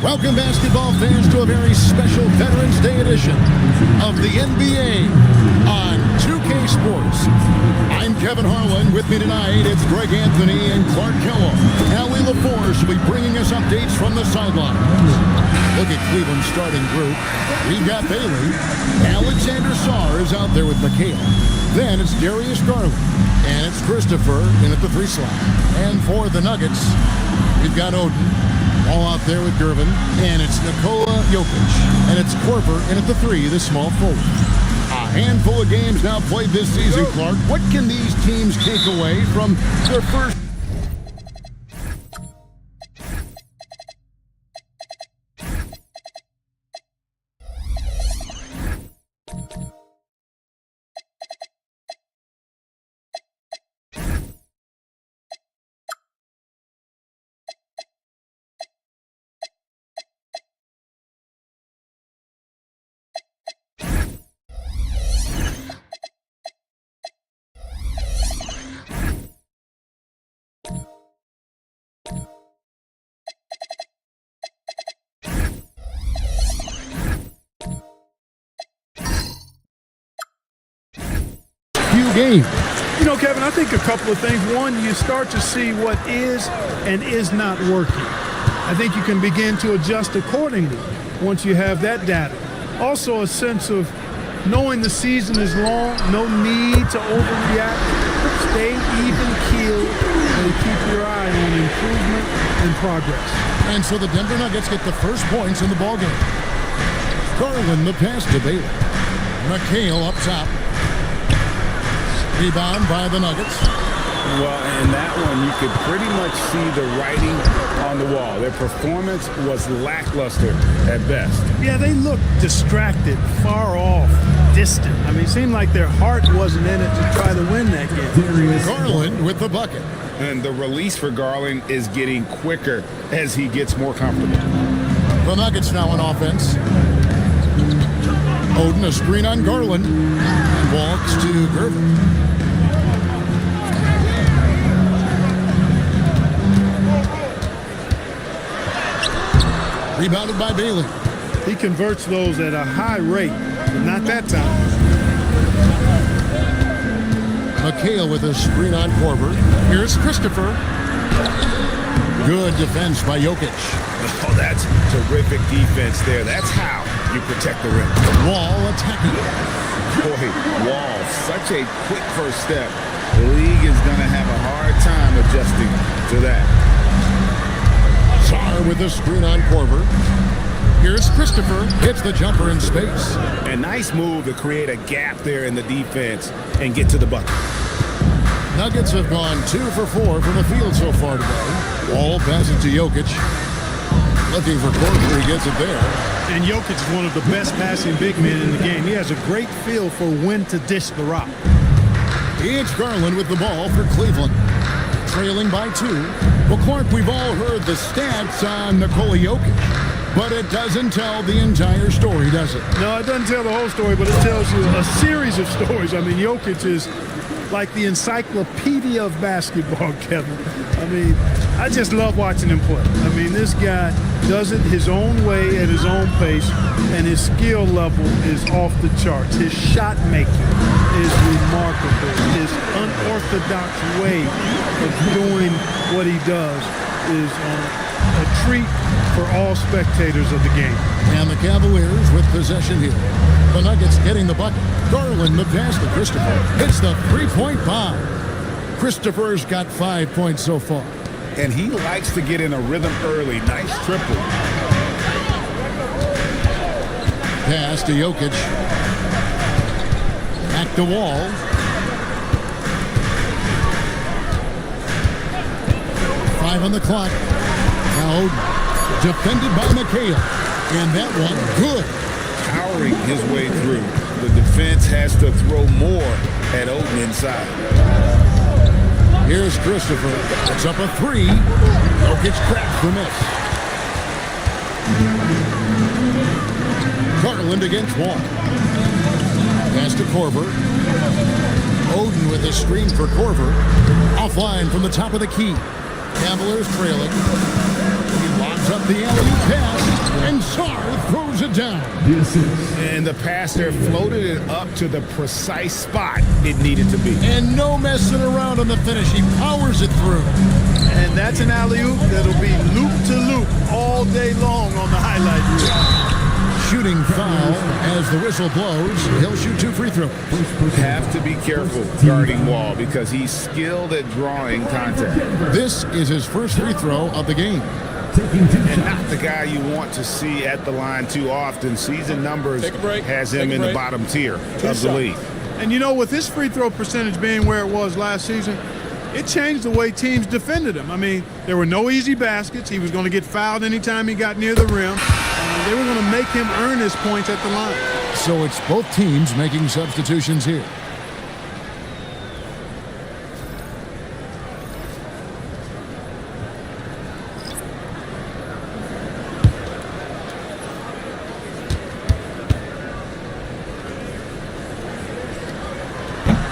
Welcome, basketball fans, to a very special Veterans Day edition of the NBA on 2K Sports. I'm Kevin Harlan. With me tonight, it's Greg Anthony and Clark Kellogg. Allie LaForce will be bringing us updates from the sidelines. Look at Cleveland's starting group. We've got Bailey. Alexander Sarr is out there with McHale. Then it's Darius Garland. And it's Christopher in at the 3 slot. And for the Nuggets, we've got Odin. All out there with Gervin, and it's Nikola Jokic, and it's Korver in at the 3, the small forward. A handful of games now played this season, Clark. What can these teams take away from their first? Game. You know, Kevin, I think a couple of things. One, you start to see what is and is not working. I think you can begin to adjust accordingly once you have that data. Also, a sense of knowing the season is long, no need to overreact. Stay even-keeled and keep your eye on improvement and progress. And so the Denver Nuggets get the first points in the ballgame. Garland, the pass to Bailey. McHale up top. Rebound by the Nuggets. Well, in that one, you could pretty much see the writing on the wall. Their performance was lackluster at best. Yeah, they looked distracted, far off, distant. I mean, it seemed like their heart wasn't in it to try to win that game. Garland with the bucket. And the release for Garland is getting quicker as he gets more comfortable. The Nuggets now on offense. Odin, a screen on Garland. Walks to Gervin. Rebounded by Bailey. He converts those at a high rate, but not that time. McHale with a screen on Korver. Here's Christopher. Good defense by Jokic. Oh, that's terrific defense there. That's how you protect the rim. Wall attacking. Boy, Wall, such a quick first step. The league is going to have a hard time adjusting to that. Sarr with a screen on Korver. Here's Christopher. Hits the jumper in space. A nice move to create a gap there in the defense and get to the bucket. Nuggets have gone 2 for 4 from the field so far today. Wall passes to Jokic. Looking for Korver. He gets it there. And Jokic is one of the best passing big men in the game. He has a great feel for when to dish the rock. It's Garland with the ball for Cleveland. Trailing by 2. Well, Clark, we've all heard the stats on Nikola Jokic, but it doesn't tell the entire story, does it? No, it doesn't tell the whole story, but it tells you a series of stories. I mean, Jokic is like the encyclopedia of basketball, Kevin. I mean, I just love watching him play. I mean, this guy does it his own way at his own pace, and his skill level is off the charts. His shot making is remarkable. His unorthodox way of doing what he does is a treat for all spectators of the game. And the Cavaliers with possession here. The Nuggets getting the bucket. Garland the pass to Christopher. It's the three-point bomb. Christopher's got 5 points so far. And he likes to get in a rhythm early. Nice triple. Pass to Jokic. Back to Wall. Five on the clock. Now defended by McHale. And that one good. Powering his way through. The defense has to throw more at Odin inside. Here's Christopher. It's up a 3. Jokic cracks the miss. Garland against Wall. Pass to Korver. Odin with a screen for Korver. Offline from the top of the key. Cavaliers trailing. He locks up the alley-oop pass. And Sarr throws it down. And the pass there floated it up to the precise spot it needed to be. And no messing around on the finish. He powers it through. And that's an alley-oop that'll be loop-to-loop all day long on the highlight reel. Shooting foul as the whistle blows. He'll shoot 2 free throws. Have to be careful guarding Wall because he's skilled at drawing contact. This is his first free throw of the game. And not the guy you want to see at the line too often. Season numbers has him in the bottom tier of the league. And you know, with his free throw percentage being where it was last season, it changed the way teams defended him. I mean, there were no easy baskets. He was going to get fouled anytime he got near the rim. They were going to make him earn his points at the line. So it's both teams making substitutions here.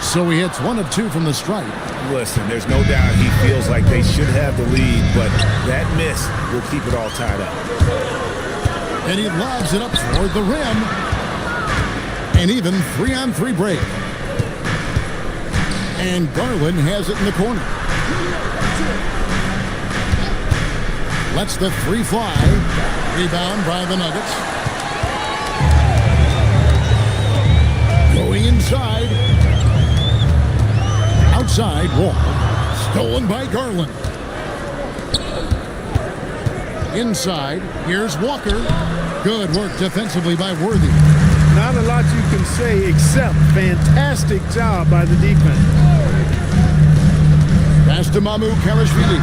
So he hits 1 of 2 from the stripe. Listen, there's no doubt he feels like they should have the lead, but that miss will keep it all tied up. And he lobs it up toward the rim. And even 3-on-3 break. And Garland has it in the corner. Lets the 3 fly. Rebound by the Nuggets. Going inside. Outside, Wall. Stolen by Garland. Inside, here's Walker. Good work defensively by Worthy. Not a lot you can say except fantastic job by the defense. Pass to Mamu Kalashvili.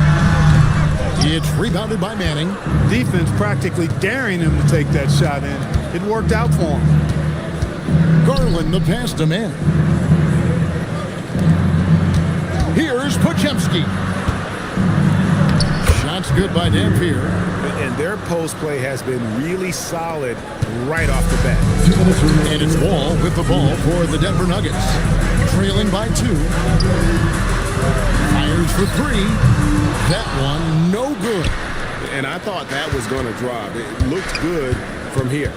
It's rebounded by Manning. Defense practically daring him to take that shot in. It worked out for him. Garland the pass to Manning. Here's Podziemski. Shots good by Dampier. And their post play has been really solid right off the bat. And it's Wall with the ball for the Denver Nuggets. Trailing by 2. Fires for 3. That one no good. And I thought that was going to drop. It looked good from here.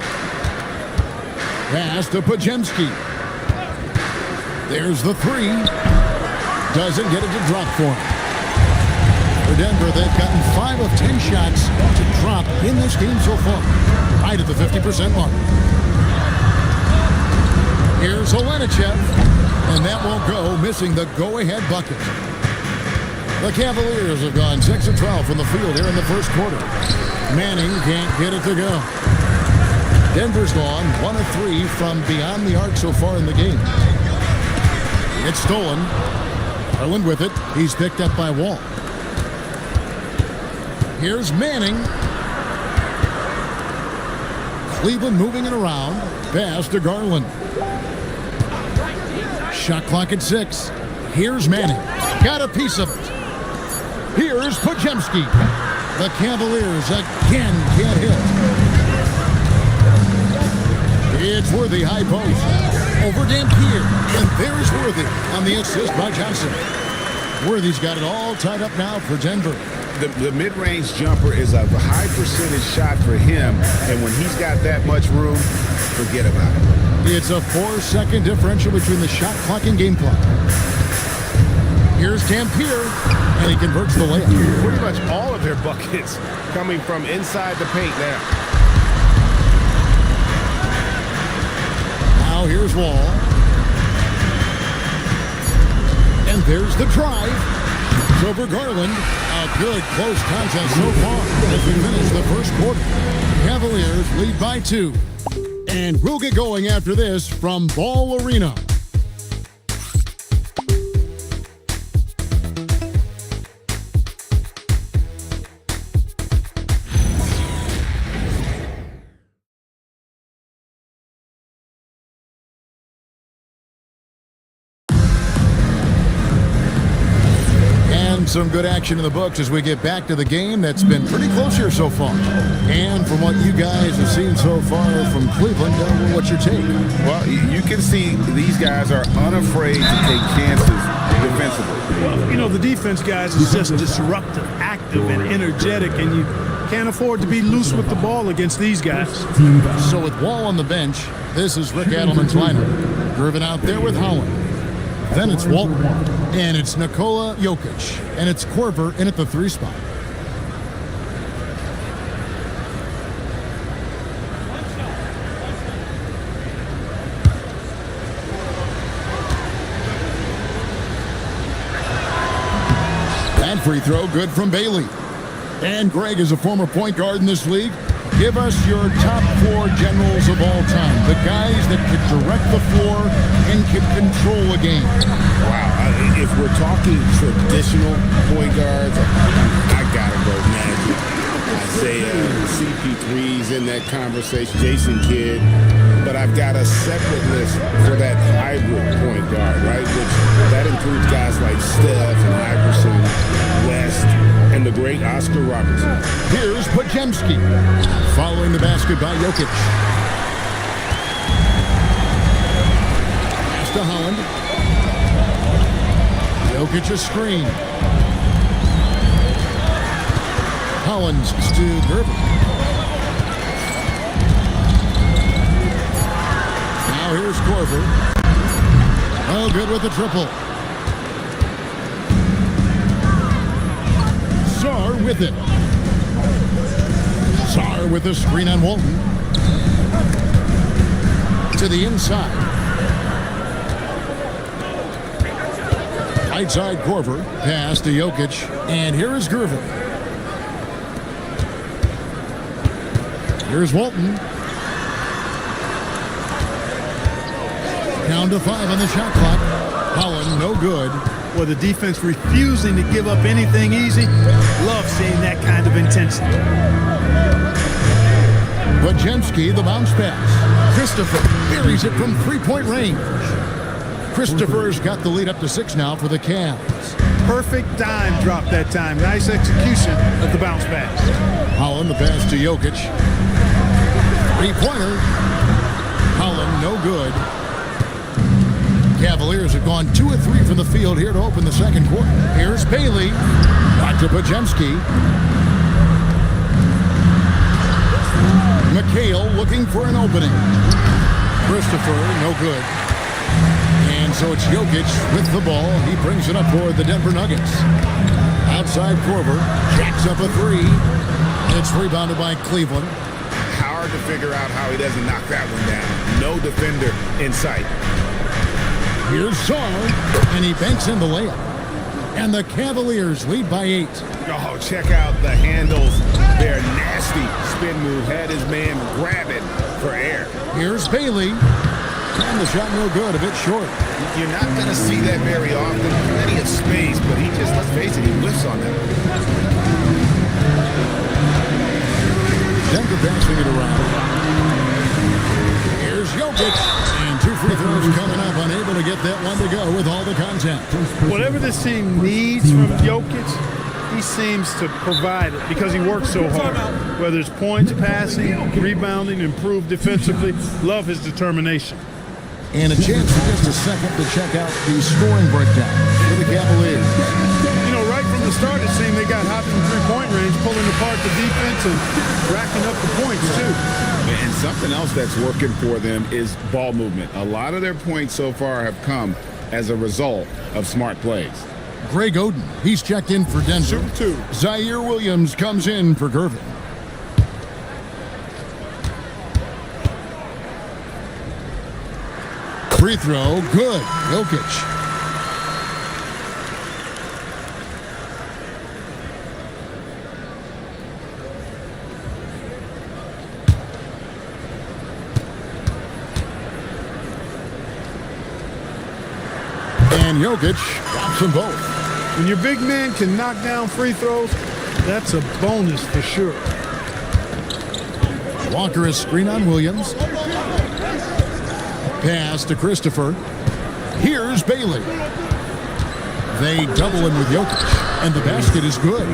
Pass to Podziemski. There's the 3. Doesn't get it to drop for him. For Denver, they've gotten 5 of 10 shots to drop in this game so far. Right at the 50% mark. Here's Olenichev. And that won't go, missing the go-ahead bucket. The Cavaliers have gone 6 of 12 from the field here in the first quarter. Manning can't get it to go. Denver's gone 1 of 3 from beyond the arc so far in the game. It's stolen. Garland with it. He's picked up by Wall. Here's Manning. Cleveland moving it around. Pass to Garland. Shot clock at 6. Here's Manning. Got a piece of it. Here's Podziemski. The Cavaliers again can't hit. It's Worthy high post. Over Dampier. And there's Worthy on the assist by Johnson. Worthy's got it all tied up now for Denver. The mid-range jumper is a high percentage shot for him, and when he's got that much room, forget about it. It's a 4-second differential between the shot clock and game clock. Here's Dampier, and he converts the layup. Pretty much all of their buckets coming from inside the paint now. Now here's Wall. And there's the drive. It's over Garland. A good close contest so far as we finish the first quarter. Cavaliers lead by 2. And we'll get going after this from Ball Arena. Some good action in the books as we get back to the game that's been pretty close here so far. And from what you guys have seen so far from Cleveland, what's your take? Well, you can see these guys are unafraid to take chances defensively. Well, you know, the defense, guys, is just disruptive, active, and energetic, and you Can't afford to be loose with the ball against these guys. So with Wall on the bench, this is Rick Adelman's lineup. Gervin out there with Holland. Then it's Walton. And it's Nikola Jokic. And it's Korver in at the 3 spot. That free throw good from Bailey. And Greg is a former point guard in this league. Give us your top 4 generals of all time. The guys that could direct the floor and could control a game. Wow. If we're talking traditional point guards, I got to go Magic. Isaiah, CP3's in that conversation, Jason Kidd. But I've got a separate list for that hybrid point guard, right? That includes guys like Steph and Iverson, West, and the great Oscar Robertson. Here's Podziemski. Following the basket by Jokic. Pass to Holland. Jokic a screen. Holland to Gervin. Now here's Korver. Oh, good with the triple. Sarr with it. Sarr with a screen on Walton. To the inside. Right side Korver. Pass to Jokic. And here is Gervin. Here's Walton. Down to 5 on the shot clock. Holland, no good. Well, the defense refusing to give up anything easy. Love seeing that kind of intensity. Podziemski, the bounce pass. Christopher buries it from 3-point range. Christopher's got the lead up to 6 now for the Cavs. Perfect dime drop that time. Nice execution of the bounce pass. Holland, the pass to Jokic. 3-pointer. Holland, no good. Cavaliers have gone 2 of 3 from the field here to open the second quarter. Here's Bailey. Back to Podziemski. McHale looking for an opening. Christopher, no good. And so it's Jokic with the ball. He brings it up for the Denver Nuggets. Outside Korver. Jacks up a 3. It's rebounded by Cleveland. Hard to figure out how he doesn't knock that one down. No defender in sight. Here's Sarr, and he banks in the layup. And the Cavaliers lead by 8. Oh, check out the handles. Their nasty spin move had his man grabbing for air. Here's Bailey. And the shot no good, a bit short. You're not going to see that very often. Plenty of space, but he just, let's face it, he whiffs on that. Denver passing it around. Here's Jokic. And 2 free throws coming up, unable to get that one to go with all the contact. Whatever this team needs from Jokic, he seems to provide it because he works so hard. Whether it's points, passing, rebounding, improved defensively, love his determination. And a chance for just a second to check out the scoring breakdown for the Cavaliers. You know, right from the start, it seemed they got hot from 3-point range, pulling apart the defense and racking up the points, too. And something else that's working for them is ball movement. A lot of their points so far have come as a result of smart plays. Greg Oden, he's checked in for Denver. Zaire Williams comes in for Gervin. Free throw, good. Jokic. And Jokic drops them both. When your big man can knock down free throws, that's a bonus for sure. Walker is screen on Williams. Pass to Christopher. Here's Bailey. They double him with Jokic, and the basket is good.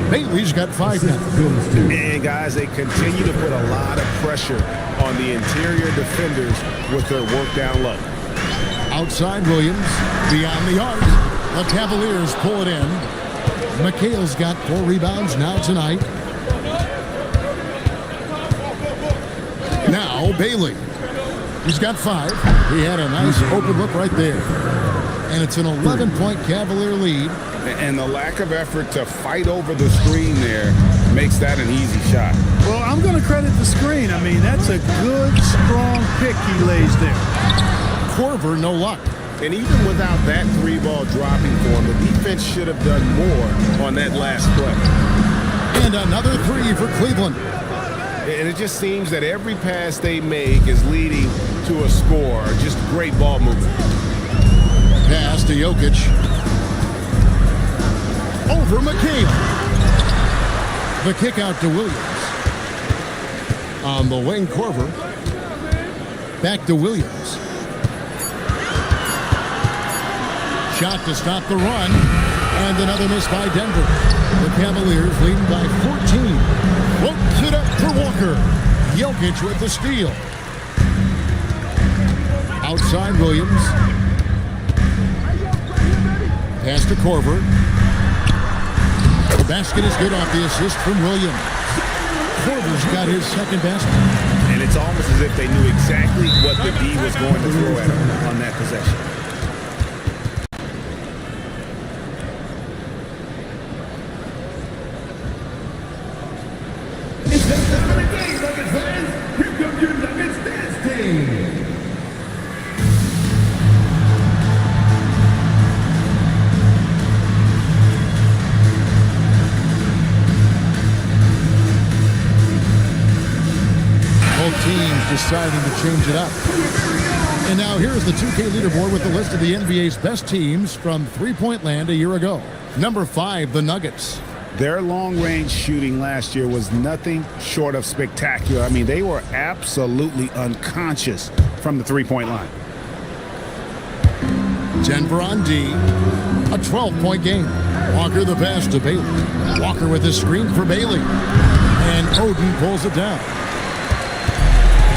Bailey's got 5 now. And guys, they continue to put a lot of pressure on the interior defenders with their work down low. Outside Williams, beyond the arc. The Cavaliers pull it in. McHale's got 4 rebounds now tonight. Now Bailey. He's got 5. He had a nice open look right there. And it's an 11-point Cavalier lead. And the lack of effort to fight over the screen there makes that an easy shot. Well, I'm going to credit the screen. I mean, that's a good, strong pick he lays there. Korver, no luck. And even without that 3-ball dropping for him, the defense should have done more on that last play. And another 3 for Cleveland. And it just seems that every pass they make is leading to a score. Just great ball movement. Pass to Jokic. Over McCabe. The kick out to Williams. On the wing, Korver. Back to Williams. Shot to stop the run. And another miss by Denver. The Cavaliers leading by 14. Floats it up for Walker. Jokic with the steal. Outside Williams. Pass to Korver. The basket is good off the assist from Williams. Korver's got his second basket. And it's almost as if they knew exactly what the D was going to throw at him on that possession. It's that time of the game, Nuggets fans. Here comes your Nuggets dance team. Both teams deciding to change it up. And now here's the 2K leaderboard with the list of the NBA's best teams from three-point land a year ago. Number 5, the Nuggets. Their long-range shooting last year was nothing short of spectacular. I mean, they were absolutely unconscious from the three-point line. Denver on D. A 12-point game. Walker the pass to Bailey. Walker with the screen for Bailey. And Oden pulls it down.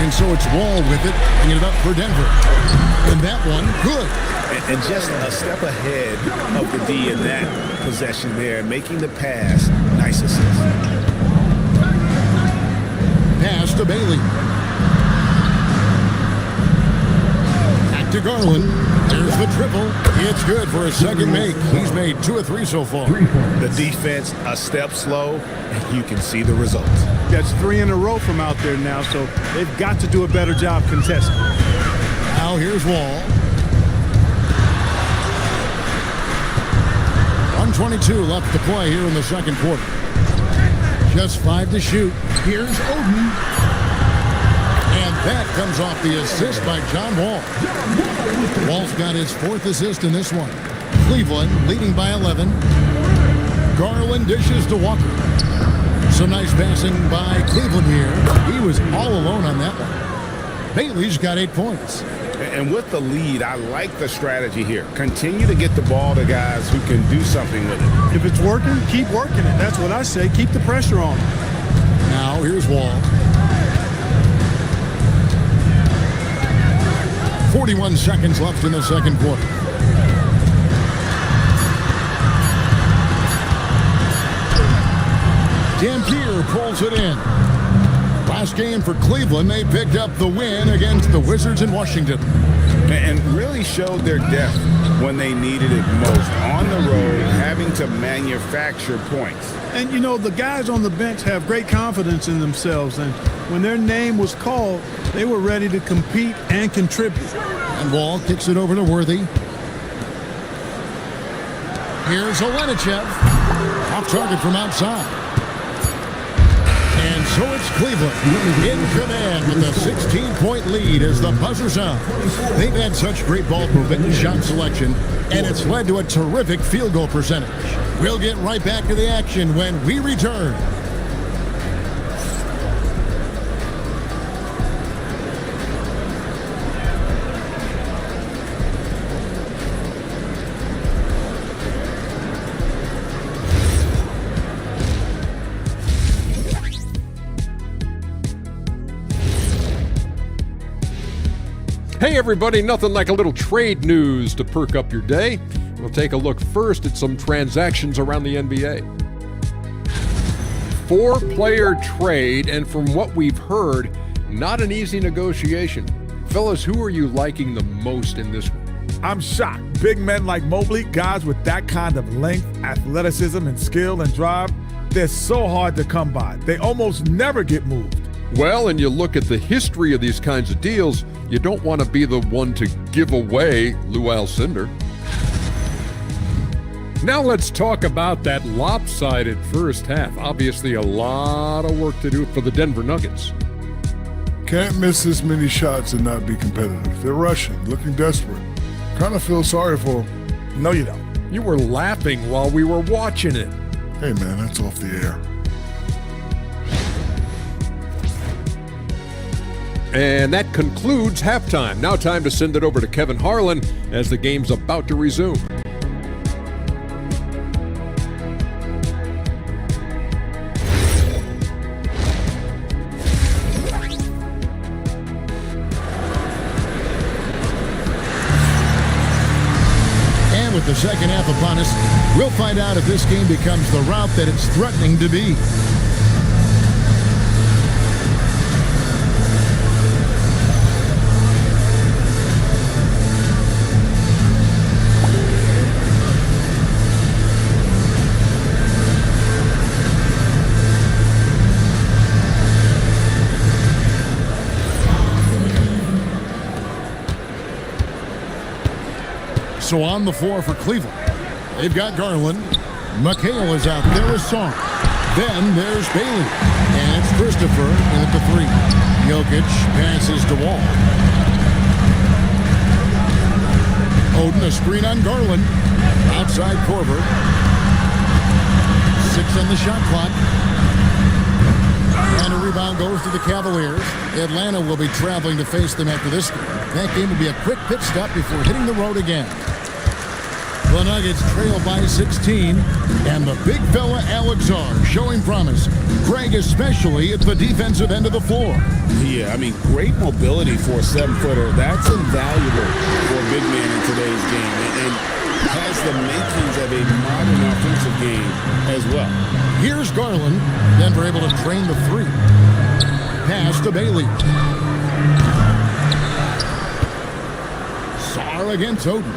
And so it's Wall with it, bringing it up for Denver. And that one, good. And just a step ahead of the D in that possession there, making the pass. Nice assist. Pass to Bailey. Back to Garland. There's the triple. It's good for a second make. He's made 2 of 3 so far. The defense a step slow, and you can see the results. That's 3 in a row from out there now, so they've got to do a better job contesting. Now here's Wall. 122 left to play here in the second quarter. Just 5 to shoot. Here's Oden. And that comes off the assist by John Wall. Wall's got his 4th assist in this one. Cleveland leading by 11. Garland dishes to Walker. Some nice passing by Cleveland here. He was all alone on that one. Bailey's got 8 points. And with the lead, I like the strategy here. Continue to get the ball to guys who can do something with it. If it's working, keep working it. That's what I say. Keep the pressure on. Now here's Wall. 41 seconds left in the second quarter. Dampier pulls it in. Last game for Cleveland, they picked up the win against the Wizards in Washington. And really showed their depth when they needed it most. On the road, having to manufacture points. And, you know, the guys on the bench have great confidence in themselves. And when their name was called, they were ready to compete and contribute. And Wall kicks it over to Worthy. Here's Olenichev. Off target from outside. And so it's Cleveland in command with a 16-point lead as the buzzer sounds. They've had such great ball movement and shot selection, and it's led to a terrific field goal percentage. We'll get right back to the action when we return. Hey everybody, nothing like a little trade news to perk up your day. We'll take a look first at some transactions around the NBA. 4-player trade, and from what we've heard, Not an easy negotiation. Fellas, who are you liking the most in this one? I'm shocked. Big men like Mobley, guys with that kind of length, athleticism, and skill and drive, they're so hard to come by. They almost never get moved. Well, and you look at the history of these kinds of deals, you don't want to be the one to give away Lou Alcindor. Now let's talk about that lopsided first half. Obviously, a lot of work to do for the Denver Nuggets. Can't miss this many shots and not be competitive. They're rushing, looking desperate. Kind of feel sorry for them. No, you don't. You were laughing while we were watching it. Hey, man, that's off the air. And that concludes halftime. Now time to send it over to Kevin Harlan as the game's about to resume. And with the second half upon us, we'll find out if this game becomes the route that it's threatening to be. So on the floor for Cleveland, they've got Garland. McHale is out there with Song. Then there's Bailey. And it's Christopher at the three. Jokic passes to Wall. Oden, a screen on Garland. Outside Korver. 6 on the shot clock. And a rebound goes to the Cavaliers. Atlanta will be traveling to face them after this game. That game will be a quick pit stop before hitting the road again. The Nuggets trail by 16, and the big fella Alex Czar showing promise. Greg especially at the defensive end of the floor. Yeah, I mean, great mobility for a 7-footer. That's invaluable for a big man in today's game, and has the makings of a modern offensive game as well. Here's Garland. Denver able to train the three. Pass to Bailey. Czar against Oden.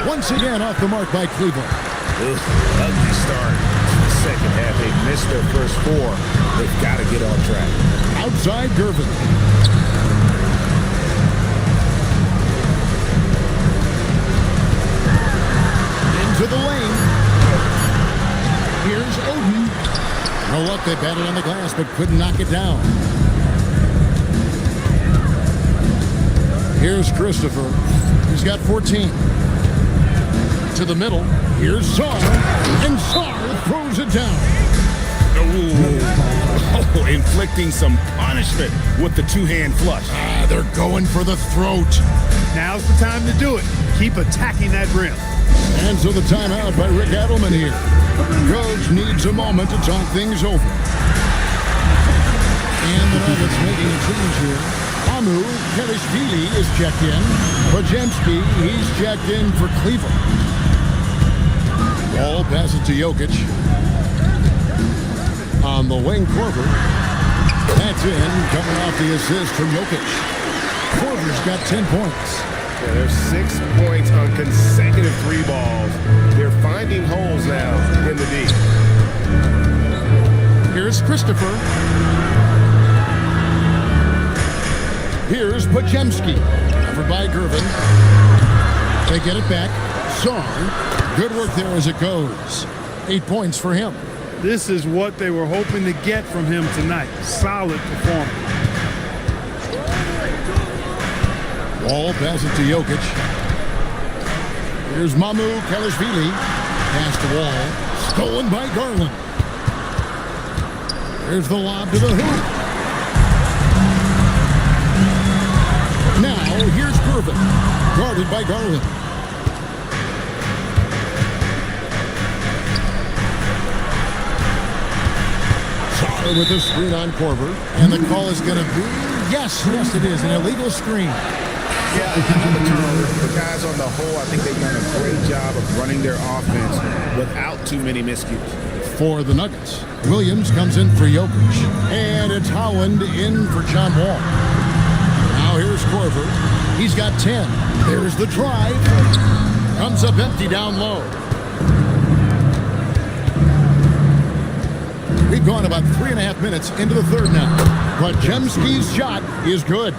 Once again off the mark by Cleveland. Ugly start. Second half, they missed their first 4. They've got to get on track. Outside Gervin. Into the lane. Here's Oden. No luck, they batted on the glass but couldn't knock it down. Here's Christopher. He's got 14. To the middle. Here's Czar. And Czar throws it down. Oh, inflicting some punishment with the two-hand flush. They're going for the throat. Now's the time to do it. Keep attacking that rim. And so the timeout by Rick Adelman here. Coach needs a moment to talk things over. And the Nuggets making a change here. Amu Kelishvili is checked in. Podziemski, he's checked in for Cleveland. Ball passes to Jokic. On the wing, Korver. That's in, coming off the assist from Jokic. Korver's got 10 points. Yeah, there's 6 points on consecutive 3 balls. They're finding holes now in the D. Here's Christopher. Here's Podziemski. Covered by Gervin. They get it back. Song. Good work there as it goes. 8 points for him. This is what they were hoping to get from him tonight. Solid performance. Wall passes to Jokic. Here's Mamu Kelishvili. Pass to Wall. Stolen by Garland. Here's the lob to the hoop. Now, here's Gervin. Guarded by Garland. Czar with a screen on Korver. And the call is going to be, yes, it is, an illegal screen. Yeah, another turnover. The guys on the whole, I think they've done a great job of running their offense without too many miscues. for the Nuggets. Williams comes in for Jokic. And it's Howland in for John Wall. Now here's Korver. He's got 10. There's the drive. Comes up empty down low. We've gone about 3.5 minutes into the third now. But Jemski's shot is good.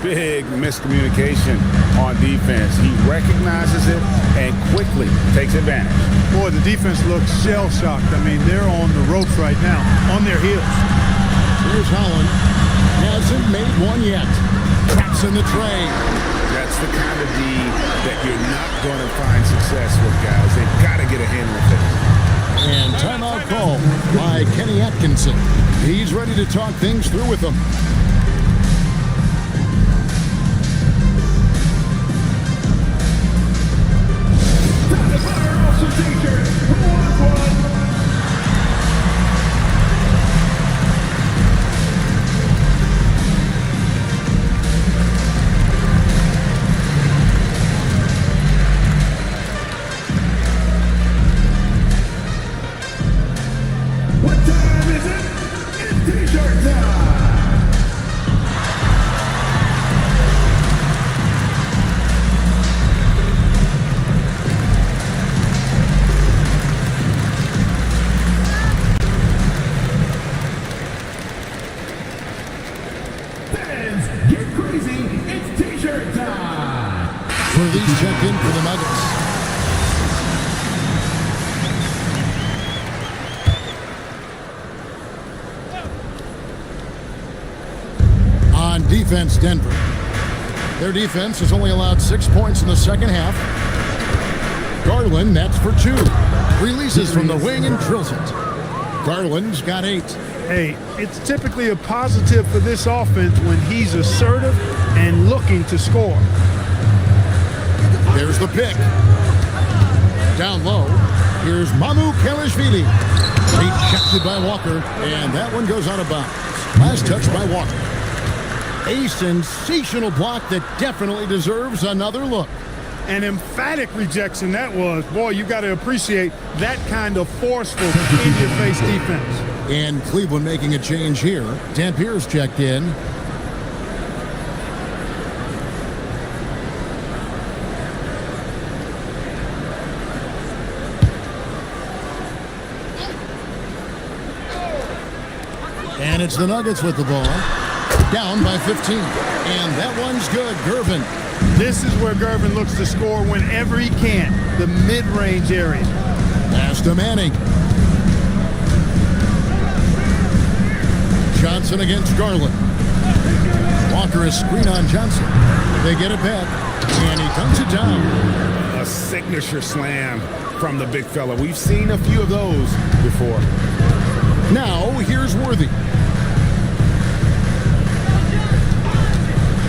Big miscommunication on defense. He recognizes it and quickly takes advantage. Boy, the defense looks shell-shocked. I mean, they're on the ropes right now, on their heels. Here's Holland. Hasn't made one yet. Traps in the tray. That's the kind of D that you're not going to find success with, guys. They've got to get a handle of it. And timeout call by Kenny Atkinson. He's ready to talk things through with them. What time is it? It's T-shirt time! Fans, get crazy! It's T-shirt time! Please check in for the Nuggets. On defense, Denver. Their defense has only allowed 6 points in the second half. Garland, that's for 2. Releases from the wing and drills it. Garland's got 8. Hey, it's typically a positive for this offense when he's assertive and looking to score. There's the pick. Down low, here's Mamu Kelishvili. Rejected by Walker, and that one goes out of bounds. Last touch by Walker. A sensational block that definitely deserves another look. An emphatic rejection that was. Boy, you got to appreciate that kind of forceful in-your-face defense. And Cleveland making a change here. Dampier's checked in. And it's the Nuggets with the ball. Down by 15. And that one's good. Gervin. This is where Gervin looks to score whenever he can. The mid-range area. Pass to Manning. Johnson against Garland. Walker is screen on Johnson. They get it back. And he dunks it down. A signature slam from the big fella. We've seen a few of those before. Now, here's Worthy.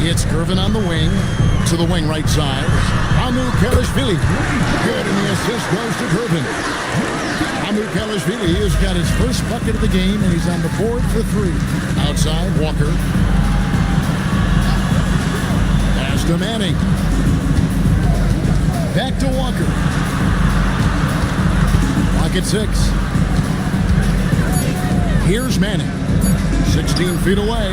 It's Gervin on the wing, to the wing right side. Mamu Kelishvili. Good, and the assist goes to Gervin. Mamu Kelishvili has got his first bucket of the game, and he's on the board for 3. Outside, Walker. Pass to Manning. Back to Walker. Clock at 6. Here's Manning. 16 feet away.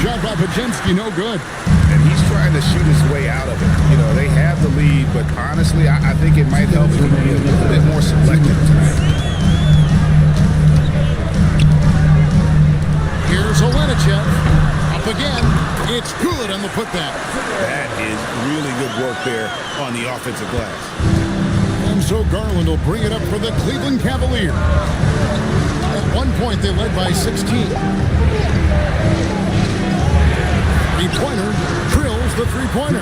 Shot by Pajemski, no good. And he's trying to shoot his way out of it. You know, they have the lead, but honestly, I think it might help if he be a little bit more selective tonight. Here's Olenichev. Up again. It's good on the putback. That is really good work there on the offensive glass. And so Garland will bring it up for the Cleveland Cavaliers. At one point, they led by 16. Three-pointer drills the three-pointer.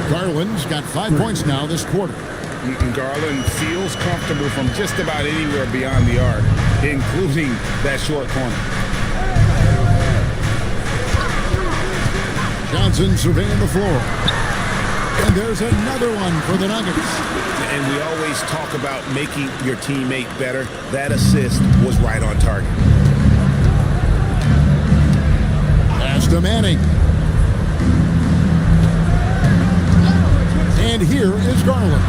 Garland's got 5 points now this quarter. Garland feels comfortable from just about anywhere beyond the arc, including that short corner. Johnson surveying the floor. And there's another one for the Nuggets. And we always talk about making your teammate better. That assist was right on target. Pass to Manning. And here is Garland.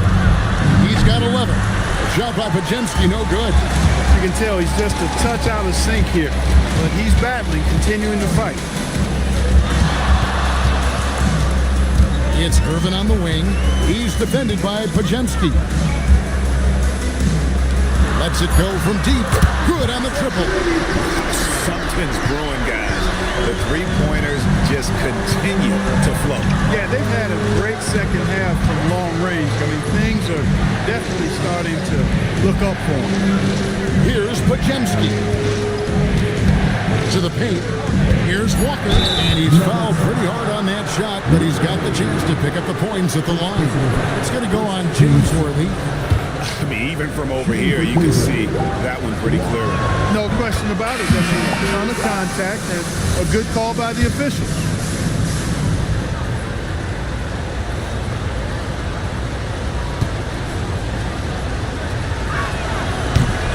He's got 11. Shot by Pajemski, no good. You can tell he's just a touch out of sync here, but he's battling, continuing to fight. It's Irvin on the wing. He's defended by Pajemski. Lets it go from deep. Good on the triple. Something's brewing, guys. The three-pointers just continue to flow. Yeah, they've had a great second half from long range. I mean, things are definitely starting to look up for them. Here's Pajemski. To the paint. Here's Walker. And he's fouled pretty hard on that shot, but he's got the chance to pick up the points at the line. It's going to go on James Worthy. I mean, even from over here, you can see that one pretty clearly. No question about it. I mean, a ton of contact and a good call by the official.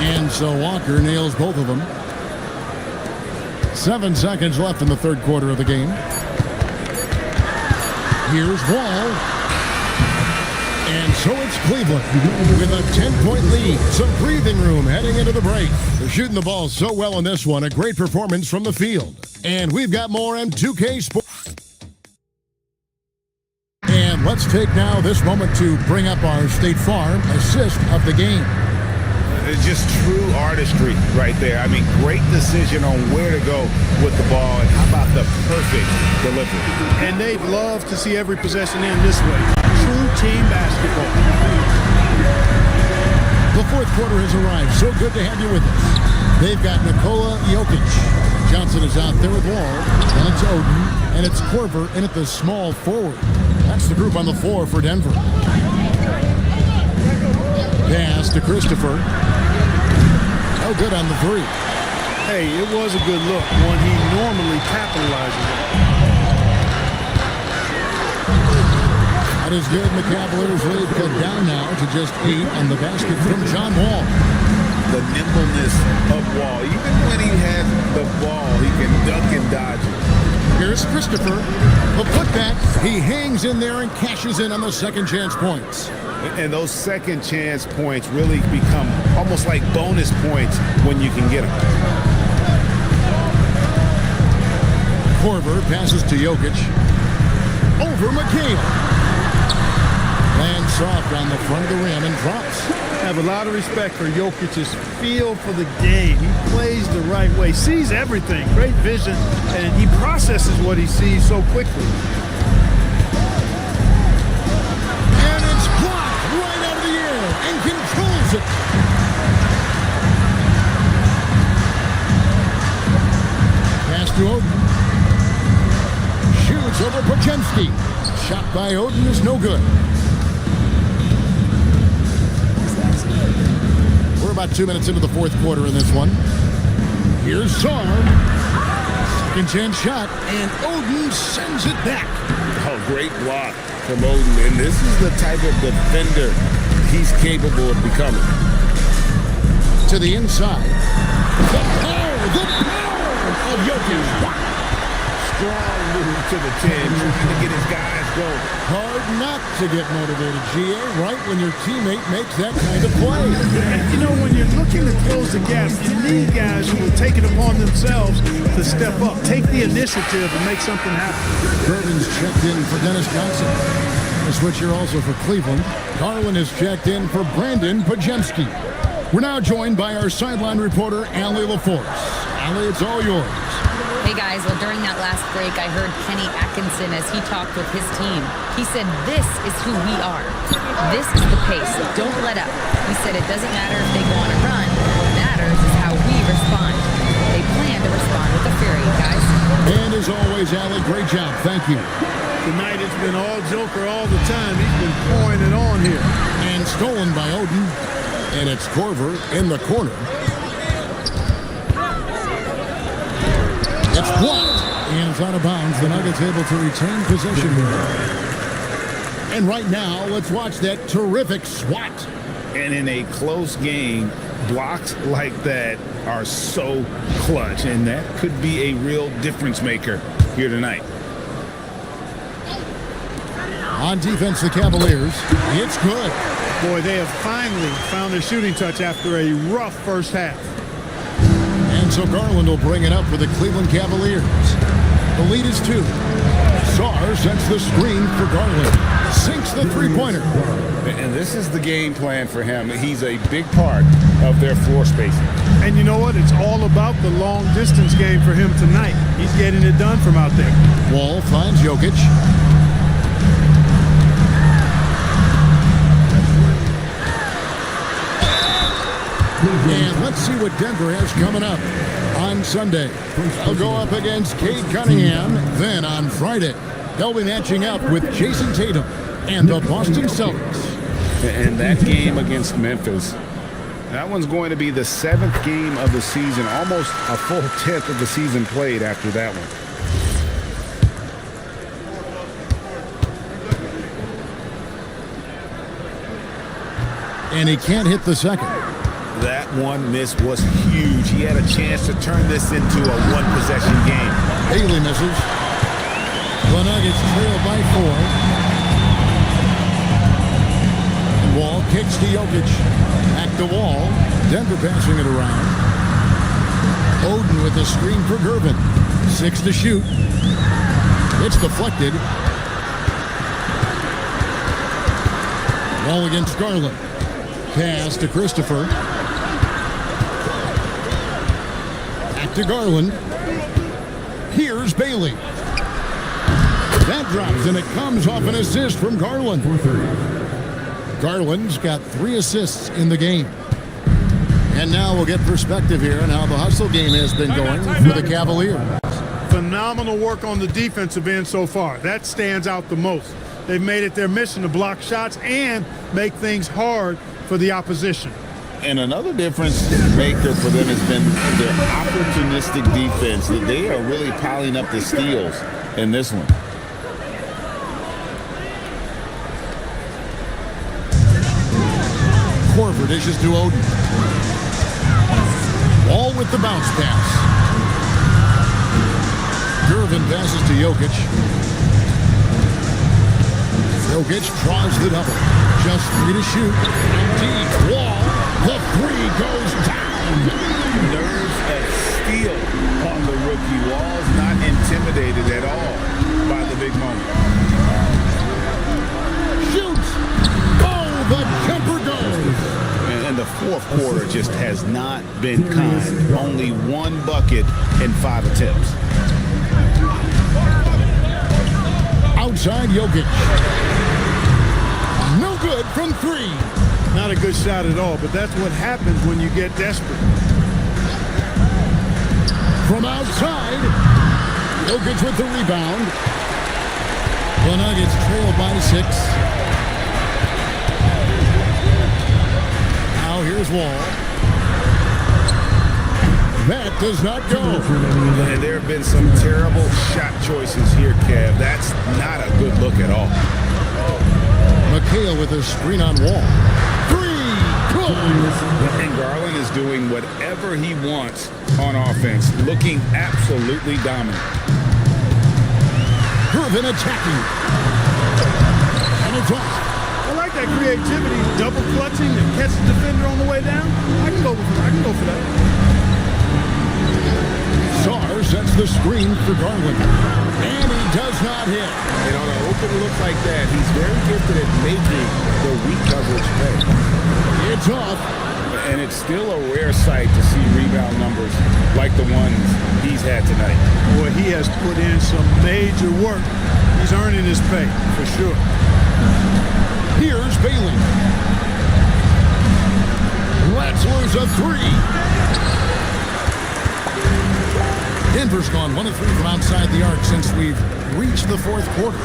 And so Walker nails both of them. 7 seconds left in the third quarter of the game. Here's Wall. And so it's Cleveland with a 10-point lead. Some breathing room heading into the break. They're shooting the ball so well in this one. A great performance from the field. And we've got more on 2K Sports. And let's take now this moment to bring up our State Farm assist of the game. It's just true artistry right there. I mean, great decision on where to go with the ball, and how about the perfect delivery? And they'd love to see every possession end this way. True team basketball. The fourth quarter has arrived. So good to have you with us. They've got Nikola Jokic. Johnson is out there with Wall. And it's Oden. And it's Korver in at the small forward. That's the group on the floor for Denver. Pass to Christopher. Oh, good on the three. Hey, it was a good look. One he normally capitalizes on. That is good. And the Cavaliers lead cut down now to just 8 on the basket from John Wall. The nimbleness of Wall. Even when he has the ball, he can duck and dodge it. Here's Christopher. The putback. He hangs in there and cashes in on the second chance points. And those second chance points really become almost like bonus points when you can get them. Korver passes to Jokic. Over McHale. Lands soft on the front of the rim and drops. I have a lot of respect for Jokic's feel for the game. He plays the right way, sees everything, great vision, and he processes what he sees so quickly. And it's blocked right out of the air and controls it. Pass to Oden. Shoots over Pajemski. Shot by Oden is no good. We're about 2 minutes into the fourth quarter in this one. Here's Sarr. Second chance shot, and Oden sends it back. Oh, great block from Oden. And this is the type of defender he's capable of becoming. To the inside. The power of Jokic. Strong move to the 10, trying to get his guys going. Hard not to get motivated, GA, right when your teammate makes that kind of play. You know, when you're looking to close the gap, you need guys who will take it upon themselves to step up, take the initiative and make something happen. Irvin's checked in for Dennis Johnson. A switch here also for Cleveland. Garland is checked in for Brandon Pajemski. We're now joined by our sideline reporter, Allie LaForce. Allie, it's all yours. Hey guys, well during that last break, I heard Kenny Atkinson as he talked with his team. He said, this is who we are. This is the pace. Don't let up. He said it doesn't matter if they go on a run. What matters is how we respond. They plan to respond with a fury, guys. And as always, Allie, great job. Thank you. Tonight it's been all Joker all the time. He's been pouring it on here. And stolen by Oden. And it's Korver in the corner. It's blocked, and it's out of bounds. The Nuggets able to retain possession here. And right now, let's watch that terrific swat. And in a close game, blocks like that are so clutch, and that could be a real difference maker here tonight. On defense, the Cavaliers. It's good. Boy, they have finally found their shooting touch after a rough first half. And so Garland will bring it up for the Cleveland Cavaliers. The lead is 2. Sarr sets the screen for Garland. Sinks the three-pointer. And this is the game plan for him. He's a big part of their floor spacing. And you know what? It's all about the long-distance game for him tonight. He's getting it done from out there. Wall finds Jokic. And let's see what Denver has coming up on Sunday. They'll go up against Cade Cunningham. Then on Friday, they'll be matching up with Jason Tatum and the Boston Celtics. And that game against Memphis, that one's going to be the 7th game of the season, almost a full 10th of the season played after that one. And he can't hit the second. That one miss was huge. He had a chance to turn this into a one-possession game. Haley misses. The Nuggets trail by 4. Wall kicks to Jokic. Back to Wall. Denver passing it around. Oden with the screen for Gervin. 6 to shoot. It's deflected. Wall against Garland. Pass to Christopher. Back to Garland. Here's Bailey. That drops, and it comes off an assist from Garland. Garland's got 3 assists in the game. And now we'll get perspective here on how the hustle game has been going for the Cavaliers. Phenomenal work on the defensive end so far. That stands out the most. They've made it their mission to block shots and make things hard for the opposition. And another difference maker for them has been their opportunistic defense. They are really piling up the steals in this one. Korver dishes to Oden. Wall with the bounce pass. Gervin passes to Jokic. Jokic draws the double. Just 3 to shoot. Deep. Wall. The 3 goes down. Nerves of steel on the rookie. Wall's not intimidated at all by the big moment. Shoots. Oh, the temper goes. And the fourth quarter just has not been kind. Only 1 bucket in 5 attempts. Outside Jokic. No good from 3. Not a good shot at all, but that's what happens when you get desperate. From outside, Jokic with the rebound. The Nuggets trail by 6. Now here's Wall. That does not go. And there have been some terrible shot choices here, Kev. That's not a good look at all. McHale with a screen on Wall. 3, good. And Garland is doing whatever he wants on offense, looking absolutely dominant. Gervin attacking. And it's off. I like that creativity, double clutching and catch the defender on the way down. I can go for that. Sarr sets the screen for Garland. And he does not hit. And on an open look like that, he's very gifted at making the weak coverage pay. It's off. And it's still a rare sight to see rebound numbers like the ones he's had tonight. Boy, he has put in some major work. He's earning his pay, for sure. Here's Bailey. Let's lose a 3. Denver's gone 1 of 3 from outside the arc since we've reached the 4th quarter.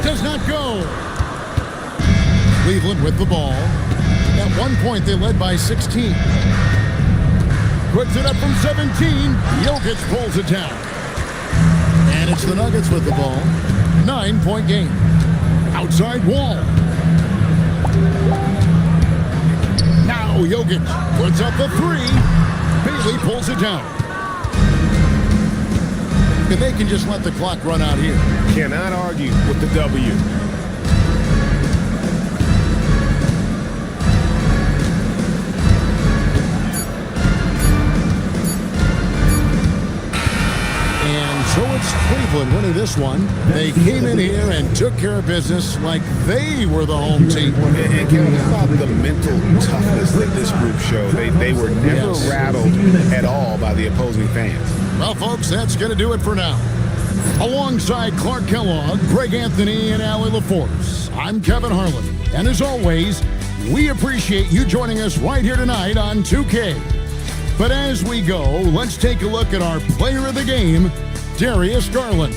Does not go. Cleveland with the ball. At one point, they led by 16. Puts it up from 17. Jokic pulls it down. And it's the Nuggets with the ball. 9-point game. Outside Wall. Now Jokic puts up the 3. Bailey pulls it down. And they can just let the clock run out here. Cannot argue with the W. this one. They came in here and took care of business like they were the home team. And Kevin, how about the mental toughness that this group showed? They were never rattled at all by the opposing fans. Well, folks, that's going to do it for now. Alongside Clark Kellogg, Greg Anthony, and Allie LaForce, I'm Kevin Harlan. And as always, we appreciate you joining us right here tonight on 2K. But as we go, let's take a look at our player of the game, Darius Garland.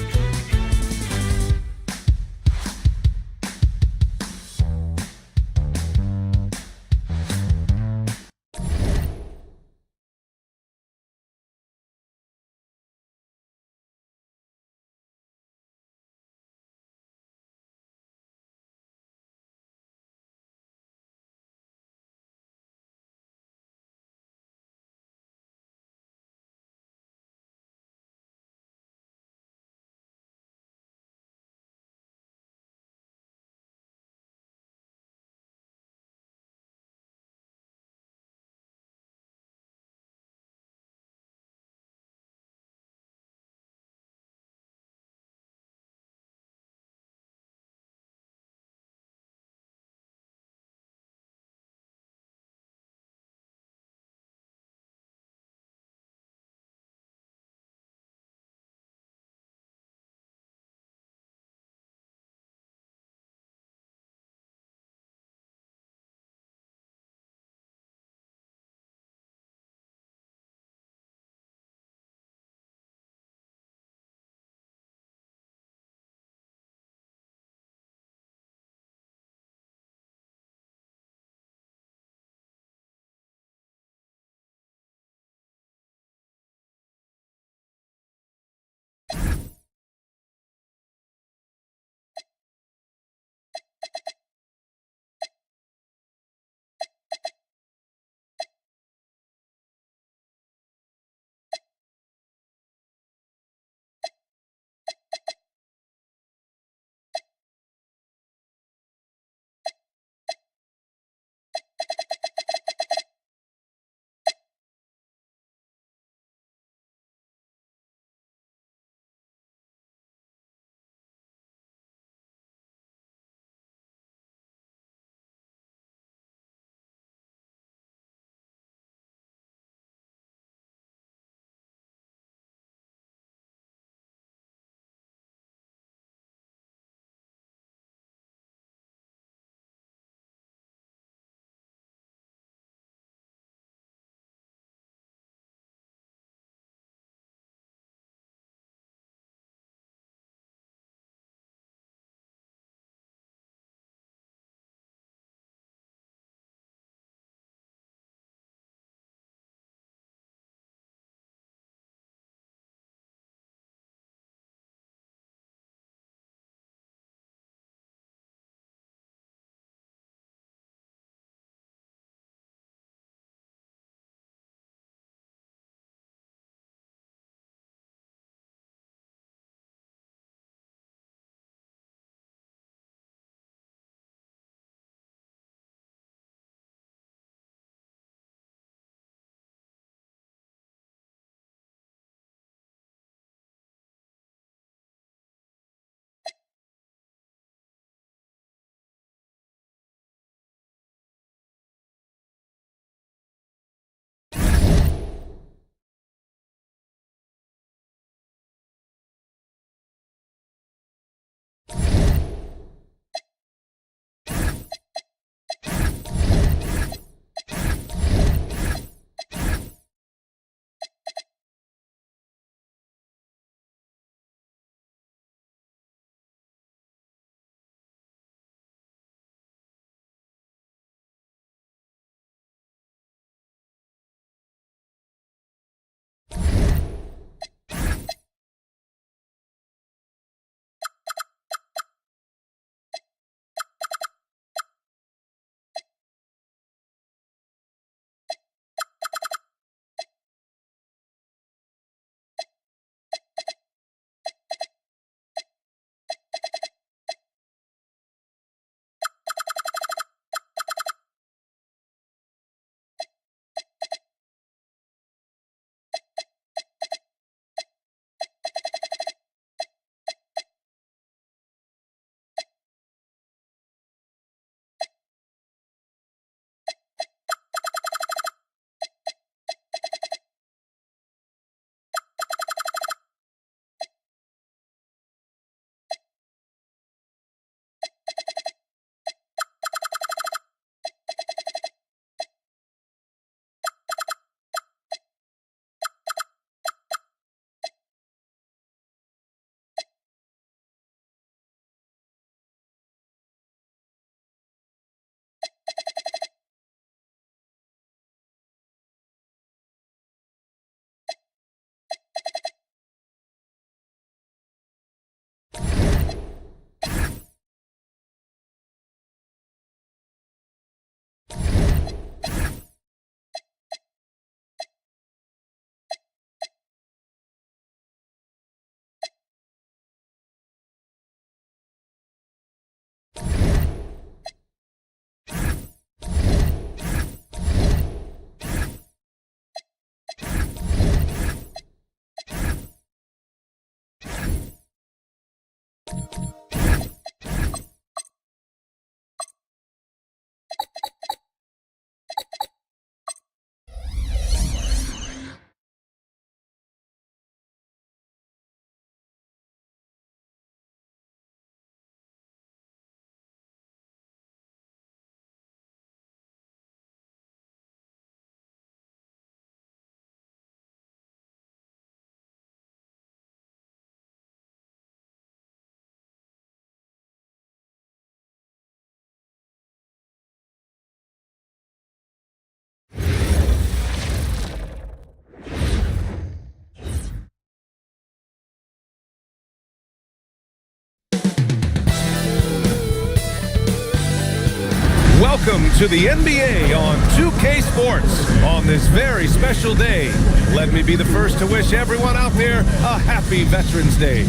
Welcome to the NBA on 2K Sports. On this very special day, let me be the first to wish everyone out there a happy Veterans Day.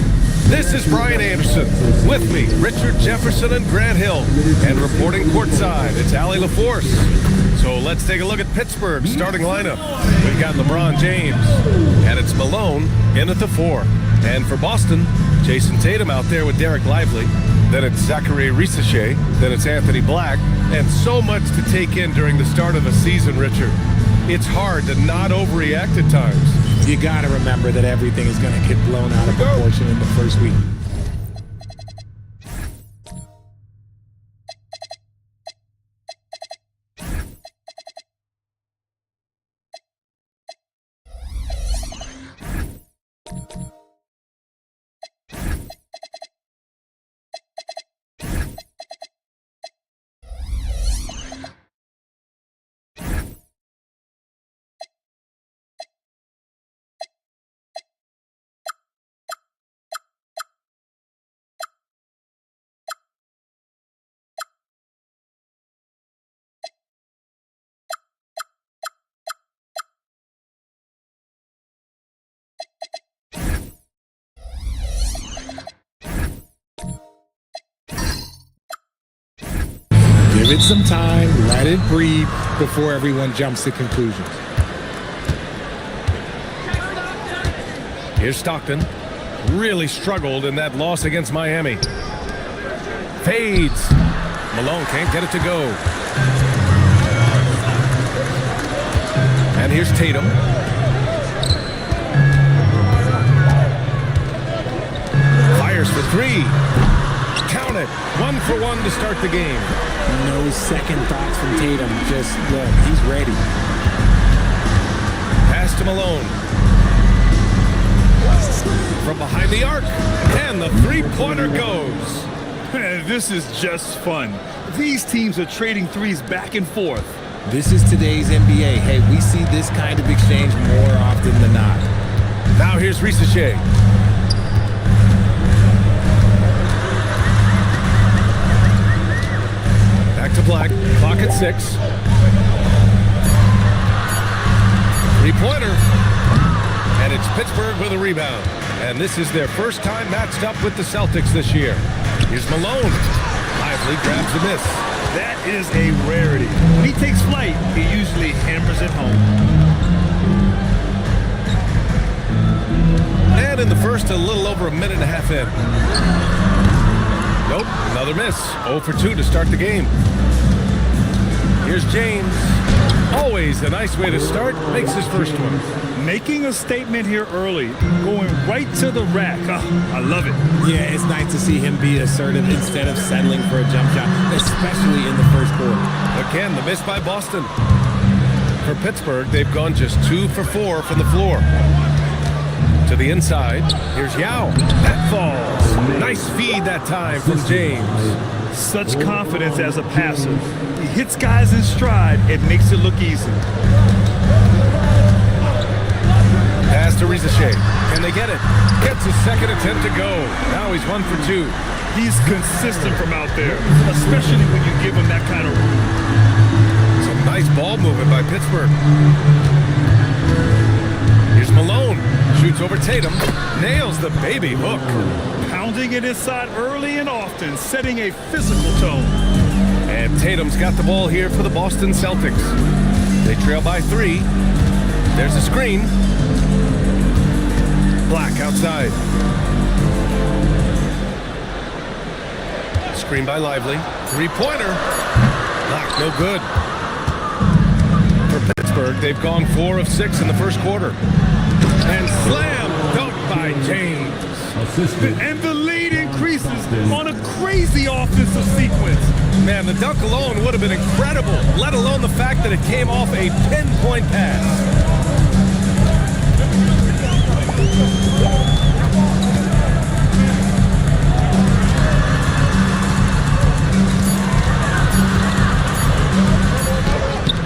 This is Brian Anderson. With me, Richard Jefferson and Grant Hill. And reporting courtside, it's Allie LaForce. So let's take a look at Pittsburgh's starting lineup. We've got LeBron James, and it's Malone in at the 4. And for Boston, Jason Tatum out there with Derek Lively. Then it's Zachary Risachet. Then it's Anthony Black. And so much to take in during the start of a season, Richard. It's hard to not overreact at times. You got to remember that everything is going to get blown out of proportion in the first week. Give it some time, let it breathe before everyone jumps to conclusions. Here's Stockton. Really struggled in that loss against Miami. Fades. Malone can't get it to go. And here's Tatum. Fires for 3. Count it. 1 for 1 to start the game. No second thoughts from Tatum. Just look, he's ready. Pass to Malone. From behind the arc. And the three-pointer goes. This is just fun. These teams are trading threes back and forth. This is today's NBA. Hey, we see this kind of exchange more often than not. Now here's Risachet. Back to Black. Clock at 6. Three-pointer. And it's Pittsburgh with a rebound. And this is their first time matched up with the Celtics this year. Here's Malone. Lively grabs a miss. That is a rarity. When he takes flight, he usually hammers it home. And in the first, a little over a minute and a half in. Nope, another miss. 0 for 2 to start the game. Here's James. Always a nice way to start. Makes his first one. Making a statement here early. Going right to the rack. Oh, I love it. Yeah, it's nice to see him be assertive instead of settling for a jump shot, especially in the first quarter. Again, the miss by Boston. For Pittsburgh, they've gone just 2 for 4 from the floor. To the inside, here's Yao. That falls. Nice feed that time from James. Such confidence as a passer. He hits guys in stride and makes it look easy. Pass to Risachet. Can they get it? Gets his second attempt to go. Now he's 1 for 2. He's consistent from out there, especially when you give him that kind of room. Some nice ball movement by Pittsburgh. Here's Malone. Shoots over Tatum. Nails the baby hook. Pounding it inside early and often, setting a physical tone. And Tatum's got the ball here for the Boston Celtics. They trail by 3. There's a screen. Black outside. screen by Lively. Three-pointer. Knocked, no good. For Pittsburgh, they've gone 4 of 6 in the first quarter. And slam dunk by James. And the lead increases on a crazy offensive sequence. Man, the dunk alone would have been incredible, let alone the fact that it came off a pinpoint pass.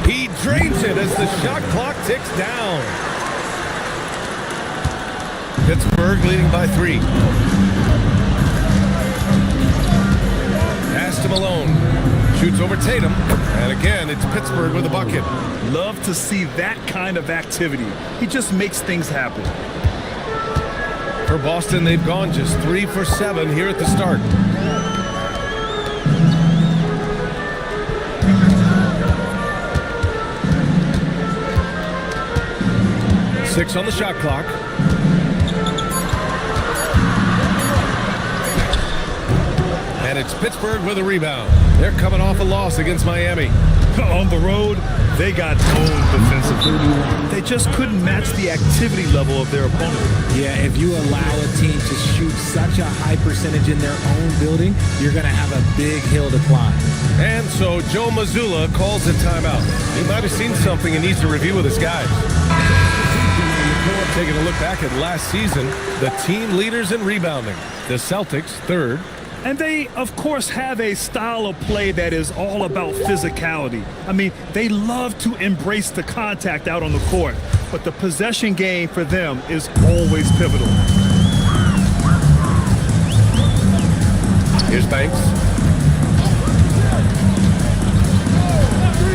He drains it as the shot clock ticks down. Pittsburgh leading by 3. Pass to Malone. Shoots over Tatum. And again, it's Pittsburgh with a bucket. Love to see that kind of activity. He just makes things happen. For Boston, they've gone just 3 for 7 here at the start. Six on the shot clock. And it's Pittsburgh with a rebound. They're coming off a loss against Miami. On the road, they got owned defensively. They just couldn't match the activity level of their opponent. Yeah, if you allow a team to shoot such a high percentage in their own building, you're going to have a big hill to climb. And so Joe Mazzulla calls a timeout. He might have seen something and needs to review with his guys. Taking a look back at last season, the team leaders in rebounding. The Celtics, 3rd. And they, of course, have a style of play that is all about physicality. I mean, they love to embrace the contact out on the court, but the possession game for them is always pivotal. Here's Banks.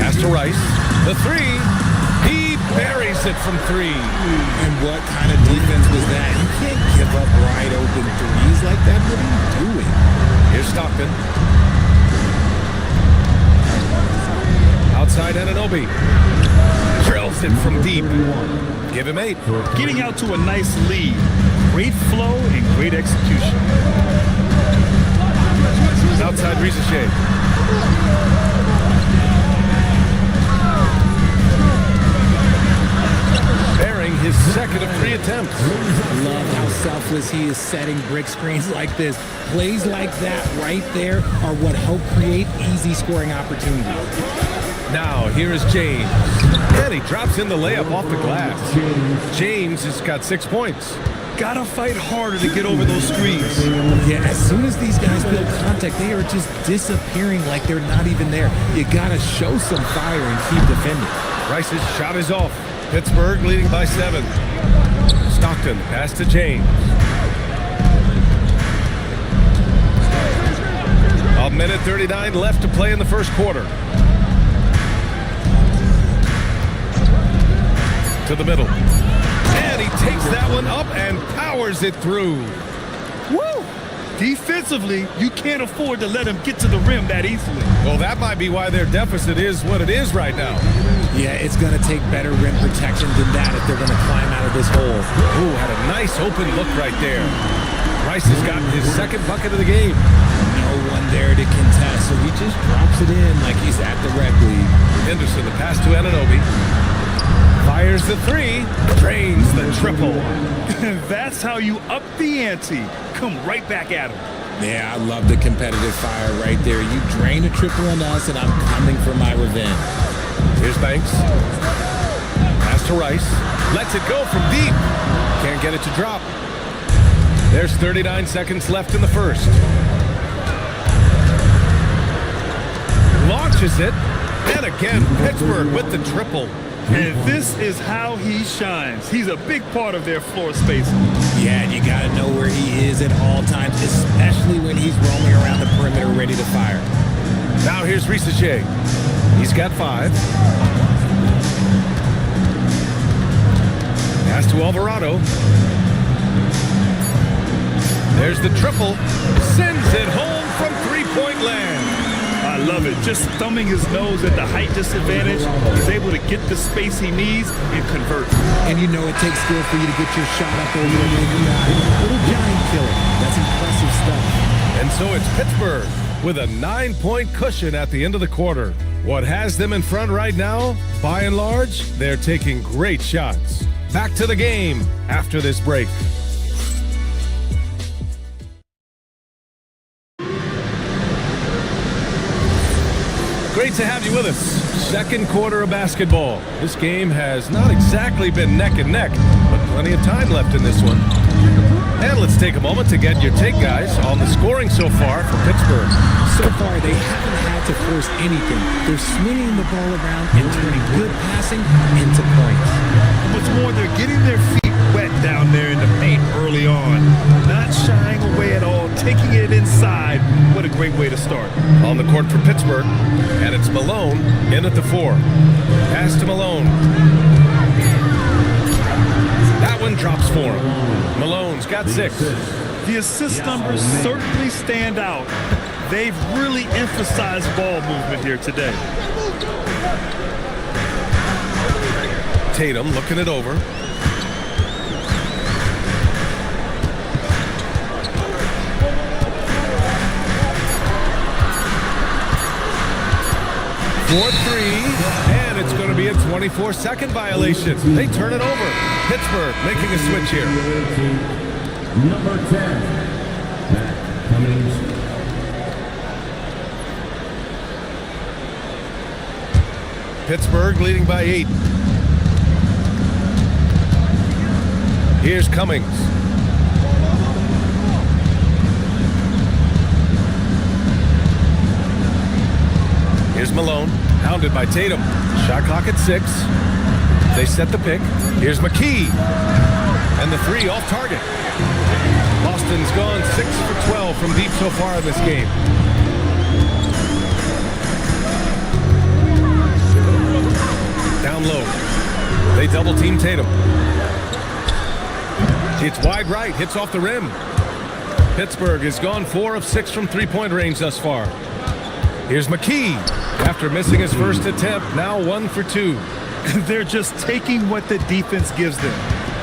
Pass to Rice. The 3. He buries it from 3. And what kind of defense was that? You can't give up wide open threes like that. What are you doing? Here's Stockton. Outside Anunoby. Drills it from deep. Give him 8. Getting out to a nice lead. Great flow and great execution. Outside Rizachet. Bearing his second of 3 attempts. Love how selfless he is setting brick screens like this. Plays like that right there are what help create easy scoring opportunities. Now, here is James. And he drops in the layup off the glass. James has got 6 points. Gotta fight harder to get over those screens. Yeah, as soon as these guys feel contact, they are just disappearing like they're not even there. You gotta show some fire and keep defending. Rice's shot is off. Pittsburgh leading by 7. Stockton, pass to James. A minute 39 left to play in the first quarter. To the middle. And he takes that one up and powers it through. Woo! Defensively, you can't afford to let him get to the rim that easily. Well, that might be why their deficit is what it is right now. Yeah, it's going to take better rim protection than that if they're going to climb out of this hole. Ooh, had a nice open look right there. Rice has gotten his second bucket of the game. No one there to contest, so he just drops it in like he's at the rec league. Henderson, the pass to Anunoby. Fires the 3, drains the triple. That's how you up the ante. Come right back at him. Yeah, I love the competitive fire right there. You drain a triple on us, and I'm coming for my revenge. Here's Banks. Pass to Rice. Lets it go from deep. Can't get it to drop. There's 39 seconds left in the first. Launches it. And again, Pittsburgh with the triple. And this is how he shines. He's a big part of their floor spacing. Yeah, and you got to know where he is at all times, especially when he's roaming around the perimeter ready to fire. Now here's Rizachet. He's got 5. Pass to Alvarado. There's the triple. Sends it home from 3-point land. I love it. Just thumbing his nose at the height disadvantage. He's able to get the space he needs and convert. And you know it takes skill for you to get your shot up over the guy. Little giant killer. That's impressive stuff. And so it's Pittsburgh with a 9-point cushion at the end of the quarter. What has them in front right now? By and large, they're taking great shots. Back to the game after this break. Great to have you with us. Second quarter of basketball. This game has not exactly been neck and neck, but plenty of time left in this one. And let's take a moment to get your take, guys, on the scoring so far for Pittsburgh. So far, they haven't had to force anything. They're swinging the ball around and turning good passing into points. What's more, they're getting their feet wet down there in the paint early on. Not shying away at all, taking it inside. What a great way to start. On the court for Pittsburgh, and it's Malone in at the 4. Pass to Malone. That one drops for him. Malone's got 6. The assist numbers certainly stand out. They've really emphasized ball movement here today. Tatum looking it over. For 3, and it's going to be a 24-second violation. They turn it over. Pittsburgh making a switch here. Number 10, Pat Cummings. Pittsburgh leading by 8. Here's Cummings. Here's Malone, hounded by Tatum. Shot clock at 6. They set the pick. Here's McKee. And the 3 off target. Boston's gone 6 for 12 from deep so far in this game. Down low. They double team Tatum. It's wide right, hits off the rim. Pittsburgh has gone 4 of 6 from three-point range thus far. Here's McKee. After missing his first attempt, now 1 for 2. They're just taking what the defense gives them.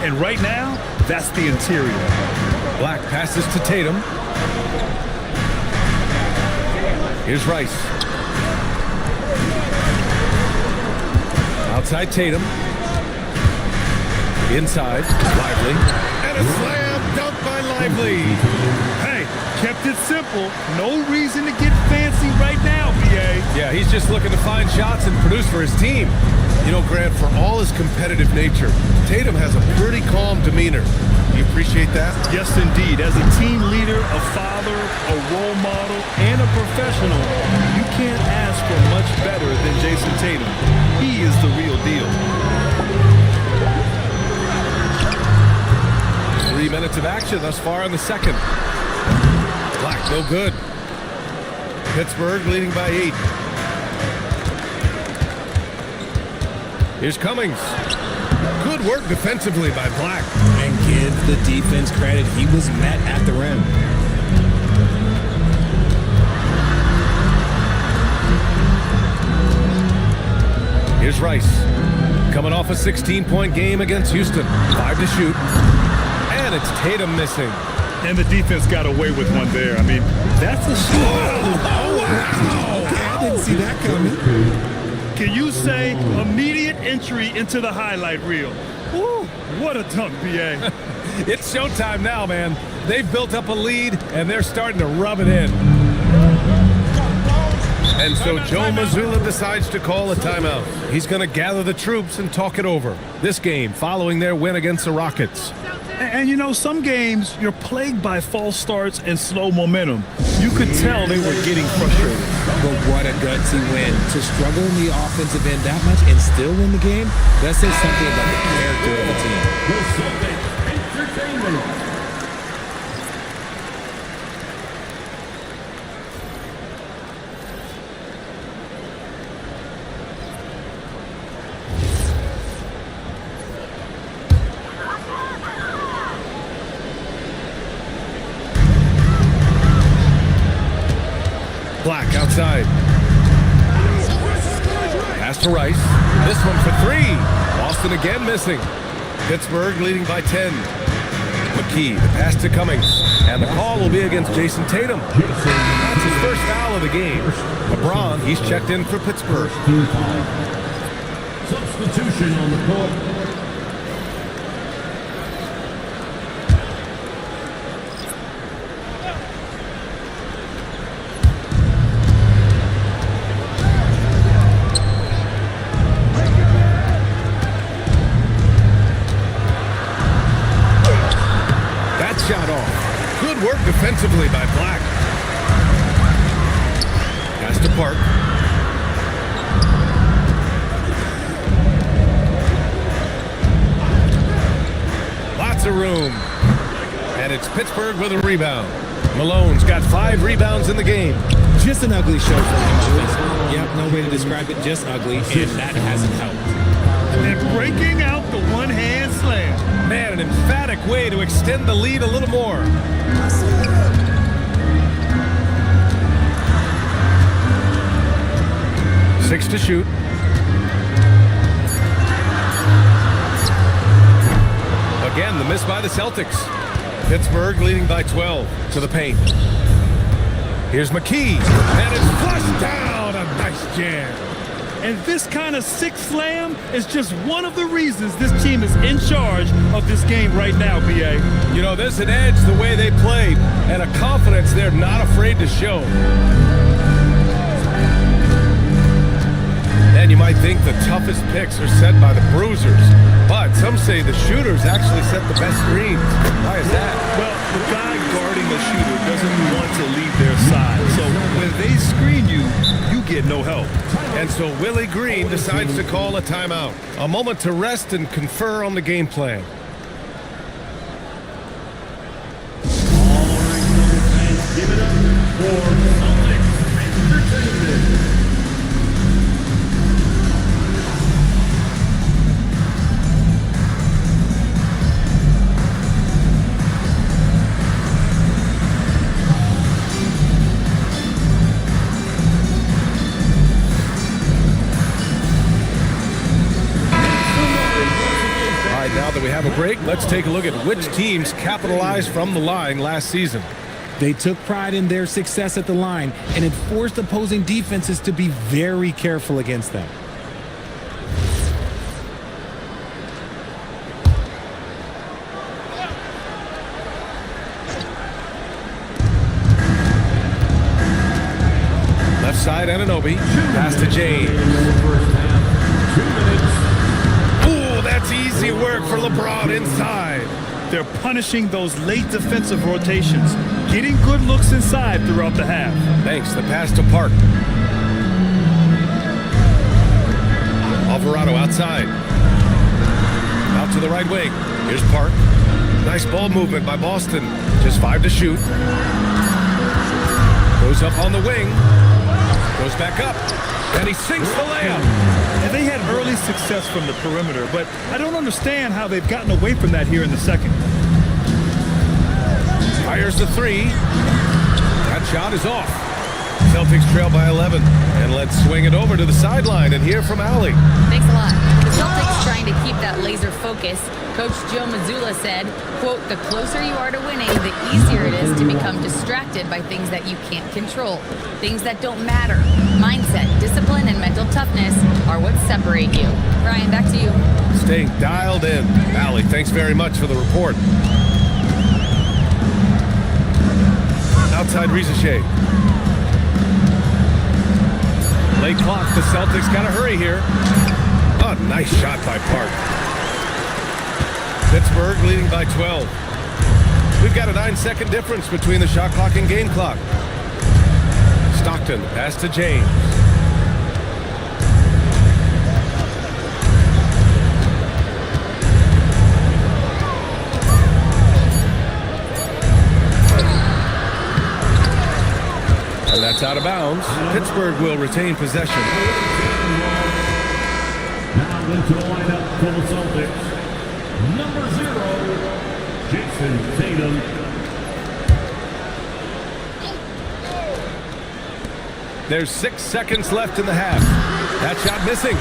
And right now, that's the interior. Black passes to Tatum. Here's Rice. Outside Tatum. Inside, Lively. And a slam dunk by Lively. Hey, kept it simple. No reason to get fancy right now, BA. Yeah, he's just looking to find shots and produce for his team. You know, Grant, for all his competitive nature, Tatum has a pretty calm demeanor. You appreciate that? Yes, indeed. As a team leader, a father, a role model, and a professional, you can't ask for much better than Jason Tatum. He is the real deal. 3 minutes of action thus far in the second. Black, no good. Pittsburgh leading by 8. Here's Cummings. Good work defensively by Black. And give the defense credit. He was met at the rim. Here's Rice. Coming off a 16-point game against Houston. 5 to shoot. And it's Tatum missing. And the defense got away with one there. I mean, that's a shot. Oh, wow. Okay, I didn't see that coming. Can you say immediate entry into the highlight reel? Woo, what a dunk, BA. It's showtime now, man. They've built up a lead, and they're starting to rub it in. And so Joe Mazzulla decides to call a timeout. He's going to gather the troops and talk it over. This game following their win against the Rockets. And you know, some games you're plagued by false starts and slow momentum. You could tell they were getting frustrated. But what a gutsy win. To struggle in the offensive end that much and still win the game, that says something about the character of the team. Entertainment. Black outside. Pass to Rice. This one for 3. Boston again missing. Pittsburgh leading by 10. McKee, the pass to Cummings. And the call will be against Jason Tatum. That's his first foul of the game. LeBron, he's checked in for Pittsburgh. Substitution on the court. Shot off. Good work defensively by Black. Pass to Park. Lots of room. And it's Pittsburgh with a rebound. Malone's got 5 rebounds in the game. Just an ugly show for him offensively. Yep, no way to describe it, just ugly, and that hasn't helped. And breaking out the one-hand slam. Man, an emphatic way to extend the lead a little more. Six to shoot. Again, the miss by the Celtics. Pittsburgh leading by 12 to the paint. Here's McKee, and it's flushed down. A nice jam. And this kind of sick slam is just one of the reasons this team is in charge of this game right now, B.A. You know, there's an edge the way they played and a confidence they're not afraid to show. And you might think the toughest picks are set by the bruisers, but some say the shooters actually set the best screens. Why is that? Well, the guy guarding the shooter doesn't want to leave their side. So when they screen you, you get no help. And so Willie Green decides to call a timeout. A moment to rest and confer on the game plan. All right, fans, give it up for Celtics Entertainment. Now that we have a break, let's take a look at which teams capitalized from the line last season. They took pride in their success at the line, and it forced opposing defenses to be very careful against them. Left side, Anunoby. Pass to James. Ooh, that's easy work for LeBron inside. They're punishing those late defensive rotations, getting good looks inside throughout the half. Thanks. The pass to Park. Alvarado outside. Out to the right wing. Here's Park. Nice ball movement by Boston. Just 5 to shoot. Goes up on the wing. Goes back up. And he sinks the layup. And they had early success from the perimeter, but I don't understand how they've gotten away from that here in the second. Fires the three. That shot is off. Celtics trail by 11. And let's swing it over to the sideline and hear from Allie. Thanks a lot. The Celtics trying to keep that laser focus. Coach Joe Mazzulla said, quote, "The closer you are to winning, the easier it is to become distracted by things that you can't control, things that don't matter. Mindset, discipline, and mental toughness are what separate you." Brian, back to you. Staying dialed in. Allie, thanks very much for the report. Outside Rizachet. Late clock. The Celtics got to hurry here. Oh, nice shot by Park. Pittsburgh leading by 12. We've got a 9-second difference between the shot clock and game clock. Stockton, pass to James. And that's out of bounds. Pittsburgh will retain possession. Now into the lineup for the Celtics. Number 0, Jason Tatum. There's 6 seconds left in the half. That shot missing.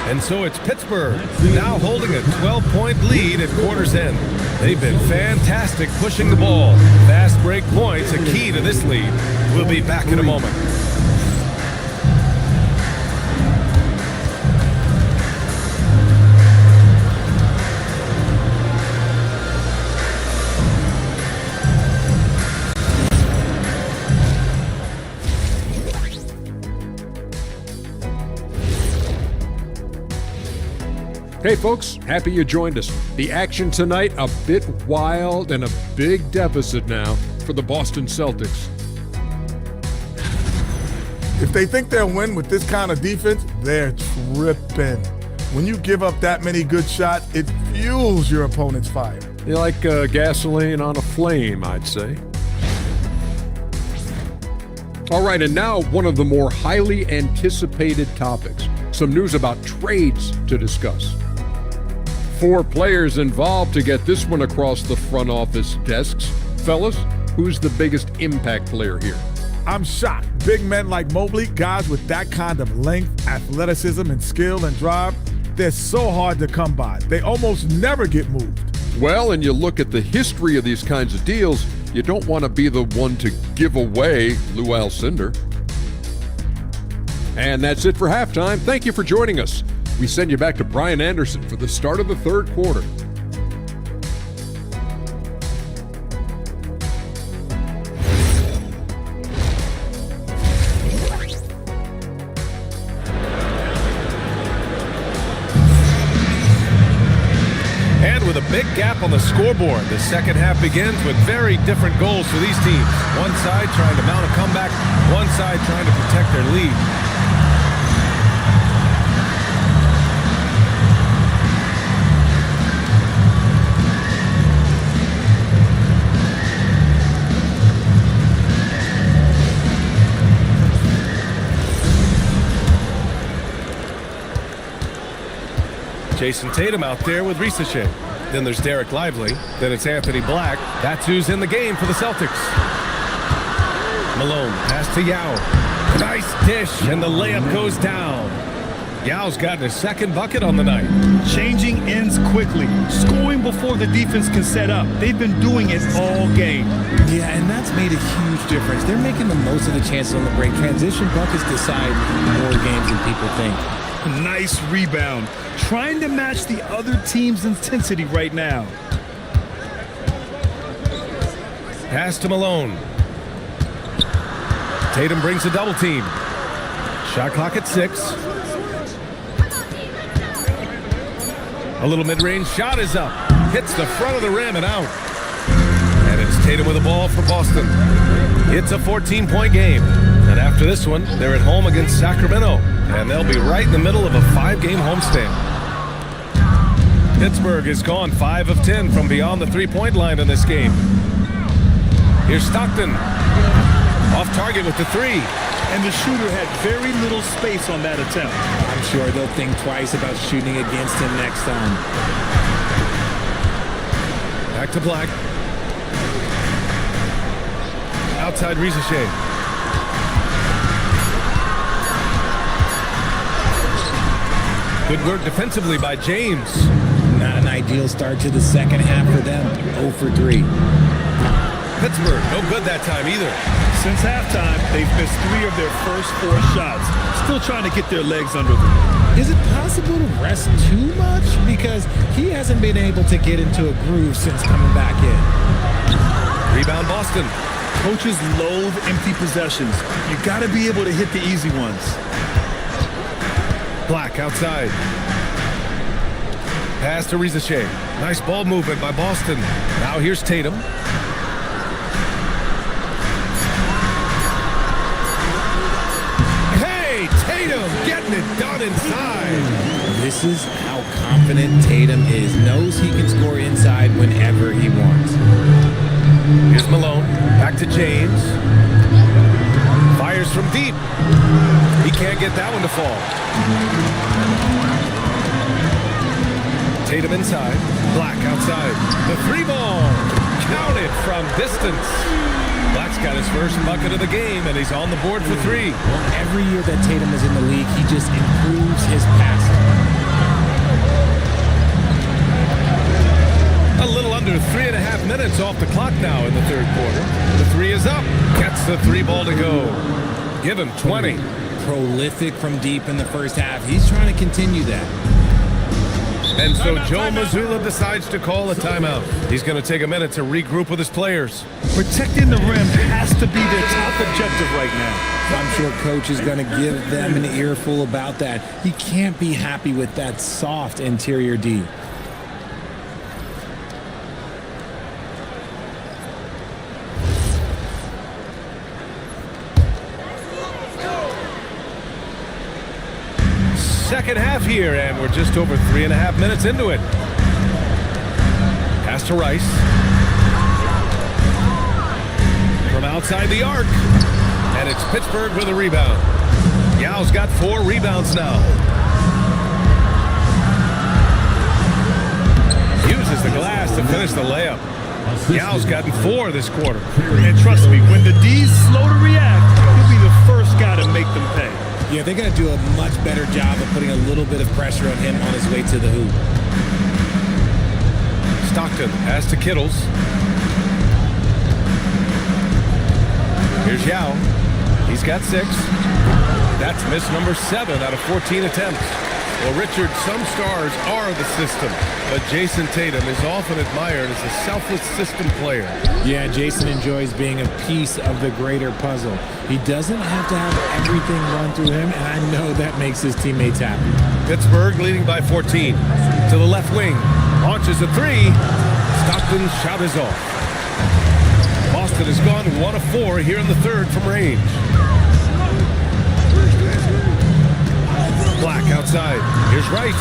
And so it's Pittsburgh, now holding a 12-point lead at quarter's end. They've been fantastic pushing the ball. Fast break points, a key to this lead. We'll be back in a moment. Hey folks, happy you joined us. The action tonight, a bit wild and a big deficit now for the Boston Celtics. If they think they'll win with this kind of defense, they're tripping. When you give up that many good shots, it fuels your opponent's fire. You're like gasoline on a flame, I'd say. All right, and now one of the more highly anticipated topics. Some news about trades to discuss. 4 players involved to get this one across the front office desks. Fellas, who's the biggest impact player here? I'm shocked. Big men like Mobley, guys with that kind of length, athleticism, and skill and drive, they're so hard to come by. They almost never get moved. Well, and you look at the history of these kinds of deals, you don't want to be the one to give away Lou Alcindor. And that's it for halftime. Thank you for joining us. We send you back to Brian Anderson for the start of the third quarter. And with a big gap on the scoreboard, the second half begins with very different goals for these teams. One side trying to mount a comeback, one side trying to protect their lead. Jason Tatum out there with Ricochet. Then there's Derek Lively. Then it's Anthony Black. That's who's in the game for the Celtics. Malone, pass to Yao. Nice dish, and the layup goes down. Yao's gotten his second bucket on the night. Changing ends quickly, scoring before the defense can set up. They've been doing it all game. Yeah, and that's made a huge difference. They're making the most of the chances on the break. Transition buckets decide more games than people think. Nice rebound. Trying to match the other team's intensity right now. Pass to Malone. Tatum brings a double team. Shot clock at 6. A little mid-range shot is up. Hits the front of the rim and out. And it's Tatum with the ball for Boston. It's a 14-point game. And after this one, they're at home against Sacramento. And they'll be right in the middle of a 5-game homestand. Pittsburgh has gone 5 of 10 from beyond the three-point line in this game. Here's Stockton. Off target with the 3. And the shooter had very little space on that attempt. I'm sure they'll think twice about shooting against him next time. Back to Black. Outside Ricochet. Good work defensively by James. Not an ideal start to the second half for them. 0 for 3. Pittsburgh, no good that time either. Since halftime, they've missed 3 of their first 4 shots. Still trying to get their legs under them. Is it possible to rest too much? Because he hasn't been able to get into a groove since coming back in. Rebound Boston. Coaches loathe empty possessions. You got to be able to hit the easy ones. Black outside. Pass to Ricochet. Nice ball movement by Boston. Now here's Tatum. Hey, Tatum getting it done inside. This is how confident Tatum is. Knows he can score inside whenever he wants. Here's Malone. Back to James. Fires from deep. He can't get that one to fall. Tatum inside. Black outside. The 3-ball. Counted from distance. Black's got his first bucket of the game, and he's on the board for 3. Every year that Tatum is in the league, he just improves his passing. under 3.5 minutes off the clock now in the third quarter. The three is up. Gets the three ball to go. Give him 20. Prolific from deep in the first half. He's trying to continue that. And so Joe Mazzulla decides to call a timeout. He's going to take a minute to regroup with his players. Protecting the rim has to be their top objective right now. I'm sure coach is going to give them an earful about that. He can't be happy with that soft interior D. Second half here, and we're just over 3.5 minutes into it. Pass to Rice. From outside the arc. And it's Pittsburgh with a rebound. Yao's got 4 rebounds now. Uses the glass to finish the layup. Yao's gotten 4 this quarter. And trust me, when the D's slow to react, he'll be the first guy to make them pay. Yeah, they're going to do a much better job of putting a little bit of pressure on him on his way to the hoop. Stockton pass to Kittles. Here's Yao. He's got 6. That's miss number 7 out of 14 attempts. Well, Richard, some stars are the system, but Jason Tatum is often admired as a selfless system player. Yeah, Jason enjoys being a piece of the greater puzzle. He doesn't have to have everything run through him, and I know that makes his teammates happy. Pittsburgh leading by 14. To the left wing. Launches a 3. Stockton's shot is off. Boston has gone 1 of 4 here in the third from range. Black outside. Here's Rice.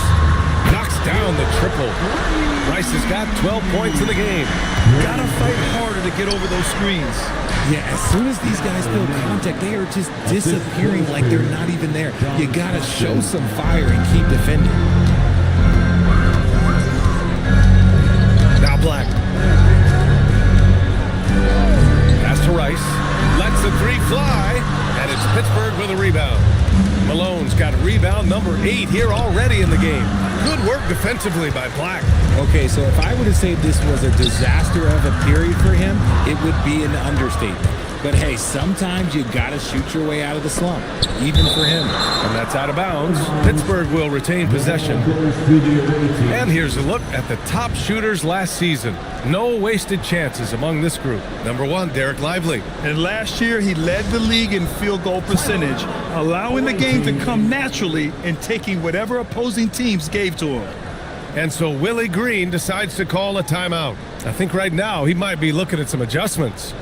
Knocks down the triple. Rice has got 12 points in the game. Gotta fight harder to get over those screens. Yeah, as soon as these guys feel contact, they are just disappearing like they're not even there. You gotta show some fire and keep defending. Now Black. Pass to Rice. Lets the 3 fly. And it's Pittsburgh with a rebound. Malone's got rebound number 8 here already in the game. Good work defensively by Black. Okay, so if I were to say this was a disaster of a period for him, it would be an understatement. But hey, sometimes you gotta shoot your way out of the slump, even for him. And that's out of bounds. Pittsburgh will retain possession. And here's a look at the top shooters last season. No wasted chances among this group. Number 1, Derek Lively. And last year, he led the league in field goal percentage, allowing the game to come naturally and taking whatever opposing teams gave to him. And so Willie Green decides to call a timeout. I think right now he might be looking at some adjustments.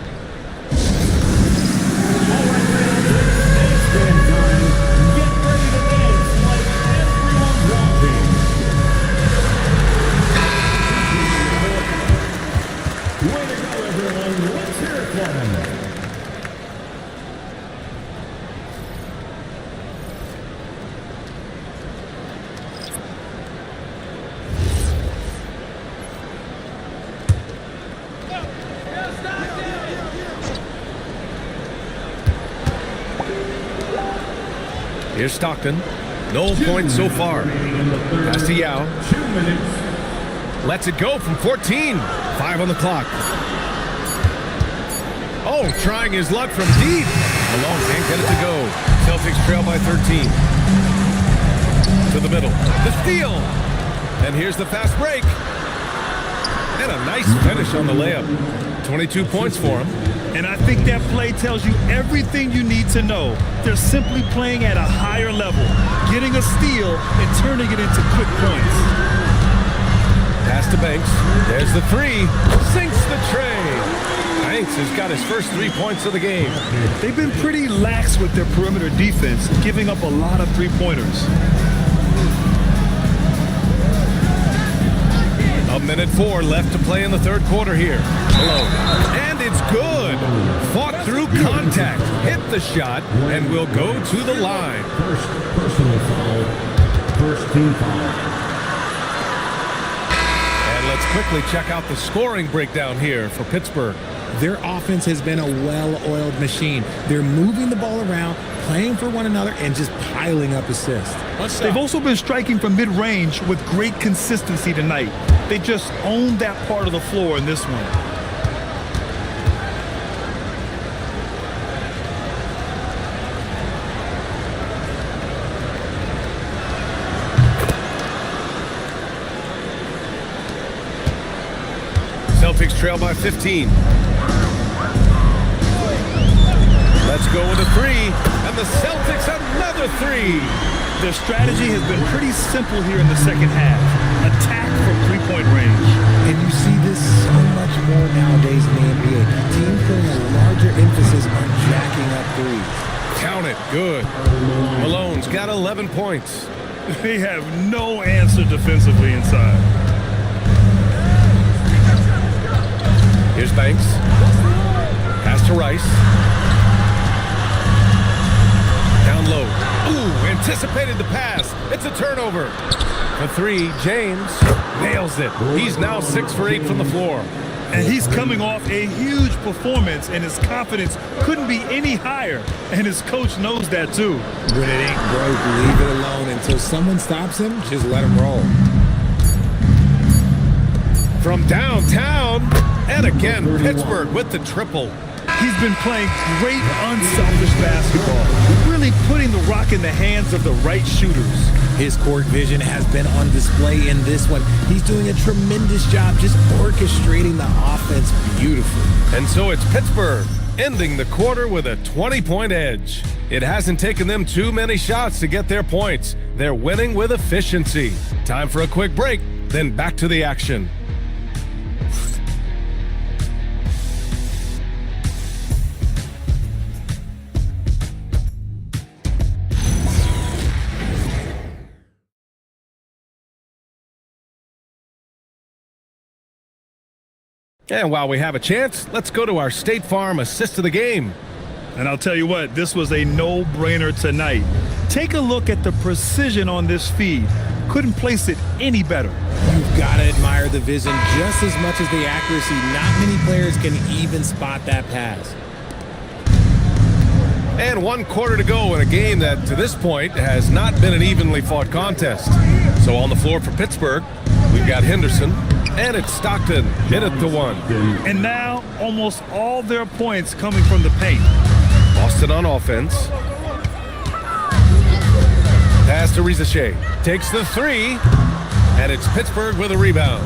Here's Stockton. No points so far. Pass to Yao. Lets it go from 14. 5 on the clock. Oh, trying his luck from deep. Malone can't get it to go. Celtics trail by 13. To the middle. The steal. And here's the fast break. And a nice finish on the layup. 22 points for him. And I think that play tells you everything you need to know. They're simply playing at a higher level, getting a steal and turning it into quick points. Pass to Banks. There's the 3. Sinks the tray. Banks has got his first 3 points of the game. They've been pretty lax with their perimeter defense, giving up a lot of three-pointers. A minute 4 left to play in the third quarter here. Malone. And it's good. Fought through contact. Hit the shot and will go to the line. First personal foul. First team foul. And let's quickly check out the scoring breakdown here for Pittsburgh. Their offense has been a well-oiled machine. They're moving the ball around, playing for one another, and just piling up assists. They've also been striking from mid-range with great consistency tonight. They just owned that part of the floor in this one. Celtics trail by 15. Let's go with a three, and the Celtics another three. Their strategy has been pretty simple here in the second half. Attack from three-point range. And you see this so much more nowadays in the NBA. Teams putting a larger emphasis on jacking up threes. Count it. Good. Malone's got 11 points. They have no answer defensively inside. Here's Banks. Pass to Rice. Down low. Ooh, anticipated the pass. It's a turnover. For three, James nails it. He's now 6 for 8 from the floor. And he's coming off a huge performance, and his confidence couldn't be any higher. And his coach knows that too. When it ain't broke, leave it alone. Until someone stops him, just let him roll. From downtown, and again, Pittsburgh with the triple. He's been playing great unselfish basketball, really putting the rock in the hands of the right shooters. His court vision has been on display in this one. He's doing a tremendous job just orchestrating the offense beautifully. And so it's Pittsburgh ending the quarter with a 20-point edge. It hasn't taken them too many shots to get their points. They're winning with efficiency. Time for a quick break, then back to the action. And while we have a chance, let's go to our State Farm assist of the game. And I'll tell you what, this was a no-brainer tonight. Take a look at the precision on this feed. Couldn't place it any better. You've got to admire the vision just as much as the accuracy. Not many players can even spot that pass. And 1 quarter to go in a game that, to this point, has not been an evenly fought contest. So on the floor for Pittsburgh, we've got Henderson, and it's Stockton, hit it to 1. And now, almost all their points coming from the paint. Boston on offense. Pass to Rizachet. Takes the 3, and it's Pittsburgh with a rebound.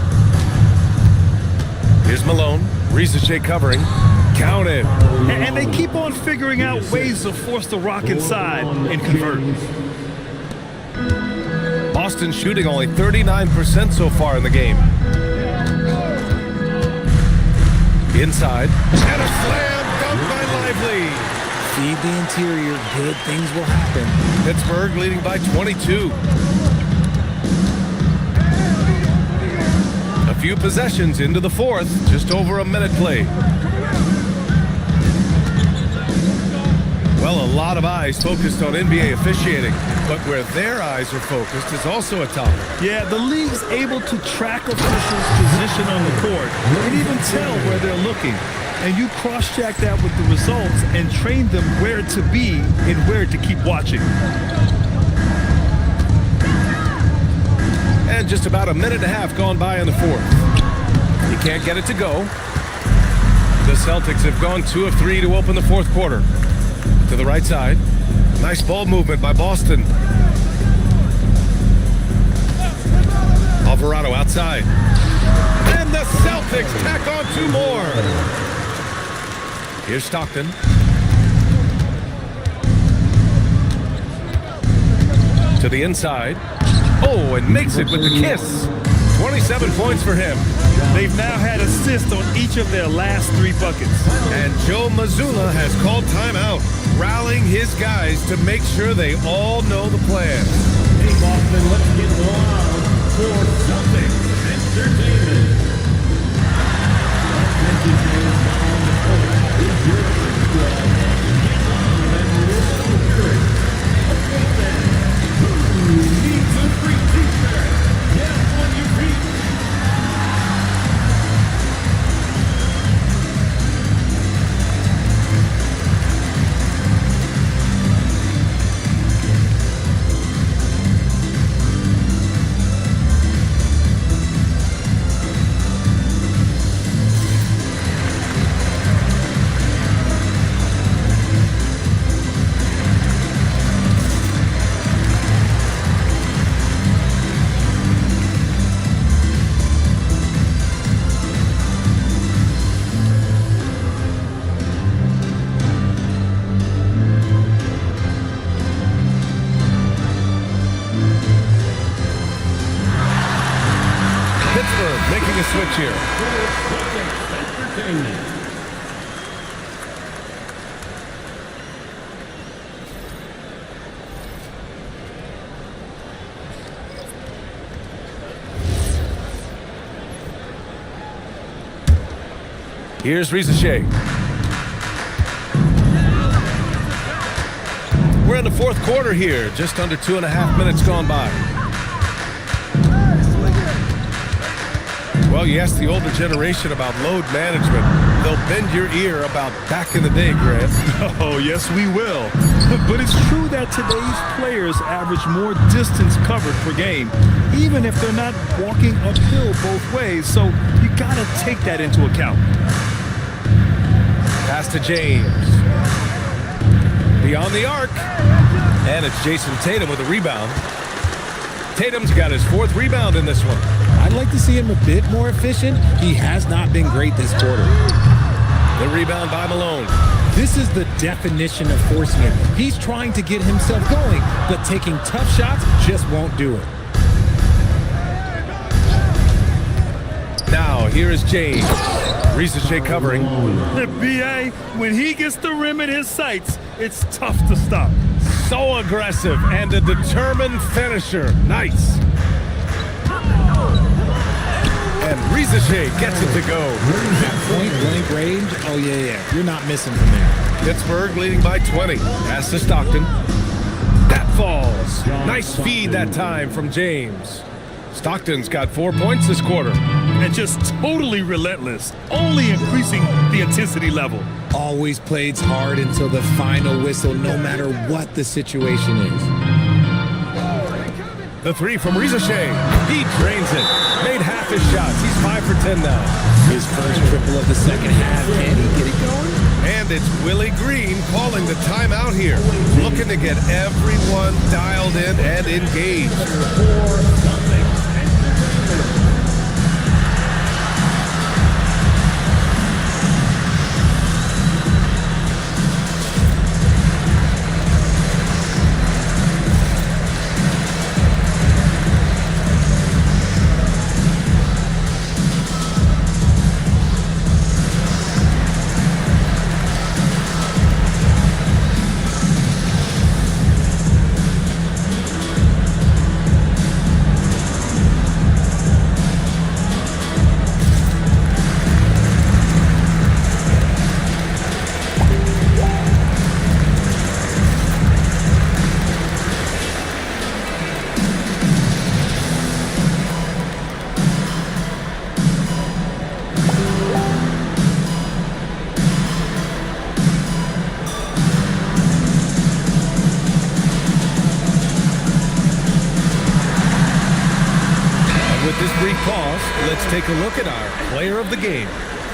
Here's Malone. Rizachet covering. Count it. And they keep on figuring out ways to force the rock inside and convert. Boston shooting only 39% so far in the game. Inside. And a slam dunk by Lively. Feed the interior. Good things will happen. Pittsburgh leading by 22. A few possessions into the fourth. Just over a minute played. Well, a lot of eyes focused on NBA officiating, but where their eyes are focused is also a topic. Yeah, the league's able to track officials' position on the court and even tell where they're looking. And you cross-check that with the results and train them where to be and where to keep watching. And just about a minute and a half gone by in the fourth. You can't get it to go. The Celtics have gone 2 of 3 to open the fourth quarter. To the right side. Nice ball movement by Boston. Alvarado outside. And the Celtics tack on 2 more. Here's Stockton. To the inside. Oh, and makes it with the kiss. 27 points for him. They've now had assists on each of their last 3 buckets. And Joe Mazzulla has called timeout, rallying his guys to make sure they all know the plan. Hey, Boston, let's get loud for Celtics Entertainment. stretch here. Here's Rizachet. We're in the fourth quarter here, just under 2.5 minutes gone by. Well, you ask the older generation about load management, they'll bend your ear about back in the day, Grant. Oh, yes, we will. But it's true that today's players average more distance covered per game, even if they're not walking uphill both ways. So you got to take that into account. Pass to James. Beyond the arc. And it's Jason Tatum with a rebound. Tatum's got his 4th rebound in this one. I'd like to see him a bit more efficient. He has not been great this quarter. The rebound by Malone. This is the definition of forcing it. He's trying to get himself going, but taking tough shots just won't do it. Now, here is James. Rizachet covering. B.A., when he gets the rim in his sights, it's tough to stop. So aggressive and a determined finisher. Nice. And Rizachet gets it to go. At point-blank range, oh, yeah. You're not missing from there. Pittsburgh leading by 20. Pass to Stockton. That falls. Nice feed that time from James. Stockton's got 4 points this quarter. And just totally relentless, only increasing the intensity level. Always plays hard until the final whistle, no matter what the situation is. The 3 from Rizachet. He drains it. Made half his shots. He's 5 for 10 now. His first triple of the second half. Can he get it going? And it's Willie Green calling the timeout here. Looking to get everyone dialed in and engaged. Let's take a look at our player of the game.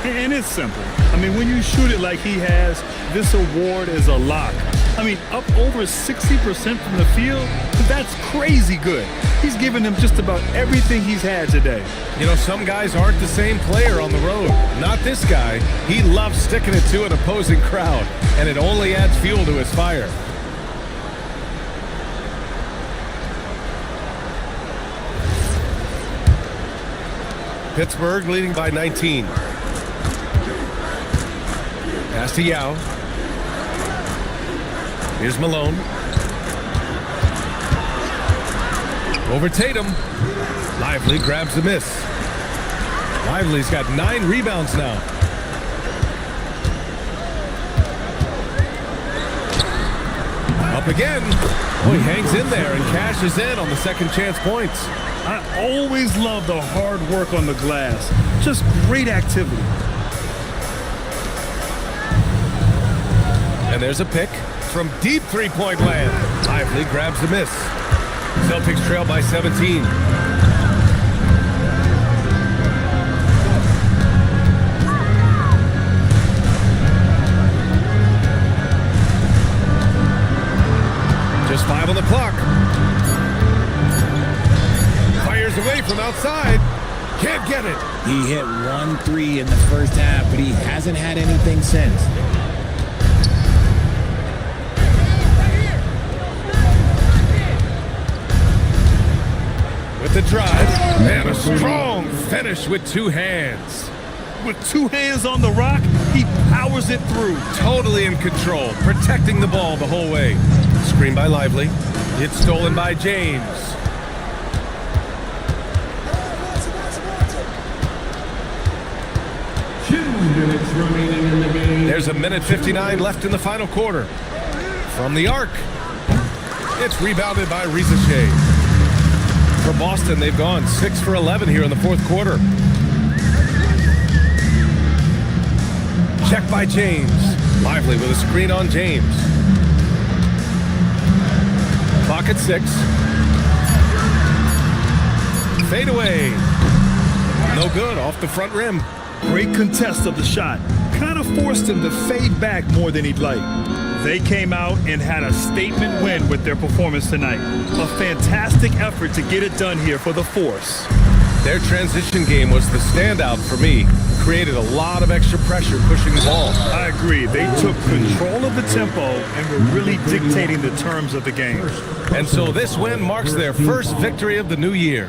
And it's simple. I mean, when you shoot it like he has, this award is a lock. I mean, up over 60% from the field, that's crazy good. He's given them just about everything he's had today. You know, some guys aren't the same player on the road. Not this guy. He loves sticking it to an opposing crowd, and it only adds fuel to his fire. Pittsburgh leading by 19. Pass to Yao. Here's Malone. Over Tatum. Lively grabs the miss. Lively's got 9 rebounds now. Up again. Oh, he hangs in there and cashes in on the second chance points. I always love the hard work on the glass. Just great activity. And there's a pick from deep three-point land. Lively grabs the miss. Celtics trail by 17. Just 5 on the clock. Fires away from outside. Can't get it. He hit 1 3 in the first half, but he hasn't had anything since. With the drive and a strong Finish with two hands. With two hands on the rock, he powers it through. Totally in control, protecting the ball the whole way. Screen by Lively. It's stolen by James. 2 minutes remaining in the game. There's a minute 59 left in the final quarter. From the arc. It's rebounded by Rizachet. For Boston, they've gone 6 for 11 here in the fourth quarter. Check by James. Lively with a screen on James. Clock at 6. Fade away. No good, off the front rim. Great contest of the shot. Kind of forced him to fade back more than he'd like. They came out and had a statement win with their performance tonight. A fantastic effort to get it done here for the Force. Their transition game was the standout for me. Created a lot of extra pressure pushing the ball. I agree. They took control of the tempo and were really dictating the terms of the game. And so this win marks their first victory of the new year.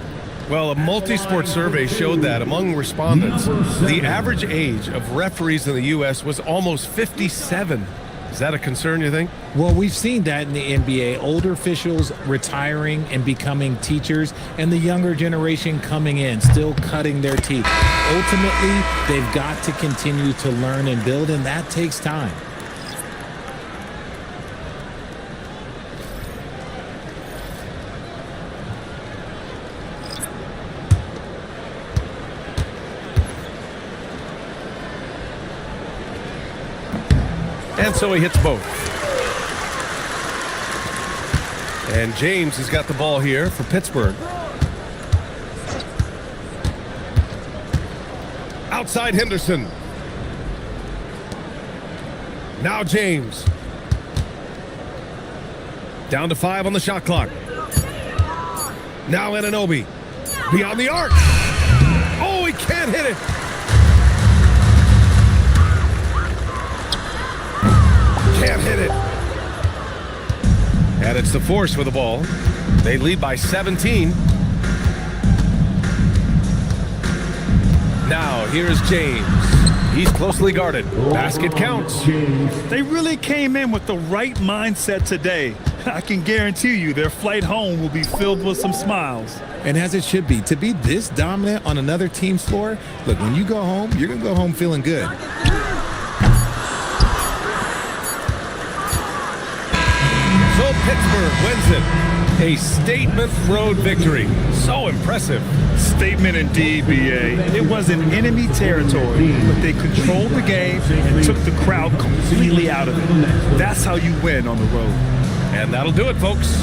Well, a multi-sport survey showed that among respondents, the average age of referees in the U.S. was almost 57. Is that a concern, you think? Well, we've seen that in the NBA. Older officials retiring and becoming teachers, and the younger generation coming in, still cutting their teeth. Ultimately, they've got to continue to learn and build, and that takes time. And so he hits both. And James has got the ball here for Pittsburgh. Outside Henderson. Now James. Down to 5 on the shot clock. Now Anunoby. Beyond the arc. Oh, he can't hit it. Can't hit it. And it's the Force with the ball. They lead by 17. Now here's James. He's closely guarded. Basket counts. They really came in with the right mindset today. I can guarantee you their flight home will be filled with some smiles. And as it should be, to be this dominant on another team's floor, look, when you go home, you're going to go home feeling good. So Pittsburgh wins it. A statement road victory. So impressive. Statement indeed, B.A. It wasn't enemy territory, but they controlled the game and took the crowd completely out of it. That's how you win on the road. And that'll do it, folks.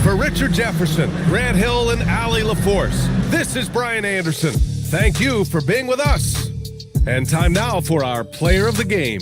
For Richard Jefferson, Grant Hill, and Allie LaForce, this is Brian Anderson. Thank you for being with us. And time now for our player of the game.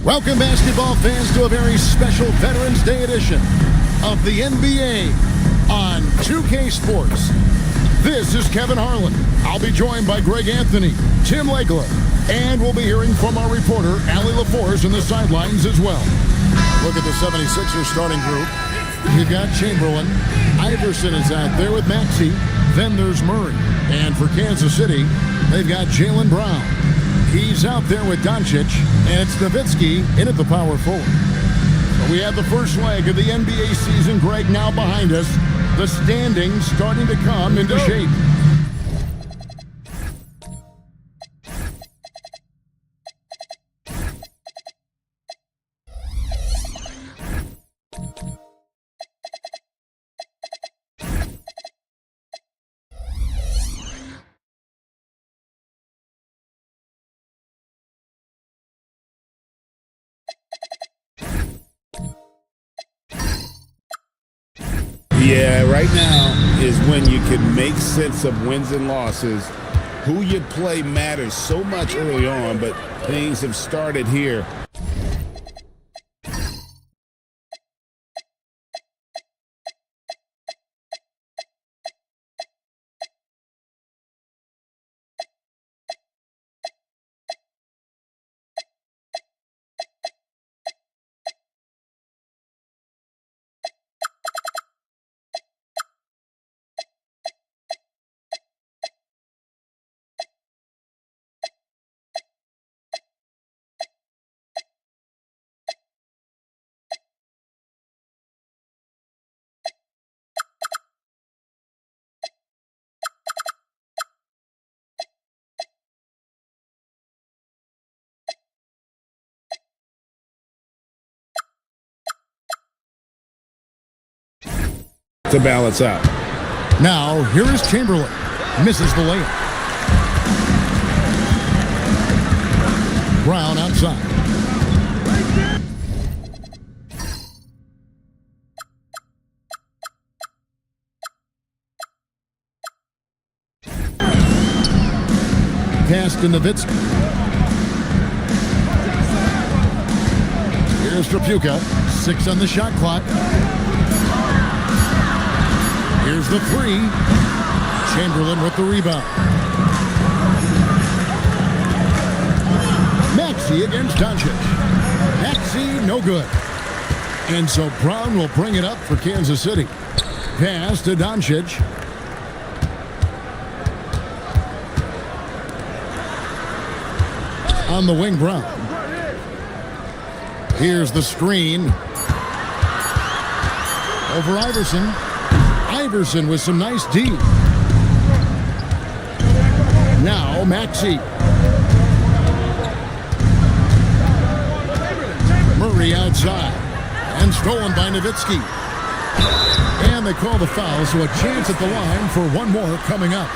Welcome, basketball fans, to a very special Veterans Day edition of the NBA on 2K Sports. This is Kevin Harlan. I'll be joined by Greg Anthony, Tim Legler, and we'll be hearing from our reporter, Allie LaForce, on the sidelines as well. Look at the 76ers starting group. You've got Chamberlain. Iverson is out there with Maxey. Then there's Murray. And for Kansas City, they've got Jaylen Brown. He's out there with Doncic, and it's Nowitzki in at the power forward. But we have the first leg of the NBA season, Greg, now behind us. The standings starting to come into shape. Yeah, right now is when you can make sense of wins and losses. Who you play matters so much early on, but things have started here. To balance out. Now, here is Chamberlain. Misses the layup. Brown outside. Pass to Nowitzki. Here's Trapuka. 6 on the shot clock. Here's the three. Chamberlain with the rebound. Maxey against Doncic. Maxey, no good. And so Brown will bring it up for Kansas City. Pass to Doncic. On the wing, Brown. Here's the screen. Over Iverson. Iverson with some nice D. Now Maxey. Murray outside. And stolen by Nowitzki. And they call the foul, so a chance at the line for one more coming up.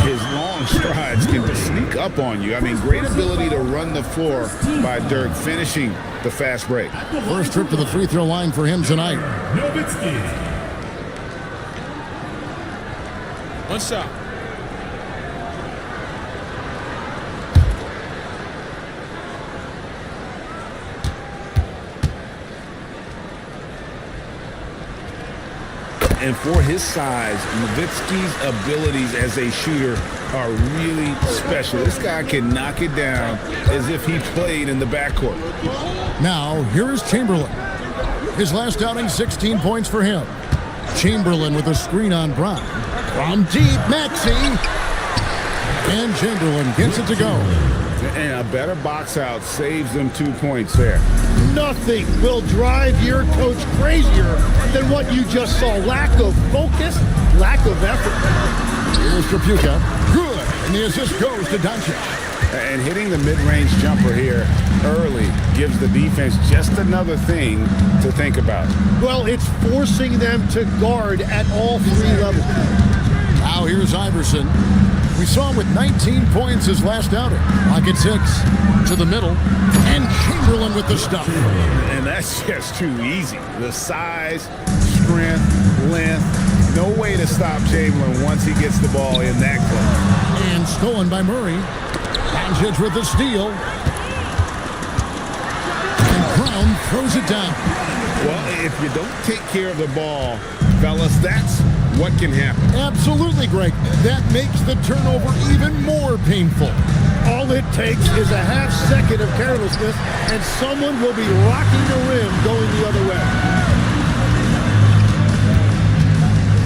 His long strides can sneak up on you. I mean, great ability to run the floor by Dirk, finishing the fast break. First trip to the free throw line for him tonight. Nowitzki. One shot. And for his size, Nowitzki's abilities as a shooter are really special. This guy can knock it down as if he played in the backcourt. Now, here is Chamberlain. His last outing, 16 points for him. Chamberlain with a screen on Brown. From deep, Maxey. And Chamberlain gets it to go. And a better box out saves them 2 points there. Nothing will drive your coach crazier than what you just saw. Lack of focus, lack of effort. Here's Trapuka. Good. And the assist goes to Doncic. And hitting the mid-range jumper here early gives the defense just another thing to think about. Well, it's forcing them to guard at all 3 levels. Now here's Iverson. We saw him with 19 points his last outing. Pocket 6 to the middle. And Chamberlain with the stuff. And that's just too easy. The size, strength, length. No way to stop Chamberlain once he gets the ball in that close. And stolen by Murray. Doncic with the steal. throws it down. Well, if you don't take care of the ball, fellas, that's what can happen. Absolutely, Greg. That makes the turnover even more painful. All it takes is a half second of carelessness, and someone will be rocking the rim going the other way.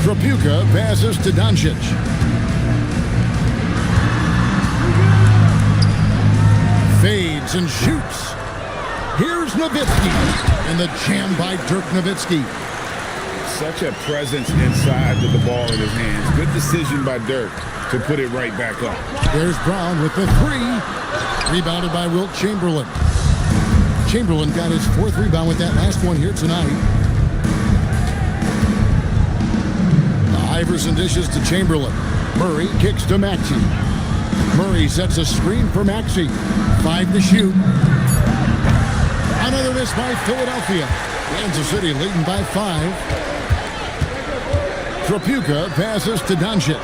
Trapuka passes to Doncic. Fades and shoots. Here's Nowitzki, and the jam by Dirk Nowitzki. Such a presence inside with the ball in his hands. Good decision by Dirk to put it right back up. There's Brown with the three. Rebounded by Wilt Chamberlain. Chamberlain got his fourth rebound with that last one here tonight. Iverson dishes to Chamberlain. Murray kicks to Maxey. Murray sets a screen for Maxey. 5 to shoot. Another miss by Philadelphia. Kansas City leading by 5. Trapuka passes to Doncic.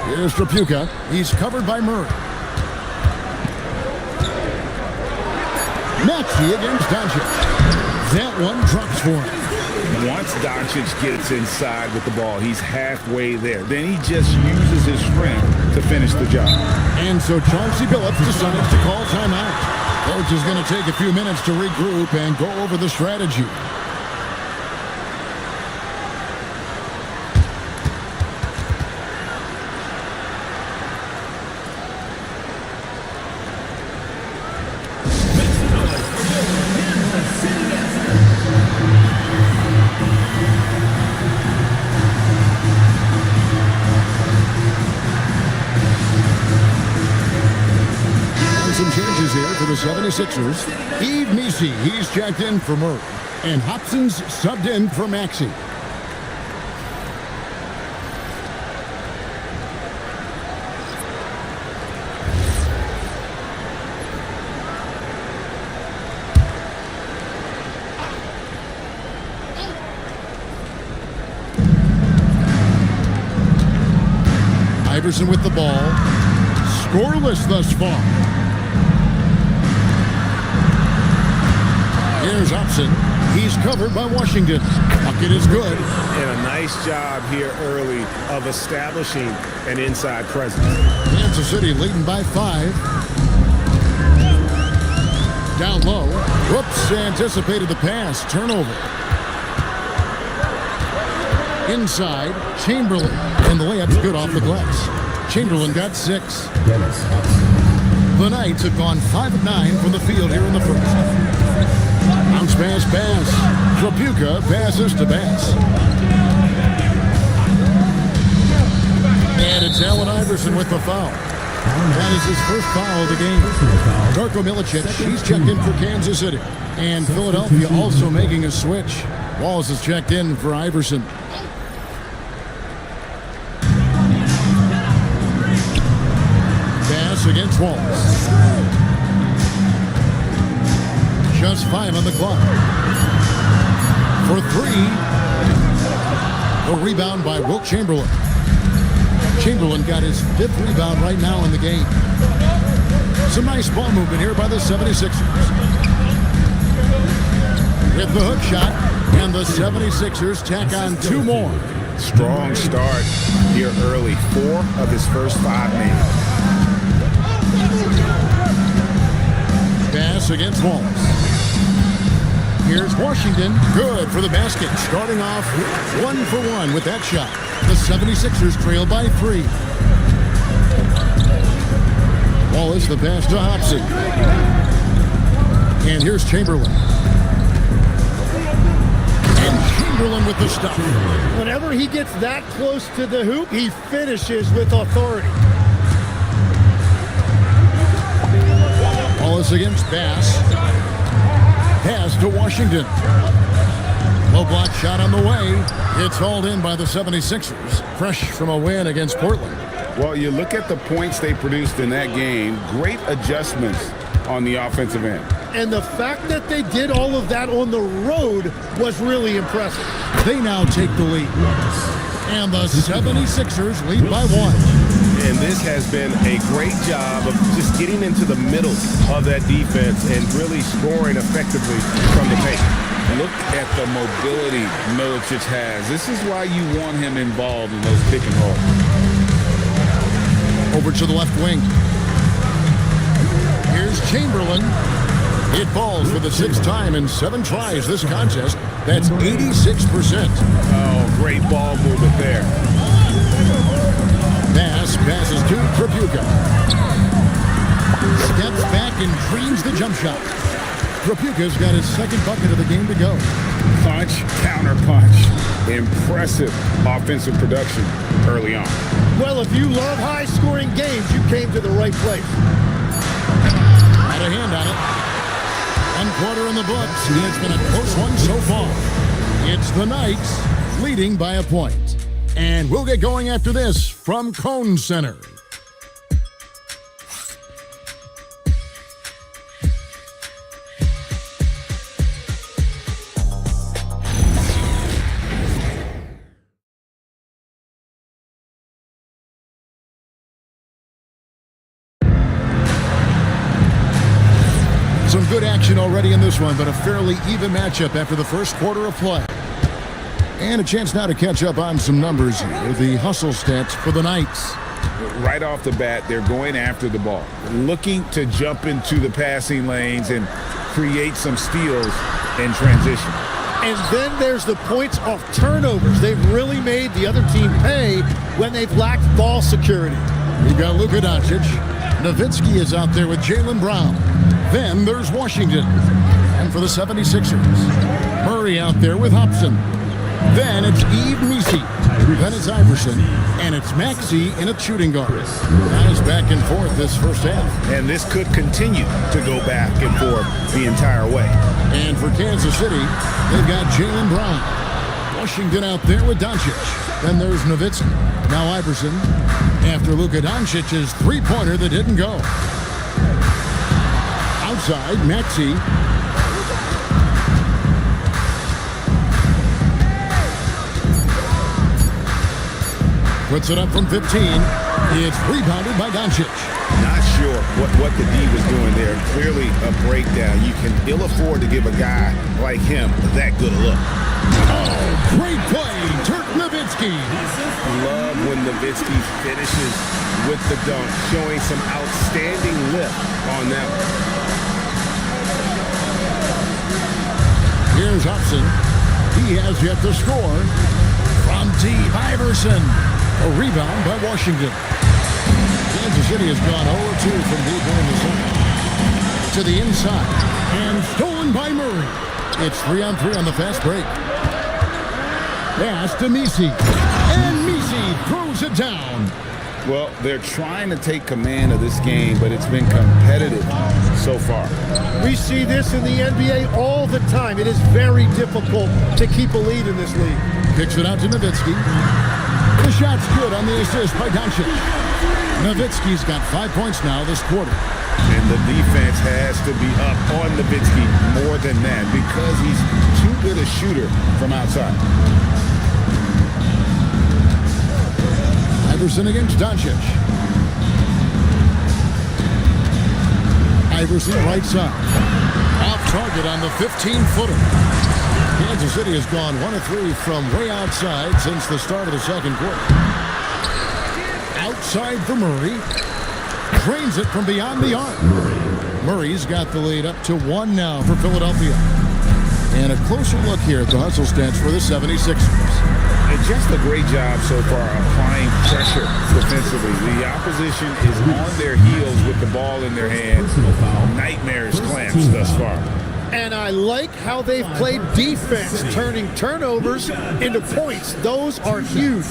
Here's Trapuka. He's covered by Murray. Maxey against Doncic. That one drops for him. Once Doncic gets inside with the ball, he's halfway there. Then he just uses his strength to finish the job. And so Chauncey Billups decides to call timeout. Coach is going to take a few minutes to regroup and go over the strategy. Some changes here for the 76ers. Eve Messi, he's checked in for Murray. And Hobson's subbed in for Maxey. Iverson with the ball. Scoreless thus far. Here's Hobson. He's covered by Washington. Bucket is good. And a nice job here early of establishing an inside presence. Kansas City leading by 5. Down low. Whoops, anticipated the pass. Turnover. Inside, Chamberlain. And the layup's good off the glass. Chamberlain got 6. The Knights have gone 5 of 9 from the field here in the first. Bounce pass. Trapuka passes to Bass. And it's Allen Iverson with the foul. That is his first foul of the game. Darko Milicic, he's checked in for Kansas City. And Philadelphia also making a switch. Wallace is checked in for Iverson. Bass against Wallace. Just 5 on the clock. For 3. A rebound by Wilt Chamberlain. Chamberlain got his 5th rebound right now in the game. Some nice ball movement here by the 76ers. Hit the hook shot, and the 76ers tack on 2 more. Strong start here early. 4 of his first 5 made. Pass against Wallace. Here's Washington. Good for the basket. Starting off 1 for 1 with that shot. The 76ers trail by 3. Wallace, the pass to Hobson. And here's Chamberlain. And Chamberlain with the stop. Whenever he gets that close to the hoop, he finishes with authority. Wallace against Bass. Pass to Washington. Low block shot on the way. It's hauled in by the 76ers. Fresh from a win against Portland. Well, you look at the points they produced in that game. Great adjustments on the offensive end. And the fact that they did all of that on the road was really impressive. They now take the lead. And the 76ers lead by 1. And this has been a great job of just getting into the middle of that defense and really scoring effectively from the paint. Look at the mobility Milicic has. This is why you want him involved in those pick and rolls. Over to the left wing. Here's Chamberlain. It falls for the 6th time in 7 tries this contest. That's 86%. Oh, great ball movement there. Pass passes to Krapuka. Steps back and dreams the jump shot. Krapuka's got his 2nd bucket of the game to go. Punch, counter punch. Impressive offensive production early on. Well, if you love high-scoring games, you came to the right place. Got a hand on it. 1 quarter in the books. It's been a close one so far. It's the Knights leading by a point. And we'll get going after this from Cone Center. Some good action already in this one, but a fairly even matchup after the first quarter of play. And a chance now to catch up on some numbers here. The hustle stats for the Knights. Right off the bat, they're going after the ball, looking to jump into the passing lanes and create some steals in transition. And then there's the points off turnovers. They've really made the other team pay when they've lacked ball security. We've got Luka Doncic. Nowitzki is out there with Jaylen Brown. Then there's Washington. And for the 76ers, Murray out there with Hobson. Then it's Yves Missi. Then it's Iverson. And it's Maxey in a shooting guard. Guys back and forth this first half. And this could continue to go back and forth the entire way. And for Kansas City, they've got Jaylen Brown. Washington out there with Doncic. Then there's Nowitzki. Now Iverson. After Luka Doncic's three-pointer that didn't go. Outside, Maxey. Puts it up from 15. It's rebounded by Doncic. Not sure what the D was doing there. Clearly a breakdown. You can ill afford to give a guy like him that good a look. Oh, great play. Dirk Nowitzki. Love when Nowitzki finishes with the dunk, showing some outstanding lift on that one. Here's Hobson. He has yet to score. From deep, Iverson. A rebound by Washington. Kansas City has gone 0-2 from deep in the second. To the inside. And stolen by Murray. It's 3-on-3 on the fast break. Pass to Missi. And Missi throws it down. Well, they're trying to take command of this game, but it's been competitive so far. We see this in the NBA all the time. It is very difficult to keep a lead in this league. Kicks it out to Nowitzki. The shot's good on the assist by Doncic. Nowitzki's got 5 points now this quarter. And the defense has to be up on Nowitzki more than that because he's too good a shooter from outside. Iverson against Doncic. Iverson right side. Off target on the 15-footer. Kansas City has gone 1-3 from way outside since the start of the second quarter. Outside for Murray. Drains it from beyond the arc. Murray's got the lead up to 1 now for Philadelphia. And a closer look here at the hustle stats for the 76ers. And just a great job so far applying pressure defensively. The opposition is on their heels with the ball in their hands. Nightmarish clamps thus far. And I like how they've played defense, turning turnovers into points. Those are huge.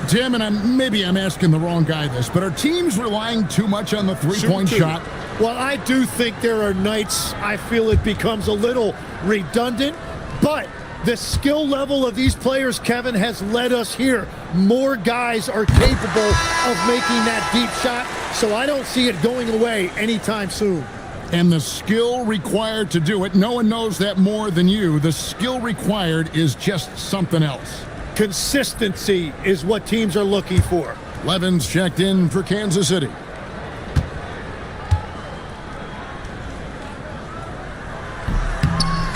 Tim, and maybe I'm asking the wrong guy this, but are teams relying too much on the three-point shot? Well, I do think there are nights I feel it becomes a little redundant, but the skill level of these players, Kevin, has led us here. More guys are capable of making that deep shot, so I don't see it going away anytime soon. And the skill required to do it, no one knows that more than you. The skill required is just something else. Consistency is what teams are looking for. Levin's checked in for Kansas City.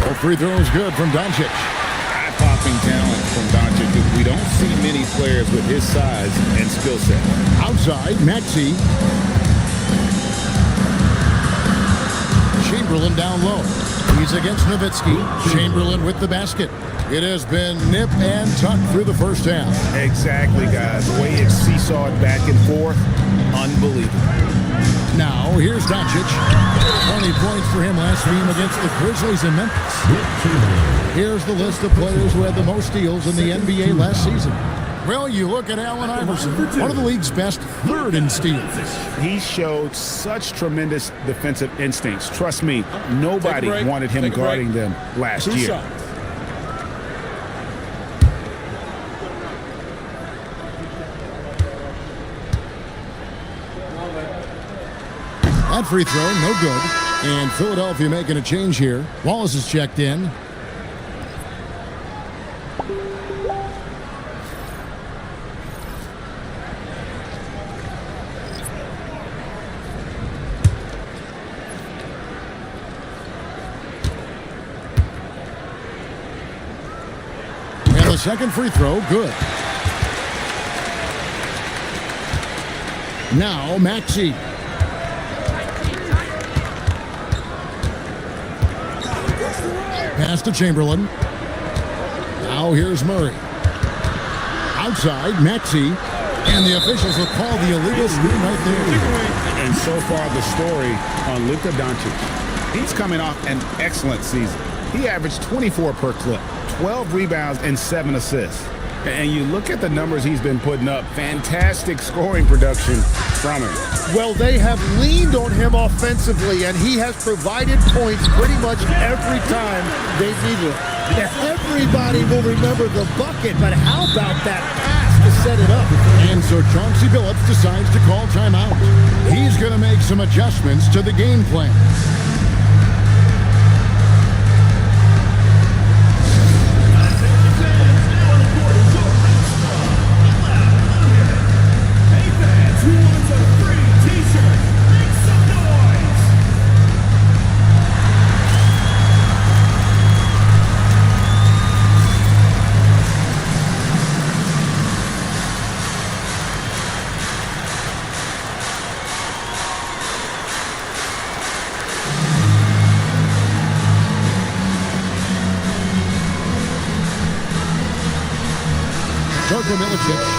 Both free throws good from Doncic. Eye-popping talent from Doncic. We don't see many players with his size and skill set. Outside, Maxey. Chamberlain down low. He's against Nowitzki. Chamberlain with the basket. It has been nip and tuck through the first half. Exactly, guys. The way it's seesawed back and forth, unbelievable. Now, here's Doncic. 20 points for him last game against the Grizzlies in Memphis. Here's the list of players who had the most steals in the NBA last season. Well, you look at Allen Iverson, one of the league's best, third in steals. He showed such tremendous defensive instincts. Trust me, nobody wanted him guarding them last year. That free throw, no good. And Philadelphia making a change here. Wallace is checked in. And the second free throw, good. Now, Maxey. Pass to Chamberlain. Now here's Murray. Outside, Maxey. And the officials will call the illegal screen right there. And so far, the story on Luka Doncic. He's coming off an excellent season. He averaged 24 per clip, 12 rebounds, and 7 assists. And you look at the numbers he's been putting up, fantastic scoring production from him. Well, they have leaned on him offensively, and he has provided points pretty much every time they've needed it. Everybody will remember the bucket, but how about that pass to set it up? And so Chauncey Billups decides to call timeout. He's going to make some adjustments to the game plan.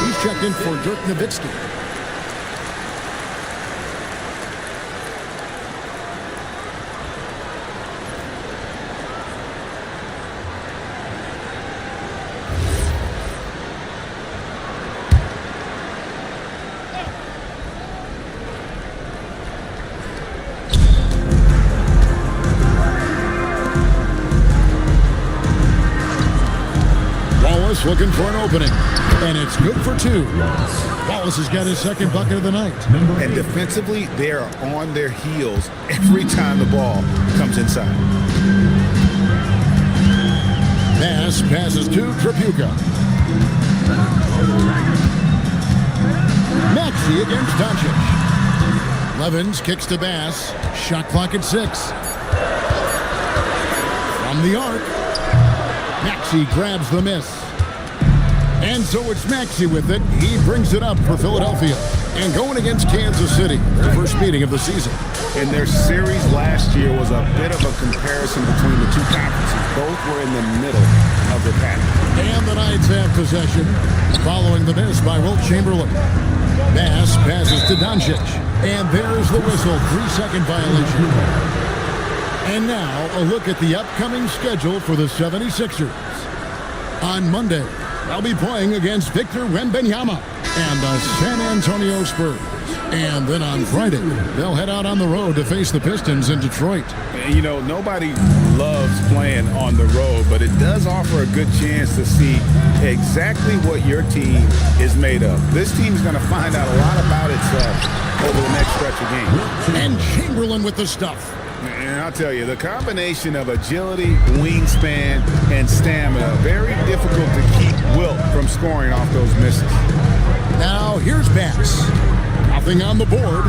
He's checked in for Dirk Nowitzki. Wallace looking for an opening. And it's good for two. Wallace has got his second bucket of the night. And defensively, they are on their heels every time the ball comes inside. Pass passes to Tripucka. Maxey against Doncic. Levins kicks to Bass. Shot clock at 6. From the arc. Maxey grabs the miss. And so it's Maxey with it. He brings it up for Philadelphia. And going against Kansas City, their first meeting of the season. And their series last year was a bit of a comparison between the two conferences. Both were in the middle of the pack. And the Knights have possession following the miss by Wilt Chamberlain. Bass passes to Doncic. And there's the whistle, 3-second violation. And now a look at the upcoming schedule for the 76ers. On Monday, they'll be playing against Victor Wembanyama and the San Antonio Spurs. And then on Friday, they'll head out on the road to face the Pistons in Detroit. You know, nobody loves playing on the road, but it does offer a good chance to see exactly what your team is made of. This team's going to find out a lot about itself over the next stretch of games. And Chamberlain with the stuff. And I'll tell you, the combination of agility, wingspan, and stamina, very difficult to keep Wilt from scoring off those misses. Now here's Bass. Nothing on the board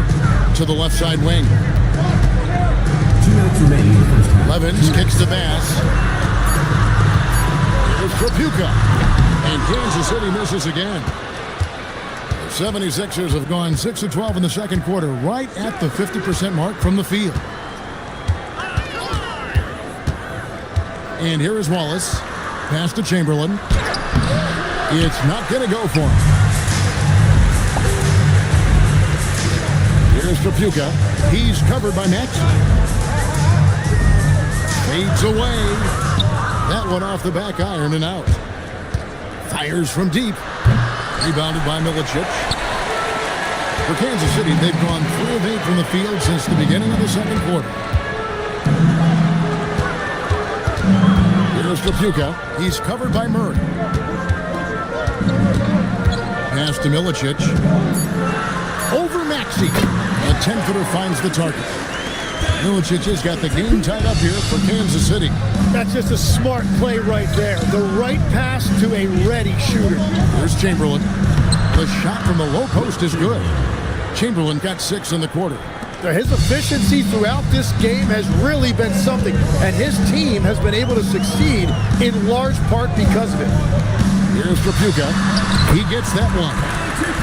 to the left side wing. 2 minutes remaining in the first half. Levens kicks to Bass. Here's Trapuka. And Kansas City misses again. The 76ers have gone 6 of 12 in the second quarter, right at the 50% mark from the field. And here is Wallace. Pass to Chamberlain. It's not going to go for him. Here's Trapuka. He's covered by Maxey. Fades away. That one off the back iron and out. Fires from deep. Rebounded by Milicic. For Kansas City, they've gone 3 of 8 from the field since the beginning of the second quarter. Here's Trapuka. He's covered by Murray. Pass to Milicic. Over Maxey. A 10-footer finds the target. Milicic has got the game tied up here for Kansas City. That's just a smart play right there. The right pass to a ready shooter. Here's Chamberlain. The shot from the low post is good. Chamberlain got 6 in the quarter. His efficiency throughout this game has really been something, and his team has been able to succeed in large part because of it. Here's Trapuka. He gets that one.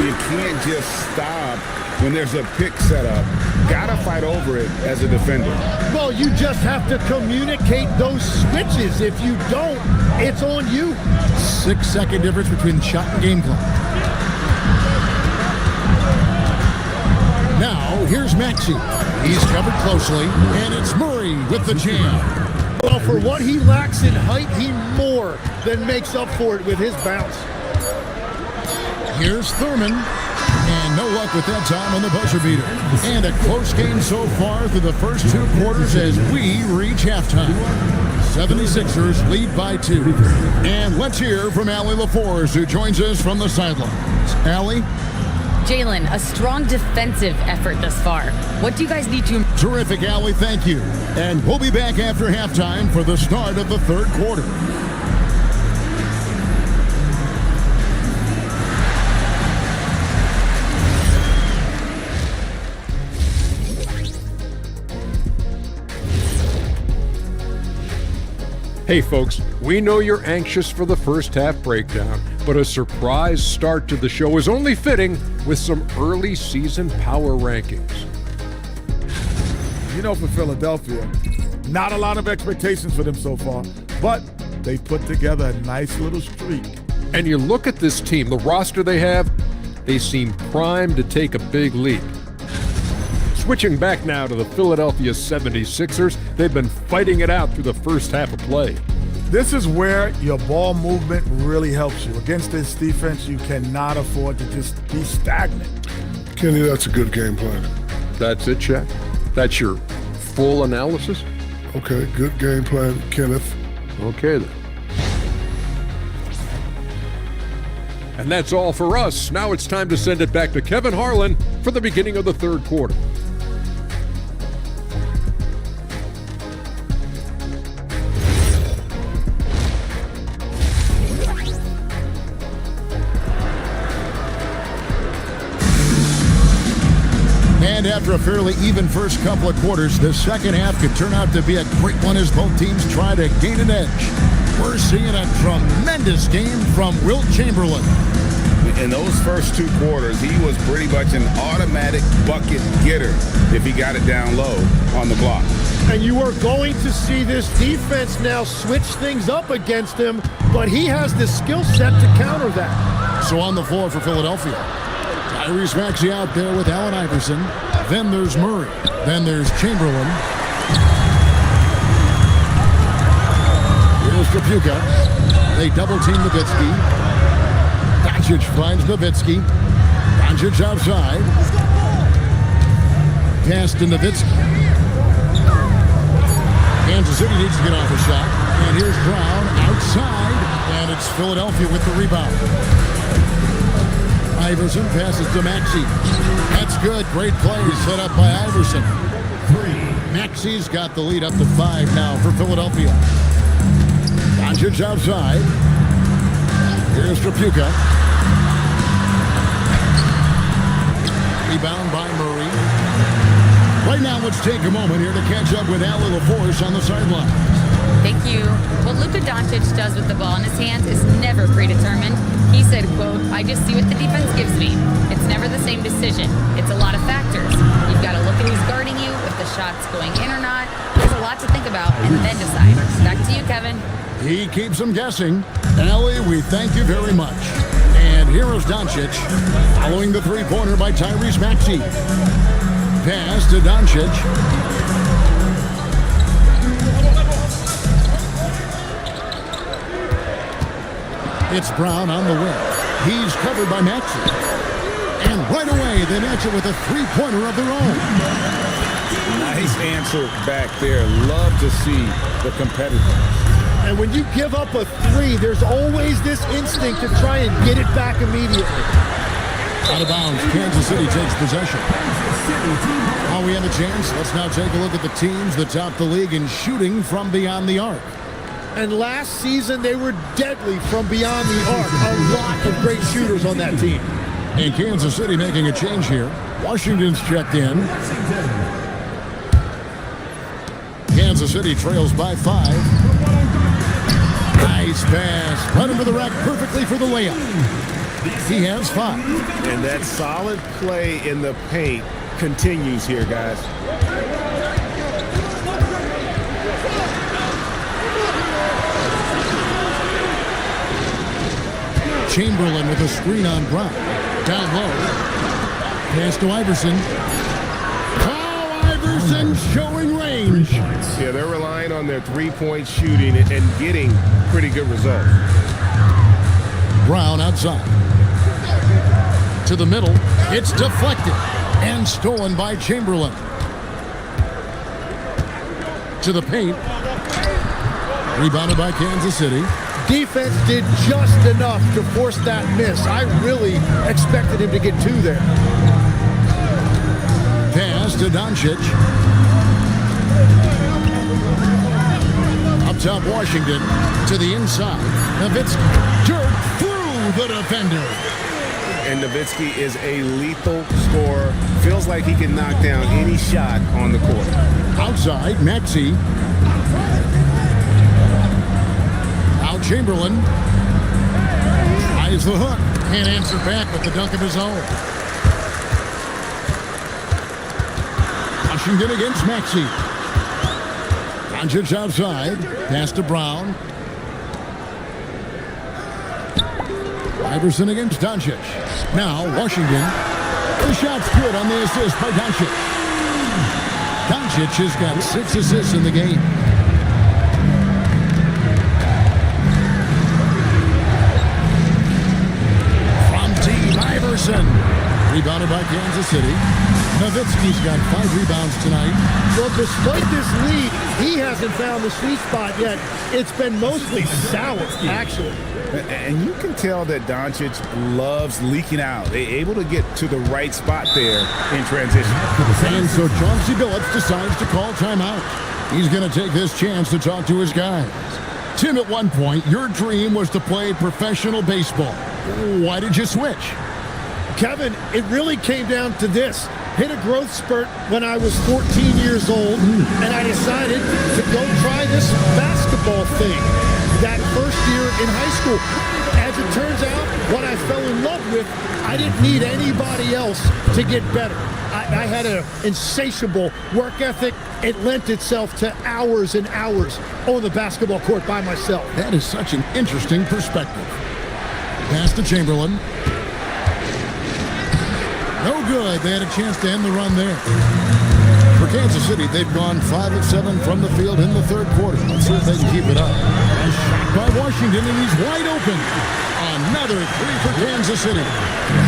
You can't just stop when there's a pick set up. Gotta fight over it as a defender. Well, you just have to communicate those switches. If you don't, it's on you. 6-second difference between shot and game clock. Now, here's Maxey. He's covered closely, and it's Murray with the jam. Well, for what he lacks in height, he more than makes up for it with his bounce. Here's Thurman. And no luck with that time on the buzzer beater. And a close game so far through the first 2 quarters as we reach halftime. 76ers lead by 2. And let's hear from Allie LaForce, who joins us from the sidelines. Allie? Jalen, a strong defensive effort thus far. What do you guys need to... Terrific, Allie. Thank you. And we'll be back after halftime for the start of the third quarter. Hey folks, we know you're anxious for the first half breakdown, but a surprise start to the show is only fitting with some early season power rankings. You know, for Philadelphia, not a lot of expectations for them so far, but they put together a nice little streak. And you look at this team, the roster they have, they seem primed to take a big leap. Switching back now to the Philadelphia 76ers, they've been fighting it out through the first half of play. This is where your ball movement really helps you. Against this defense, you cannot afford to just be stagnant. Kenny, that's a good game plan. That's it, Shaq? That's your full analysis? Okay, good game plan, Kenneth. Okay, then. And that's all for us. Now it's time to send it back to Kevin Harlan for the beginning of the third quarter. And after a fairly even first couple of quarters, the second half could turn out to be a great one as both teams try to gain an edge. We're seeing a tremendous game from Wilt Chamberlain. In those first 2 quarters, he was pretty much an automatic bucket getter if he got it down low on the block. And you are going to see this defense now switch things up against him, but he has the skill set to counter that. So on the floor for Philadelphia, Tyrese Maxey out there with Allen Iverson. Then there's Murray. Then there's Chamberlain. Here's Trapuka. They double-team Nowitzki. Doncic finds Nowitzki. Doncic outside. Pass to Nowitzki. Kansas City needs to get off a shot. And here's Brown outside. And it's Philadelphia with the rebound. Iverson passes to Maxey. That's good. Great play set up by Iverson. 3. Maxey's got the lead up to 5 now for Philadelphia. Doncic outside. Here's Trapuka. Rebound by Murray. Right now, let's take a moment here to catch up with Allie LaForce on the sideline. Thank you. What Luka Doncic does with the ball in his hands is never predetermined. He said, quote, "I just see what the defense gives me. It's never the same decision. It's a lot of factors. You've got to look at who's guarding you, if the shot's going in or not. There's a lot to think about and then decide." Back to you, Kevin. He keeps them guessing. Allie, we thank you very much. And here is Doncic following the three-pointer by Tyrese Maxey. Pass to Doncic. It's Brown on the wing. He's covered by Maxey. And right away, they match it with a three-pointer of their own. Nice answer back there. Love to see the competitor. And when you give up a three, there's always this instinct to try and get it back immediately. Out of bounds, Kansas City takes possession. While we have a chance, let's now take a look at the teams that top the league in shooting from beyond the arc. And last season, they were deadly from beyond the arc. A lot of great shooters on that team. And Kansas City making a change here. Washington's checked in. Kansas City trails by 5. Nice pass. Right into the rack perfectly for the layup. He has 5. And that solid play in the paint continues here, guys. Chamberlain with a screen on Brown. Down low. Pass to Iverson. Oh, Iverson showing range. Yeah, they're relying on their three-point shooting and getting pretty good results. Brown outside. To the middle. It's deflected and stolen by Chamberlain. To the paint. Rebounded by Kansas City. Defense did just enough to force that miss. I really expected him to get 2 there. Pass to Doncic. Up top, Washington to the inside. Nowitzki jerked through the defender. And Nowitzki is a lethal scorer. Feels like he can knock down any shot on the court. Outside, Maxey. Out Chamberlain. Tries the hook. Can't answer back with the dunk of his own. Washington against Maxey. Doncic outside. Pass to Brown. Iverson against Doncic. Now Washington. The shot's good on the assist by Doncic. Doncic has got 6 assists in the game. From deep, Iverson. Rebounded by Kansas City. Nowitzki's got 5 rebounds tonight. Well, despite this lead, he hasn't found the sweet spot yet. It's been mostly sour, actually. And you can tell that Doncic loves leaking out. They're able to get to the right spot there in transition. And so Chauncey Billups decides to call timeout. He's going to take this chance to talk to his guys. Tim, at one point, your dream was to play professional baseball. Why did you switch? Kevin, it really came down to this. Hit a growth spurt when I was 14 years old, and I decided to go try this basketball thing that first year in high school. As it turns out, what I fell in love with, I didn't need anybody else to get better. I had an insatiable work ethic. It lent itself to hours and hours on the basketball court by myself. That is such an interesting perspective. Pass to Chamberlain. No good. They had a chance to end the run there. For Kansas City, they've gone 5 of 7 from the field in the third quarter. Let's see if they can keep it up. A shot by Washington, and he's wide open. Another 3 for Kansas City.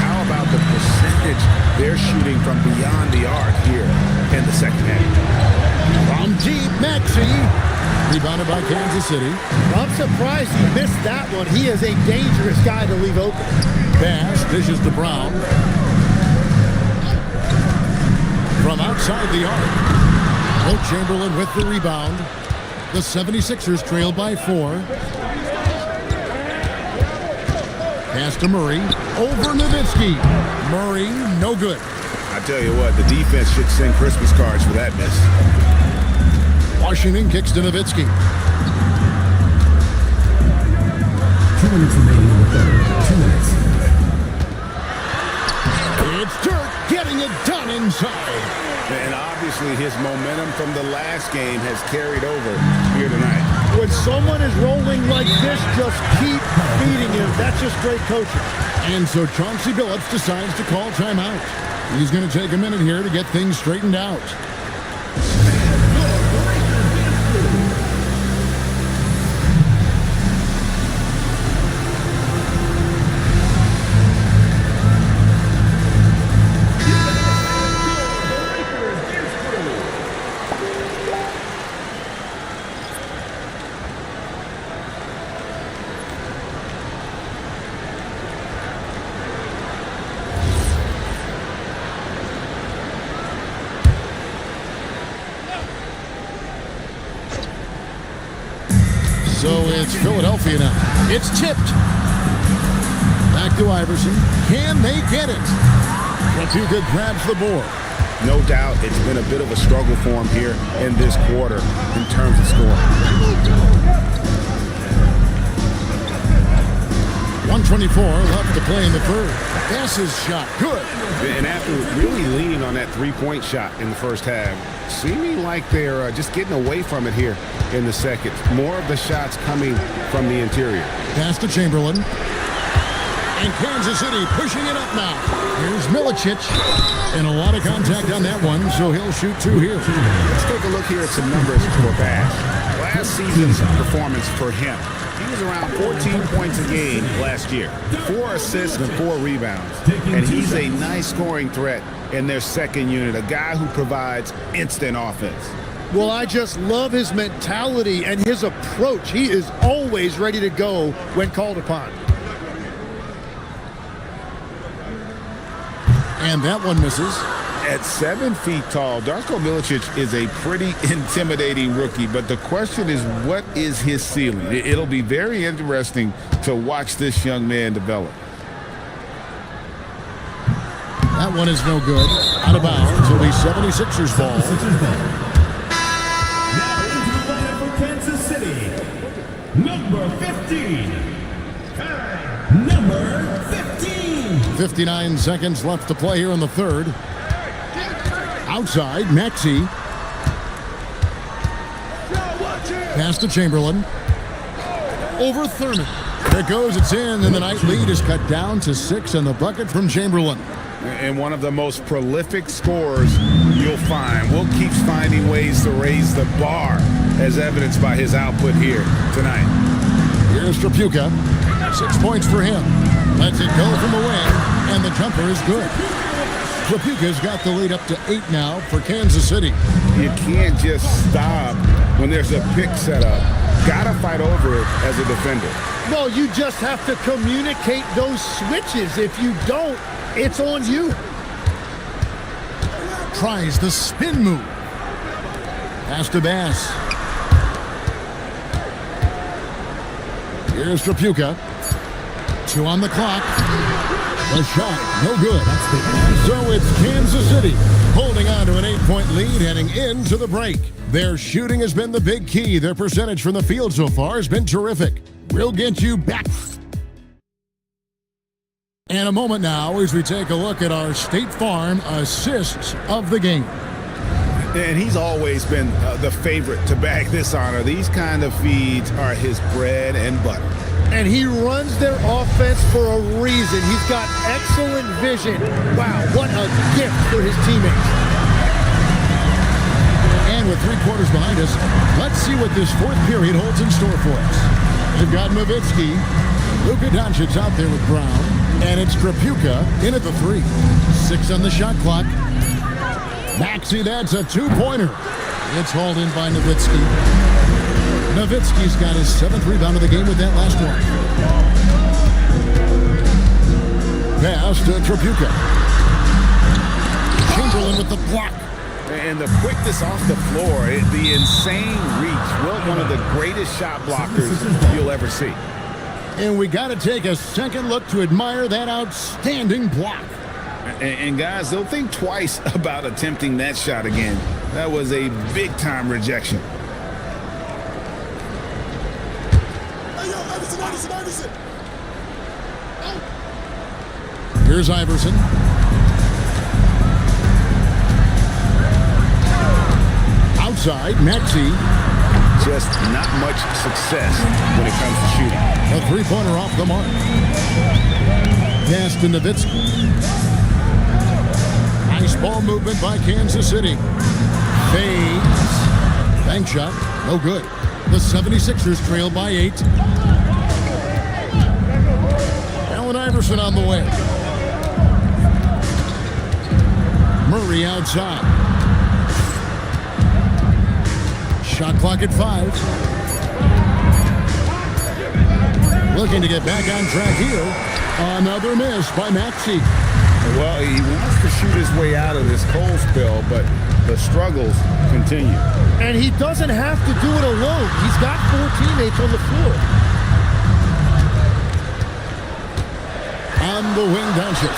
How about the percentage they're shooting from beyond the arc here in the second half? From deep, Maxey. Rebounded by Kansas City. I'm surprised he missed that one. He is a dangerous guy to leave open. Pass, dishes to Brown. From outside the arc. Wilt Chamberlain with the rebound. The 76ers trailed by 4. Pass to Murray. Over Nowitzki. Murray, no good. I I'll tell you what, the defense should send Christmas cards for that miss. Washington kicks to Nowitzki. 2 minutes remaining in the third. 2 minutes. It's Dirk getting it done inside. And obviously his momentum from the last game has carried over here tonight. When someone is rolling like this, just keep feeding him. That's just great coaching. And so Chauncey Billups decides to call timeout. He's going to take a minute here to get things straightened out. So it's Philadelphia now. It's tipped. Back to Iverson. Can they get it? Lapuka grabs the board. No doubt it's been a bit of a struggle for him here in this quarter in terms of scoring. 1:24 left to play in the third. Passes shot. Good. And after really leaning on that three-point shot in the first half, seeming like they're just getting away from it here in the second. More of the shots coming from the interior. Pass to Chamberlain. And Kansas City pushing it up now. Here's Milicic. And a lot of contact on that one, so he'll shoot two here. Let's take a look here at some numbers for Bass. Last season's performance for him. He was around 14 points a game last year. 4 assists and 4 rebounds. And he's a nice scoring threat in their second unit. A guy who provides instant offense. Well, I just love his mentality and his approach. He is always ready to go when called upon. And that one misses. At 7 feet tall, Darko Milicic is a pretty intimidating rookie, but the question is, what is his ceiling? It'll be very interesting to watch this young man develop. That one is no good. Out of bounds. It'll be 76ers ball. Now into the lineup for Kansas City, number 15. Number 15. 59 seconds left to play here in the third. Outside, Maxey. Pass to Chamberlain. Over Thurman. There it goes, it's in, and the night lead is cut down to 6 and the bucket from Chamberlain. And one of the most prolific scorers you'll find. Will keeps finding ways to raise the bar, as evidenced by his output here tonight. Here's Lapuka. 6 points for him. Lets it go from the wing, and the jumper is good. Lapuka's got the lead up to 8 now for Kansas City. You can't just stop when there's a pick set up. Gotta fight over it as a defender. Well, you just have to communicate those switches. If you don't, it's on you. Tries the spin move. Pass to Bass. Here's Lapuka. 2 on the clock. The shot, no good. So it's Kansas City holding on to an 8-point lead heading into the break. Their shooting has been the big key. Their percentage from the field so far has been terrific. We'll get you back. And a moment now as we take a look at our State Farm assists of the game. And he's always been the favorite to bag this honor. These kind of feeds are his bread and butter. And he runs their offense for a reason. He's got excellent vision. Wow, what a gift for his teammates. And with 3 quarters behind us, let's see what this fourth period holds in store for us. We've got Nowitzki, Luka Doncic out there with Brown, and it's Lapuka in at the 3. 6 on the shot clock. Maxey, that's a 2-pointer. It's hauled in by Nowitzki. Nowitzki's got his 7th rebound of the game with that last one. Pass to Lapuka. Chamberlain with the block. And the quickness off the floor, the insane reach. Will, one of the greatest shot blockers you'll ever see. And we got to take a second look to admire that outstanding block. And guys, they'll think twice about attempting that shot again. That was a big-time rejection. Here's Iverson. Outside, Maxey. Just not much success when it comes to shooting. A three-pointer off the mark. Pass to Nowitzki. Nice ball movement by Kansas City. Fades. Bank shot. No good. The 76ers trail by 8. Allen Iverson on the way. Murray outside. Shot clock at 5. Looking to get back on track here. Another miss by Maxey. Well, he wants to shoot his way out of this cold spell, but the struggles continue. And he doesn't have to do it alone. He's got 4 teammates on the floor. On the wing, Doncic.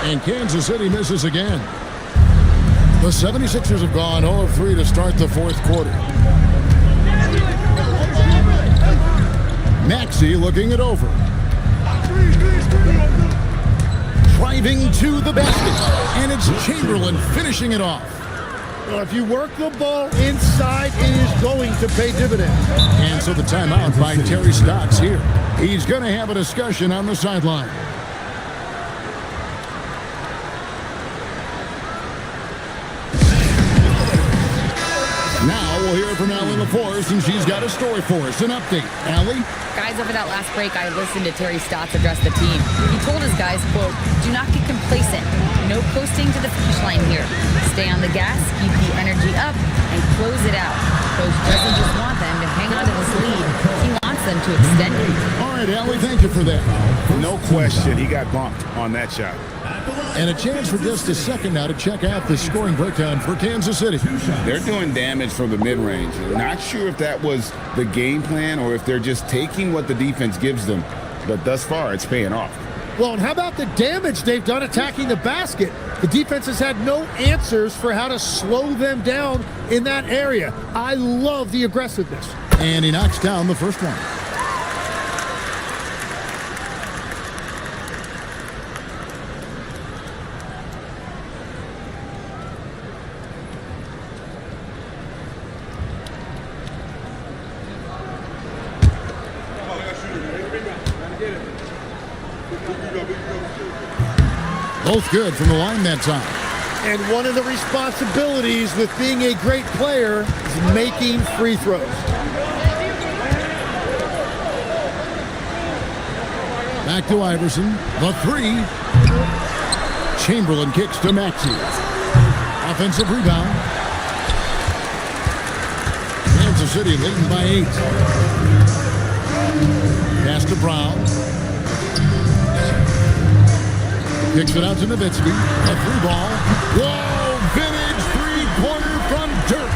And Kansas City misses again. The 76ers have gone 0 of 3 to start the fourth quarter. Maxey looking it over. Driving to the basket. And it's Chamberlain finishing it off. Well, if you work the ball inside, it is going to pay dividends. And so the timeout by Terry Stotts here. He's going to have a discussion on the sideline. Now we'll hear from Allie LaForce, and she's got a story for us. An update. Allie? Guys, over that last break, I listened to Terry Stotts address the team. He told his guys, quote, "Do not get complacent. No coasting to the finish line here. Stay on the gas, keep the energy up, and close it out." Coach doesn't just want them to hang on to this lead. He wants them to extend it. All right, Allie, thank you for that. No question, he got bumped on that shot. And a chance for just a second now to check out the scoring breakdown for Kansas City. They're doing damage from the mid-range. Not sure if that was the game plan or if they're just taking what the defense gives them. But thus far, it's paying off. Well, and how about the damage they've done attacking the basket? The defense has had no answers for how to slow them down in that area. I love the aggressiveness. And he knocks down the first one. Both good from the line that time. And one of the responsibilities with being a great player is making free throws. Back to Iverson. The 3. Chamberlain kicks to Maxey. Offensive rebound. Kansas City leading by 8. Pass to Brown. Kicks it out to Nowitzki. A 3 ball. Whoa! Vintage 3-pointer from Dirk.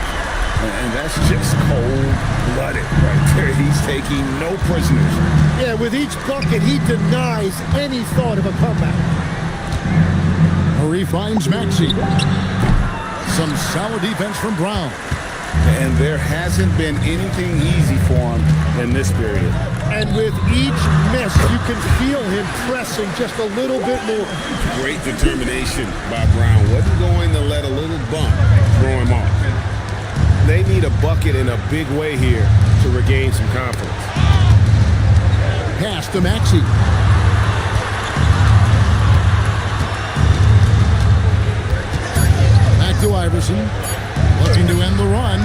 And that's just cold-blooded right there. He's taking no prisoners. Yeah, with each bucket, he denies any thought of a comeback. Murray finds Maxey. Some solid defense from Brown. And there hasn't been anything easy for him in this period. And with each miss, you can feel him pressing just a little bit more. Great determination by Brown. Wasn't going to let a little bump throw him off. They need a bucket in a big way here to regain some confidence. Pass to Maxey. Back to Iverson. Looking to end the run.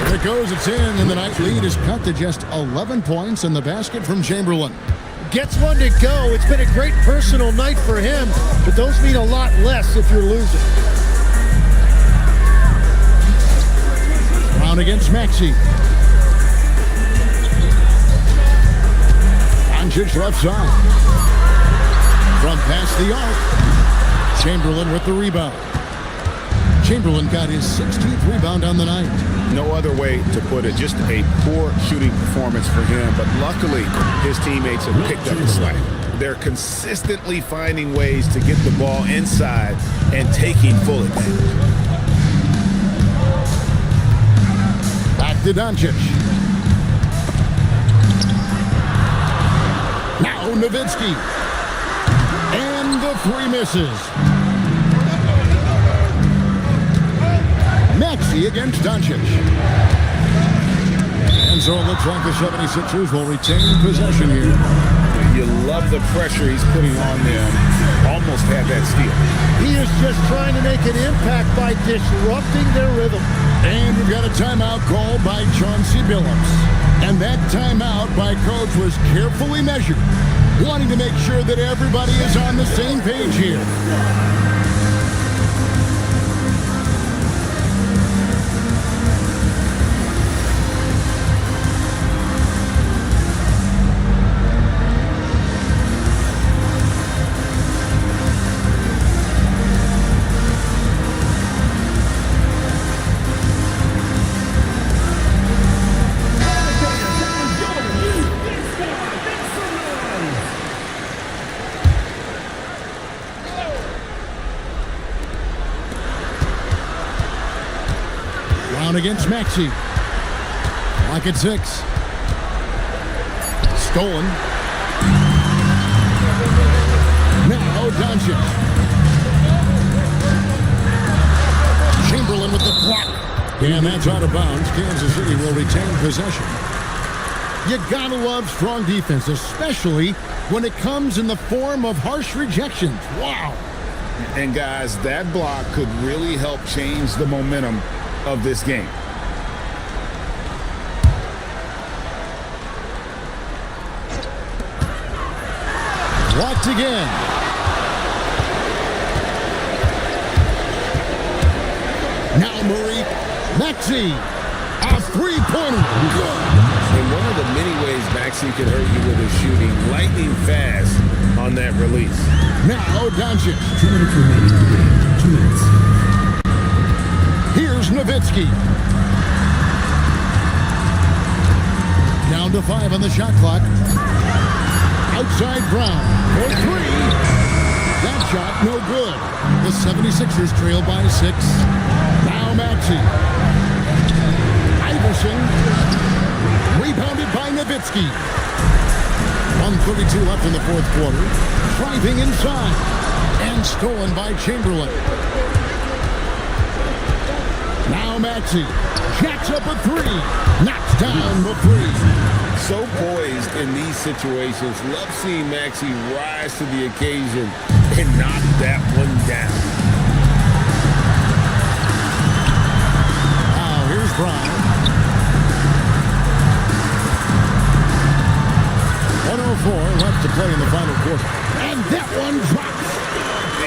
There it goes, it's in, and the night lead is cut to just 11 points in the basket from Chamberlain. Gets one to go. It's been a great personal night for him, but those mean a lot less if you're losing. Brown against Maxey. Doncic left side. From past the arc. Chamberlain with the rebound. Chamberlain got his 16th rebound on the night. No other way to put it. Just a poor shooting performance for him. But luckily, his teammates have picked up the slack. they're consistently finding ways to get the ball inside and taking full advantage. Back to Doncic. Now Nowitzki. And the three misses. Maxey against Doncic. And so it looks like the 76ers will retain possession here. You love the pressure he's putting on them. Almost had that steal. He is just trying to make an impact by disrupting their rhythm. And we've got a timeout called by Chauncey Billups. And that timeout by coach was carefully measured, wanting to make sure that everybody is on the same page here. Against Maxey. Lock at 6. Stolen. Now Doncic. Chamberlain with the block. And that's out of bounds. Kansas City will retain possession. You gotta love strong defense, especially when it comes in the form of harsh rejections. Wow. And guys, that block could really help change the momentum of this game. Blocked again. Now Murray. Maxey. A three-pointer. Good. And one of the many ways Maxey can hurt you with his shooting, lightning fast on that release. Now Doncic. 2 minutes remaining in the game. 2 minutes. Here's Nowitzki. Down to 5 on the shot clock. Outside Brown for 3. That shot no good. The 76ers trail by 6. Now Maxey. Iverson. Rebounded by Nowitzki. 1:32 left in the fourth quarter. Driving inside. And stolen by Chamberlain. Now Maxey jacks up a 3. Knocks down the 3. So poised in these situations. Love seeing Maxey rise to the occasion and knock that one down. Now here's Brown. 1:04 left to play in the final quarter. And that one drops.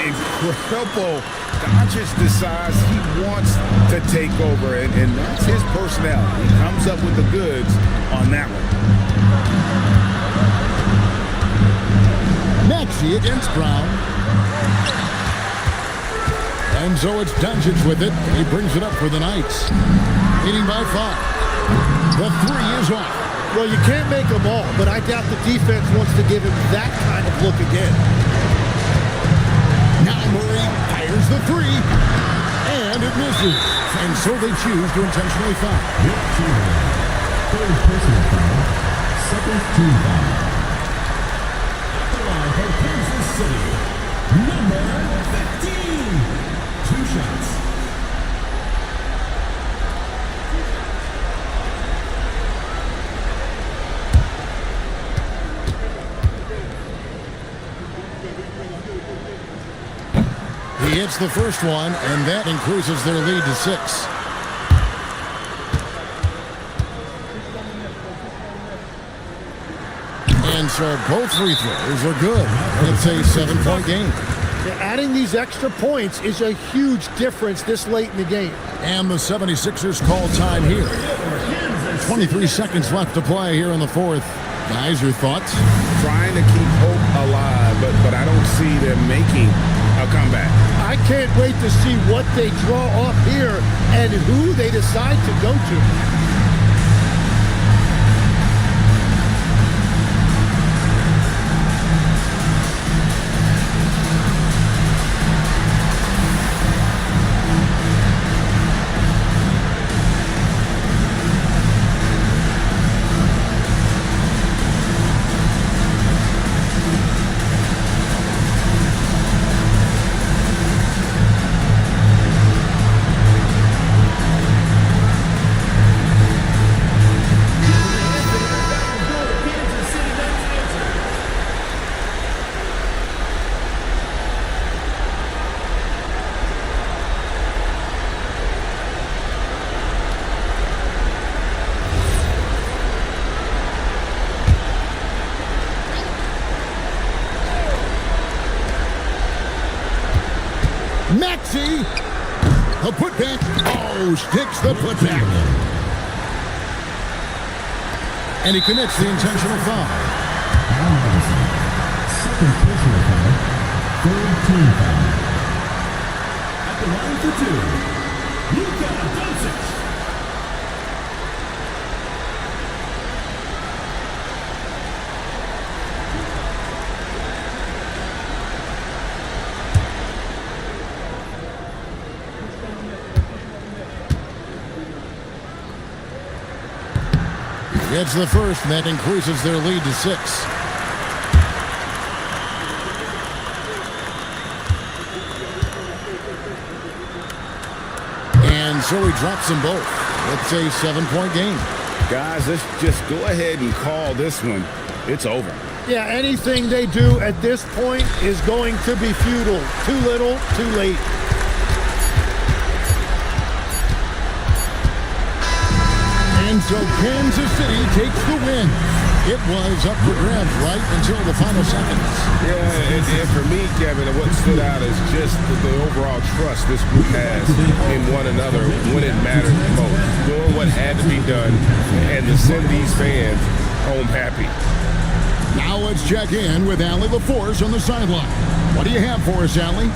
Incredible. Doncic decides he wants to take over, and that's his personality. He comes up with the goods on that one. Maxey against Brown. And so it's Doncic with it. He brings it up for the Knights. Leading by 5. The 3 is off. Well, you can't make them all, but I doubt the defense wants to give him that kind of look again. Now Murray fires the 3, and it misses. And so they choose to intentionally foul. Third personal foul. Second team foul. At the line for Kansas City, number 15. 2 shots. He hits the first one, and that increases their lead to 6. And so both free throws are good. It's a 7-point game. Yeah, adding these extra points is a huge difference this late in the game. And the 76ers call time here. 23 seconds left to play here in the fourth. Guys, your thoughts? Trying to keep hope alive, but I don't see them making a comeback. I can't wait to see what they draw up here and who they decide to go to. throws, takes the putback. And he commits the intentional foul. Second personal foul. Third team foul. At the line for two, Luka Doncic. It's the first, and that increases their lead to 6. And so he drops them both. It's a 7-point game. Guys, let's just go ahead and call this one. It's over. Yeah, anything they do at this point is going to be futile. Too little, too late. And so Kansas City takes the win. It was up for grabs right until the final seconds. Yeah, and for me, Kevin, what stood out is just the overall trust this group has in one another when it mattered the most. Doing what had to be done and to send these fans home happy. Now let's check in with Allie LaForce on the sideline. What do you have for us, Allie?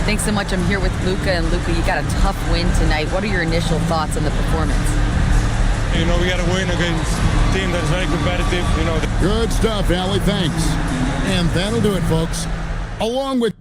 Thanks so much. I'm here with Luka, and Luka, you got a tough win tonight. What are your initial thoughts on the performance? You know, we got to win against a team that's very competitive. You know. Good stuff, Allie. Thanks. And that'll do it, folks. Along with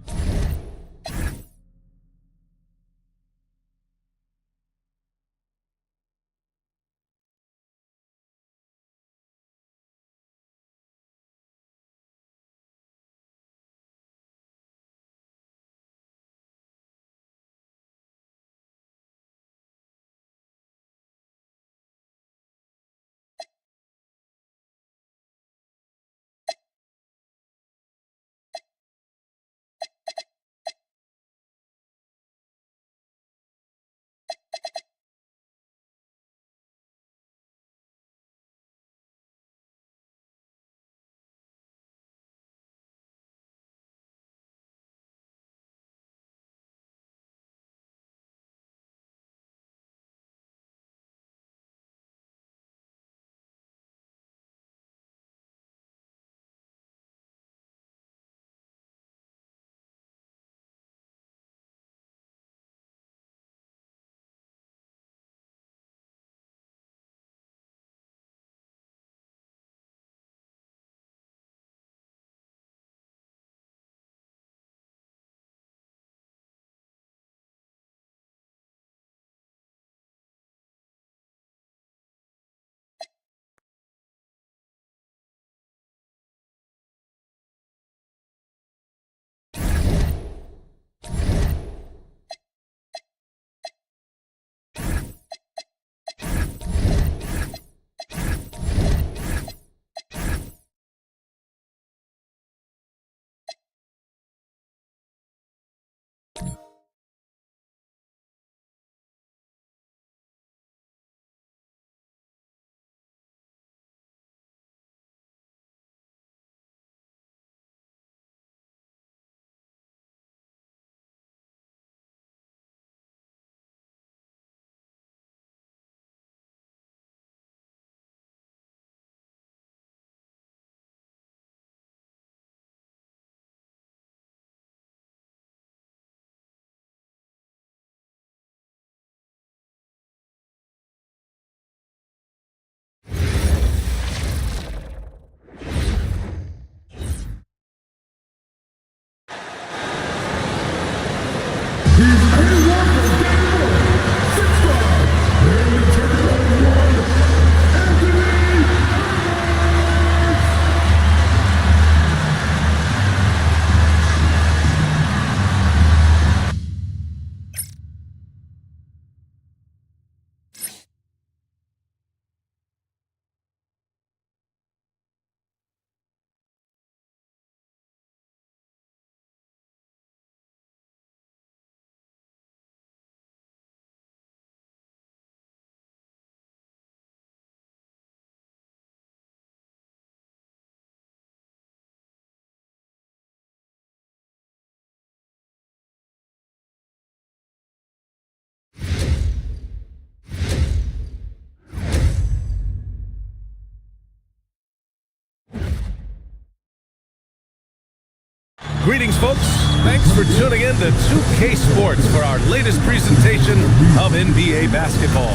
Greetings, folks. Thanks for tuning in to 2K Sports for our latest presentation of NBA basketball.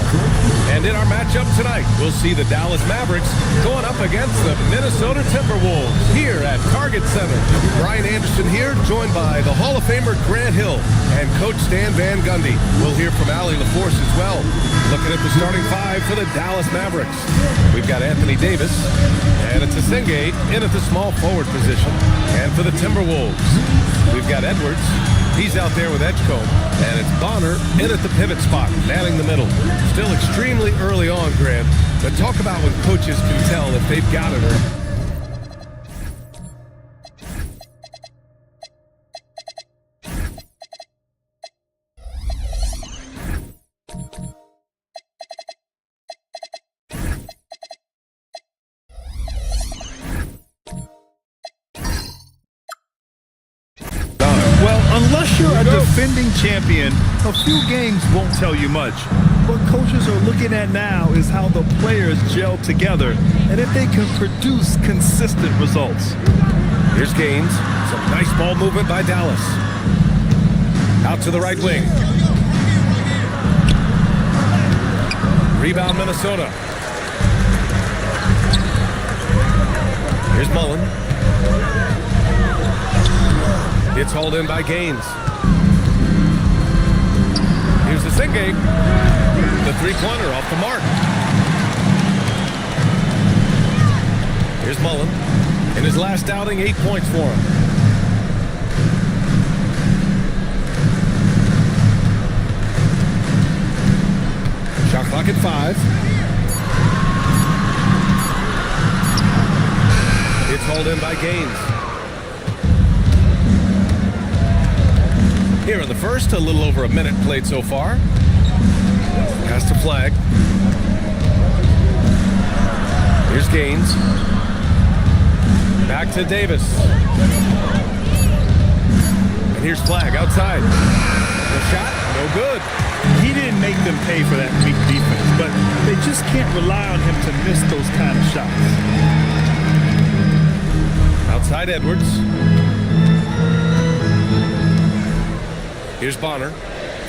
And in our matchup tonight, we'll see the Dallas Mavericks going up against the Minnesota Timberwolves here at Target Center. Brian Anderson here, joined by the Hall of Famer Grant Hill and Coach Stan Van Gundy. We'll hear from Allie LaForce as well. Looking at the starting five for the Dallas Mavericks. We've got Anthony Davis, and it's Senge in at the small forward position. And for the Timberwolves, we've got Edwards. He's out there with Edgecombe. And it's Bonner in at the pivot spot, manning the middle. Still extremely early on, Grant. But talk about when coaches can tell if they've got it or unless you're a defending champion, a few games won't tell you much. What coaches are looking at now is how the players gel together and if they can produce consistent results. Here's Gaines. Some nice ball movement by Dallas. Out to the right wing. Rebound Minnesota. Here's Mullen. It's hauled in by Gaines. Here's the Senge. The three-pointer off the mark. Here's Mullen. In his last outing, 8 points for him. Shot clock at 5. It's hauled in by Gaines. Here in the first, a little over a minute played so far. Pass to Flag. Here's Gaines. Back to Davis. And here's Flag outside. The shot, no good. He didn't make them pay for that weak defense, but they just can't rely on him to miss those kind of shots. Outside Edwards. Here's Bonner.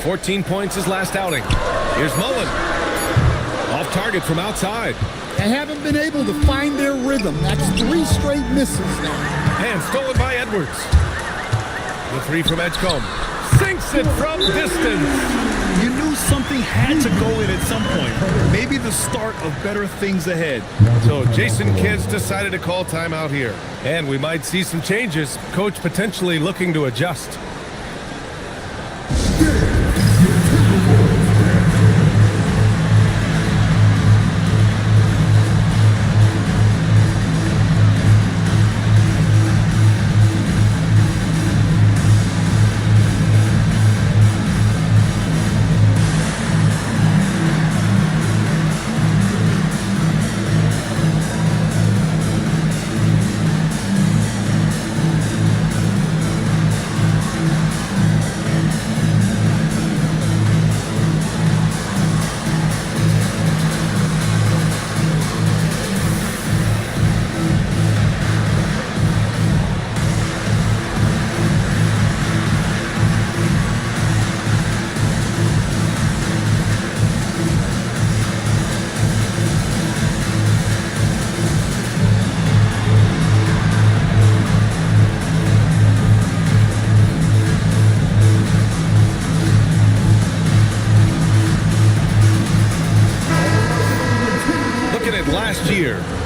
14 points his last outing. Here's Mullen. Off target from outside. They haven't been able to find their rhythm. That's 3 straight misses now. And stolen by Edwards. The three from Edgecombe. Sinks it from distance. You knew something had to go in at some point. Maybe the start of better things ahead. So Jason Kidd's decided to call timeout here. And we might see some changes. Coach potentially looking to adjust.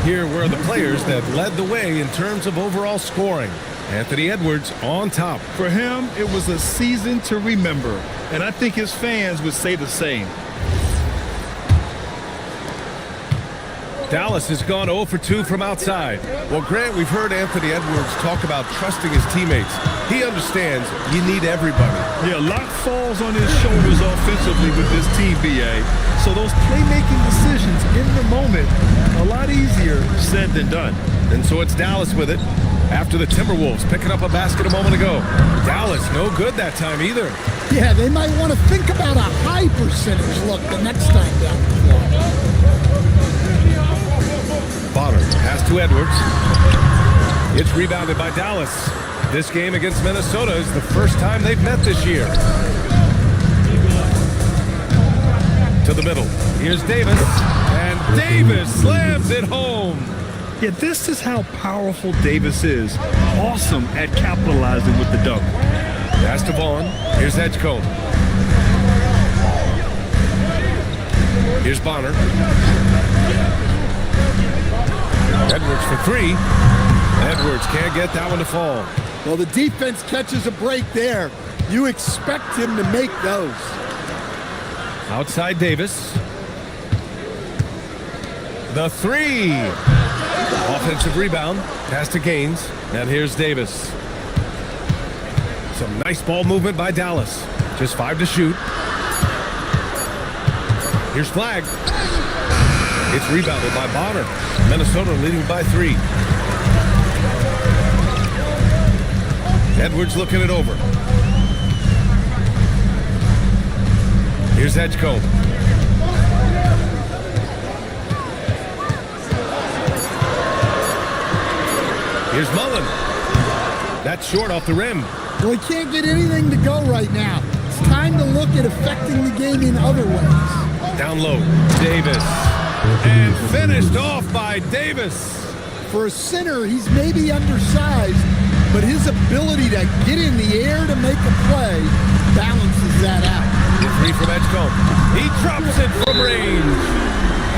Here were the players that led the way in terms of overall scoring. Anthony Edwards on top. For him, it was a season to remember, and I think his fans would say the same. Dallas has gone 0 for 2 from outside. Well, Grant, we've heard Anthony Edwards talk about trusting his teammates. He understands you need everybody. Yeah, a lot falls on his shoulders offensively with this team, BA. So those playmaking decisions in the moment, a lot easier said than done. And so it's Dallas with it after the Timberwolves picking up a basket a moment ago. Dallas no good that time either. Yeah, they might want to think about a high percentage look the next time down the floor. Bonner pass to Edwards. It's rebounded by Dallas. This game against Minnesota is the first time they've met this year. To the middle. Here's Davis. And Davis slams it home. Yeah, this is how powerful Davis is. Awesome at capitalizing with the dunk. Pass to Vaughn. Here's Edgecombe. Here's Bonner. Edwards for three. Edwards can't get that one to fall. Well, the defense catches a break there. You expect him to make those. Outside Davis. The three. Offensive rebound. Pass to Gaines. And here's Davis. Some nice ball movement by Dallas. Just 5 to shoot. Here's Flagg. It's rebounded by Bonner. Minnesota leading by 3. Edwards looking it over. Here's Edgecombe. Here's Mullen. That's short off the rim. Well, he can't get anything to go right now. It's time to look at affecting the game in other ways. Down low, Davis. And finished off by Davis. For a center, he's maybe undersized, but his ability to get in the air to make a play balances that out. The three from Edgecombe. He drops it from range.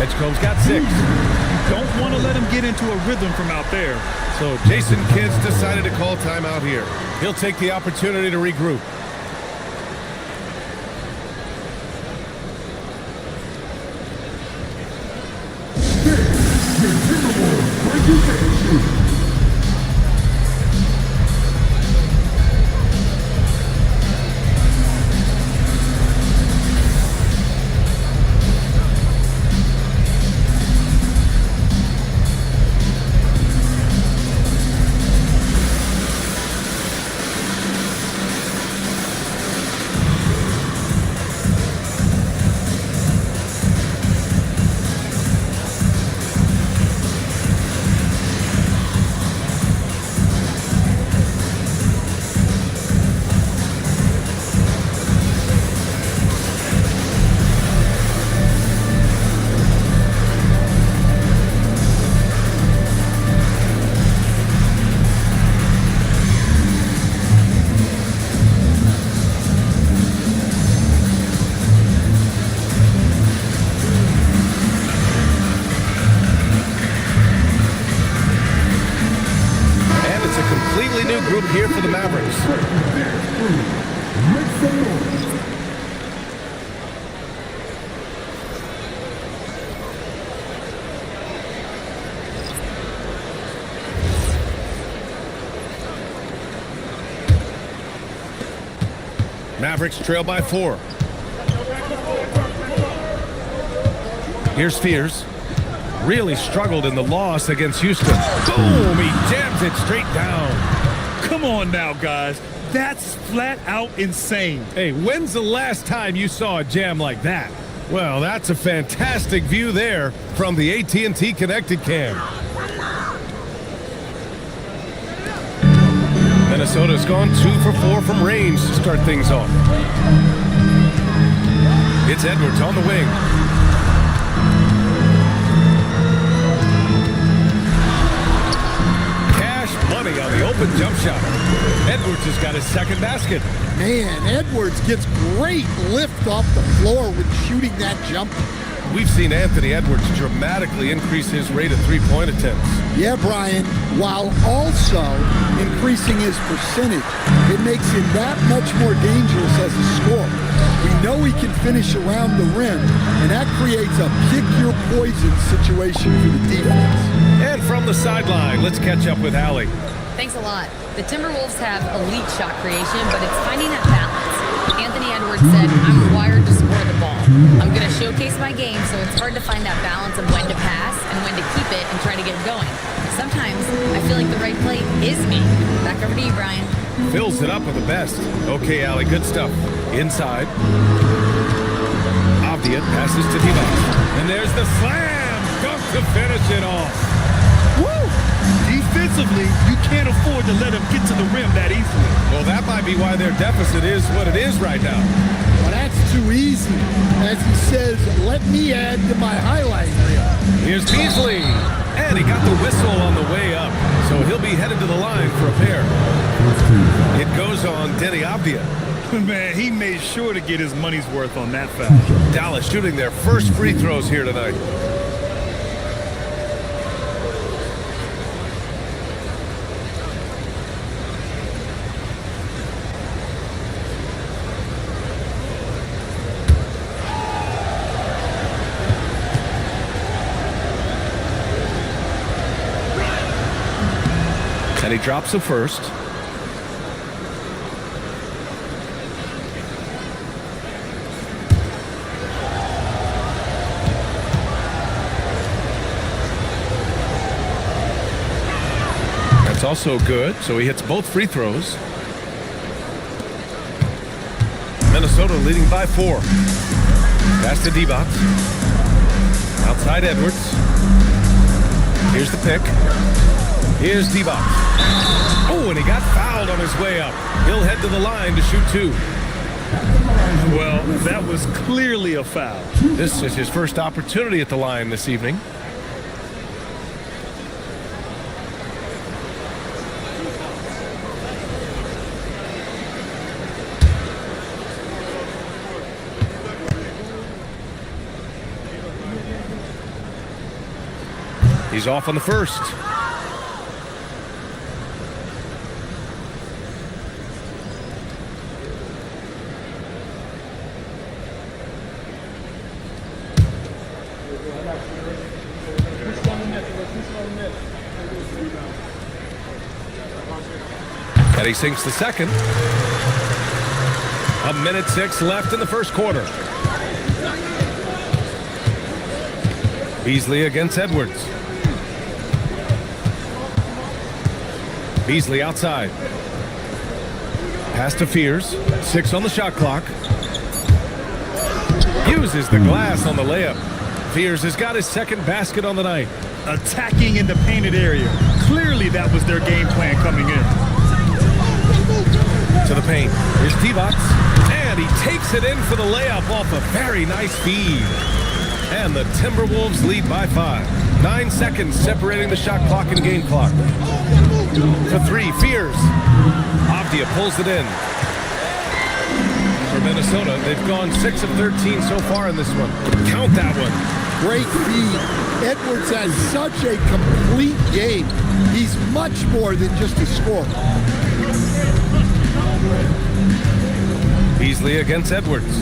Edgecombe's got 6. Don't want to let him get into a rhythm from out there. So Jason Kidd's decided to call timeout here. He'll take the opportunity to regroup. Here for the Mavericks. Mavericks trail by 4. Here's Spears. Really struggled in the loss against Houston. Boom! He jams it straight down. Come on now, guys. That's flat out insane. Hey, when's the last time you saw a jam like that? Well, that's a fantastic view there from the AT&T Connected Cam. Minnesota's gone 2 for 4 from range to start things off. It's Edwards on the wing. Money on the open jump shot. Edwards has got his second basket. Man, Edwards gets great lift off the floor when shooting that jumper. We've seen Anthony Edwards dramatically increase his rate of three-point attempts. Yeah, Brian, while also increasing his percentage. It makes him that much more dangerous as a scorer. We know he can finish around the rim, and that creates a pick-your-poison situation for the defense. And from the sideline, let's catch up with Allie. Thanks a lot. The Timberwolves have elite shot creation, but it's finding that balance. Anthony Edwards said, I'm wired to score the ball. I'm going to showcase my game, so it's hard to find that balance of when to pass and when to keep it and try to get it going. Sometimes I feel like the right play is me. Back over to you, Brian. Fills it up with the best. Okay, Allie, good stuff. Inside. Avdia passes to Divac. And there's the slam. Dunk to finish it off. Woo! Defensively, you can't afford to let him get to the rim that easily. Well, that might be why their deficit is what it is right now. Well, that's too easy. As he says, let me add to my highlight reel. Here's Beasley. And he got the whistle on the way up. So he'll be headed to the line for a pair. It goes on Denny Avdia. Man, he made sure to get his money's worth on that foul. Dallas shooting their first free throws here tonight. And he drops the first. That's also good, so he hits both free throws. Minnesota leading by 4. Pass to D-Box. Outside Edwards. Here's the pick. Here's D-Box. Oh, and he got fouled on his way up. He'll head to the line to shoot 2. Well, that was clearly a foul. This is his first opportunity at the line this evening. He's off on the first. And he sinks the second. 1:06 left in the first quarter. Beasley against Edwards. Beasley outside. Pass to Fears. 6 on the shot clock. Uses the glass on the layup. Fears has got his second basket on the night. Attacking in the painted area. Clearly that was their game plan coming in. To the paint. Here's D-Box. And he takes it in for the layup off a very nice feed. And the Timberwolves lead by 5. 9 seconds separating the shot clock and game clock. For 3, Fears. Avdia pulls it in. For Minnesota, they've gone 6 of 13 so far in this one. Count that one. Great feed. Edwards has such a complete game. He's much more than just a scorer. Beasley against Edwards.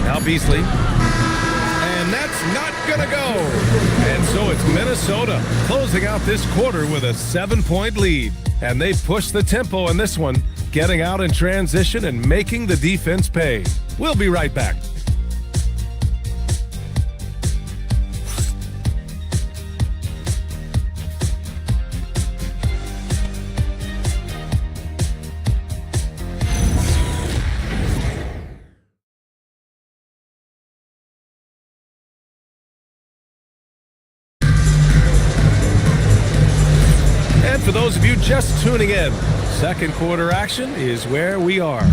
Now Beasley. And that's not going to go. And so it's Minnesota closing out this quarter with a 7-point lead. And they push the tempo in this one, getting out in transition and making the defense pay. We'll be right back. For those of you just tuning in, second quarter action is where we are.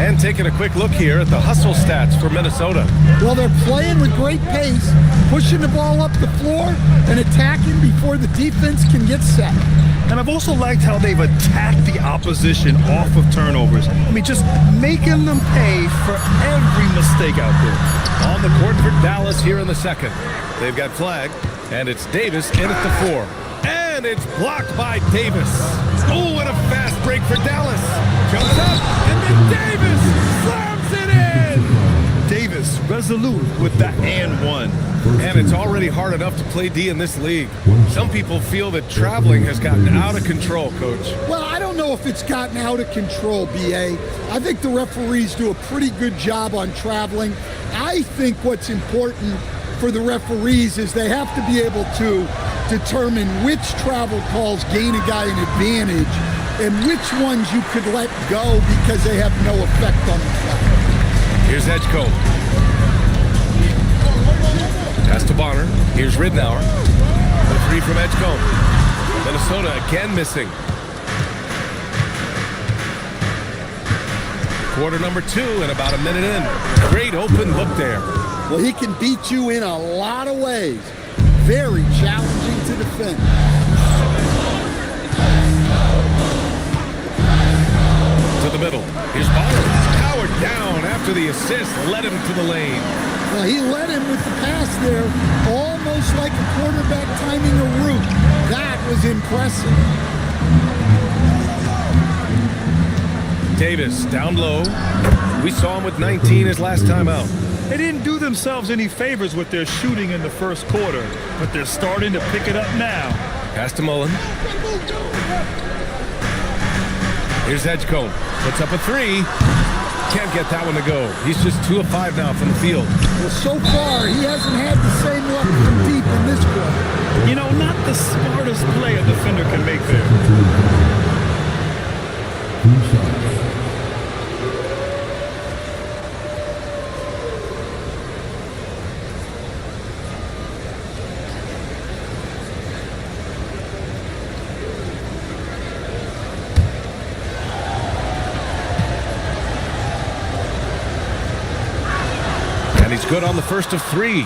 And taking a quick look here at the hustle stats for Minnesota. Well, they're playing with great pace, pushing the ball up the floor and attacking before the defense can get set. And I've also liked how they've attacked the opposition off of turnovers. I mean, just making them pay for every mistake out there. On the court for Dallas here in the second. They've got flag, and it's Davis in at the 4. And it's blocked by Davis. Oh, and a fast break for Dallas. Jumps up, and then Davis slams it in. Davis resolute with the and one. And it's already hard enough to play D in this league. Some people feel that traveling has gotten out of control, Coach. Well, I don't know if it's gotten out of control, B.A. I think the referees do a pretty good job on traveling. I think what's important for the referees is they have to be able to determine which travel calls gain a guy an advantage and which ones you could let go because they have no effect on the play. Here's Edgecombe. Pass to Bonner. Here's Ridnour. The three from Edgecombe. Minnesota again missing. Quarter number 2 and about a minute in. Great open look there. Well, he can beat you in a lot of ways. Very challenging to defend. To the middle. Here's Bonner. Powered down after the assist. Led him to the lane. Well, he led him with the pass there, almost like a quarterback timing a route. That was impressive. Davis down low. We saw him with 19 his last time out. They didn't do themselves any favors with their shooting in the first quarter, but they're starting to pick it up now. Pass to Mullen. Here's Edgecombe. Puts up a three. Can't get that one to go. He's just 2 of 5 now from the field. Well, so far, he hasn't had the same luck from deep in this quarter. You know, not the smartest play a defender can make there. He's good on the first of 3.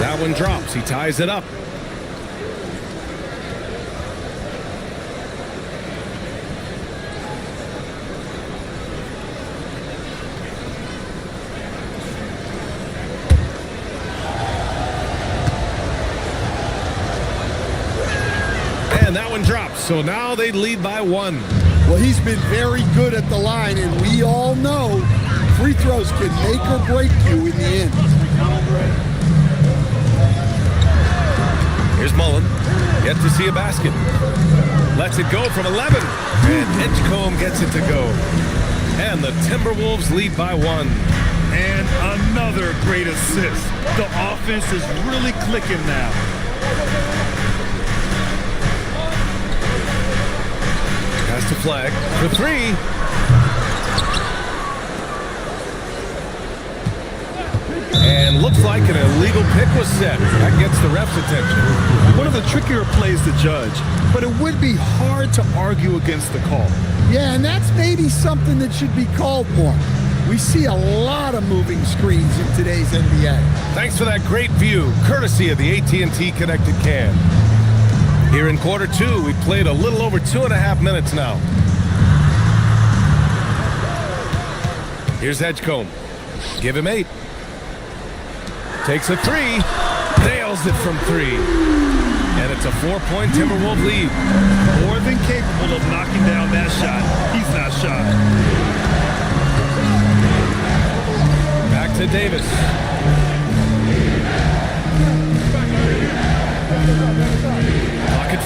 That one drops. He ties it up. And that one drops. So now they lead by 1. Well, he's been very good at the line, and we all know free throws can make or break you in the end. Here's Mullen. Yet to see a basket. Lets it go from 11. And Edgecombe gets it to go. And the Timberwolves lead by 1. And another great assist. The offense is really clicking now. Pass to Flag for 3. And looks like an illegal pick was set. That gets the ref's attention. One of the trickier plays to judge, but it would be hard to argue against the call. Yeah, and that's maybe something that should be called more. We see a lot of moving screens in today's NBA. Thanks for that great view, courtesy of the AT&T Connected Can. Here in quarter 2, we played a little over 2.5 minutes now. Here's Edgecombe. Give him 8. Takes a 3. Nails it from 3. And it's a 4-point Timberwolf lead. More than capable of knocking down that shot. He's not shy. Back to Davis. Clock at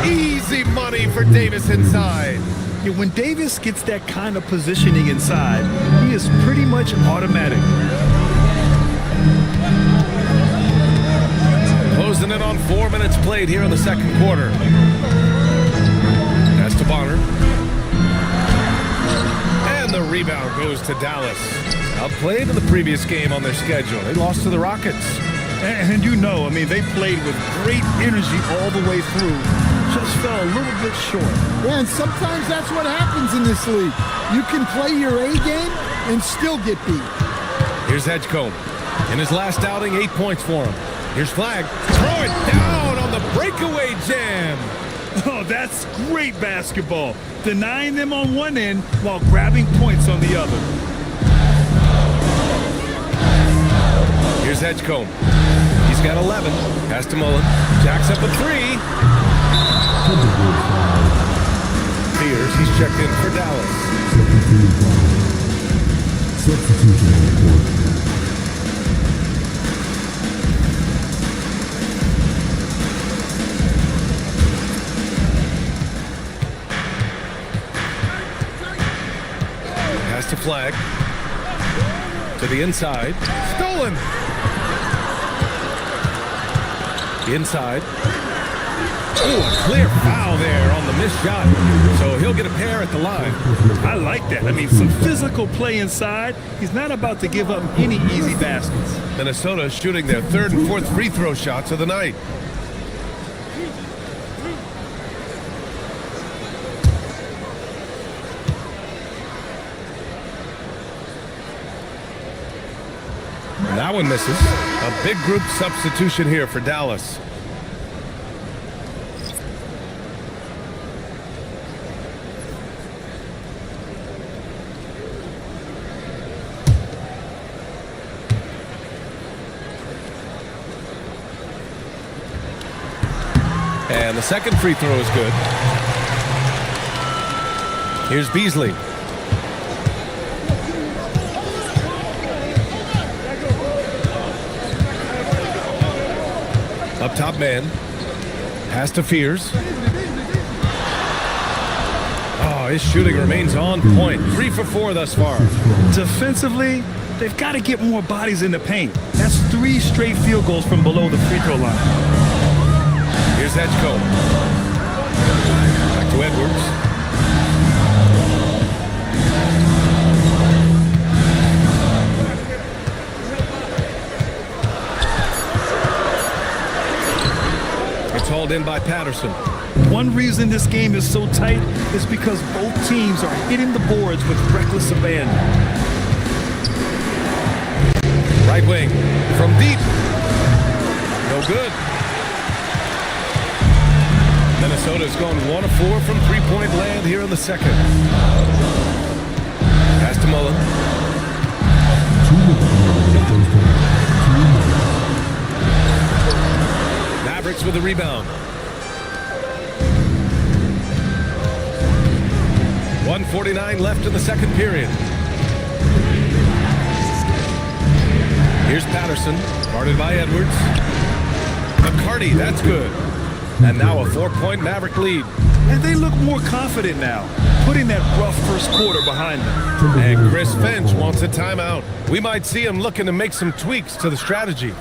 4. Easy money for Davis inside. Yeah, when Davis gets that kind of positioning inside, he is pretty much automatic. Closing in on 4 minutes played here in the second quarter. Pass to Bonner. And the rebound goes to Dallas. Outplayed in the previous game on their schedule. They lost to the Rockets. And you know, I mean, they played with great energy all the way through. Just fell a little bit short. Yeah, and sometimes that's what happens in this league. You can play your A game and still get beat. Here's Edgecombe. In his last outing, 8 points for him. Here's Flag. Throw it down on the breakaway jam. Oh, that's great basketball. Denying them on one end while grabbing points on the other. Here's Edgecombe. He's got 11. Pass to Mullen. Jacks up a 3. Peters, he's checked in for Dallas. Substitution report. flag. To the inside. Stolen. Inside. Oh, a clear foul there on the missed shot. So he'll get a pair at the line. I like that. I mean, some physical play inside. He's not about to give up any easy baskets. Minnesota shooting their third and fourth free throw shots of the night. That one misses. A big group substitution here for Dallas. And the second free throw is good. Here's Beasley. Up top man. Pass to Fears. Oh, his shooting remains on point. 3 for 4 thus far. Defensively, they've got to get more bodies in the paint. That's 3 straight field goals from below the free throw line. Here's Edgecombe. Back to Edwards. It's hauled in by Patterson. One reason this game is so tight is because both teams are hitting the boards with reckless abandon. Right wing from deep. No good. Minnesota's gone 1 of 4 from three-point land here in the second. Pass to Mullen. Mavericks with the rebound. 1:49 left in the second period. Here's Patterson, guarded by Edwards. McCarty, that's good. And now a 4-point Maverick lead. And they look more confident now, putting that rough first quarter behind them. And Chris Finch wants a timeout. We might see him looking to make some tweaks to the strategy.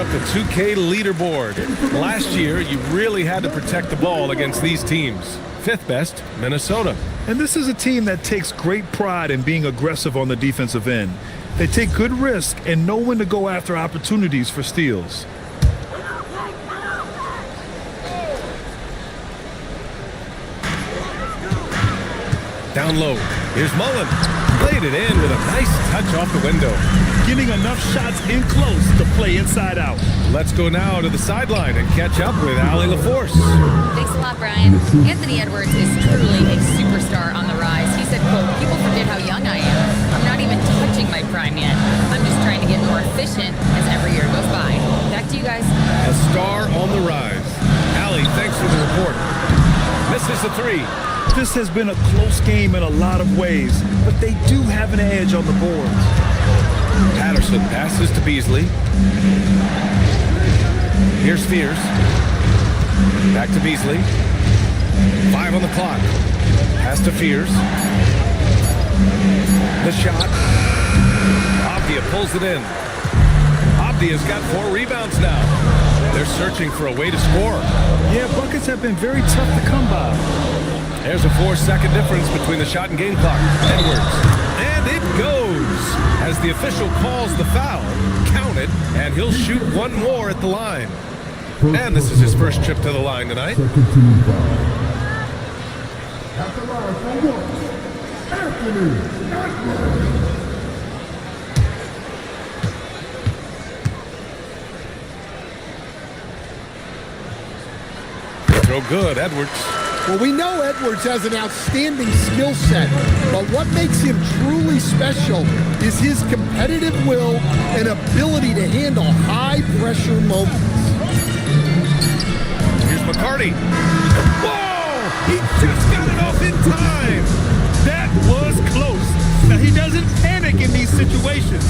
The 2K leaderboard. Last year, you really had to protect the ball against these teams. 5th best, Minnesota. And this is a team that takes great pride in being aggressive on the defensive end. They take good risk and know when to go after opportunities for steals. Down low. Here's Mullen. Played it in with a nice touch off the window. Getting enough shots in close to play inside out. Let's go now to the sideline and catch up with Allie LaForce. Thanks a lot, Brian. Anthony Edwards is truly a superstar on the rise. He said, quote, "People forget how young I am. I'm not even touching my prime yet. I'm just trying to get more efficient as every year goes by." Back to you guys. A star on the rise. Allie, thanks for the report. Misses the 3. This has been a close game in a lot of ways, but they do have an edge on the boards. Patterson passes to Beasley. Here's Fears. Back to Beasley. 5 on the clock. Pass to Fears. The shot. Avdia pulls it in. Abdi has got 4 rebounds now. They're searching for a way to score. Yeah, buckets have been very tough to come by. There's a 4-second difference between the shot and game clock. Edwards. And it goes. As the official calls the foul, count it, and he'll shoot one more at the line. And this is his first trip to the line tonight. At the line for one, Anthony Edwards. Throw good, Edwards. Well, we know Edwards has an outstanding skill set, but what makes him truly special is his competitive will and ability to handle high-pressure moments. Here's McCarty. Whoa! He just got it off in time. That was close. Now, he doesn't panic in these situations.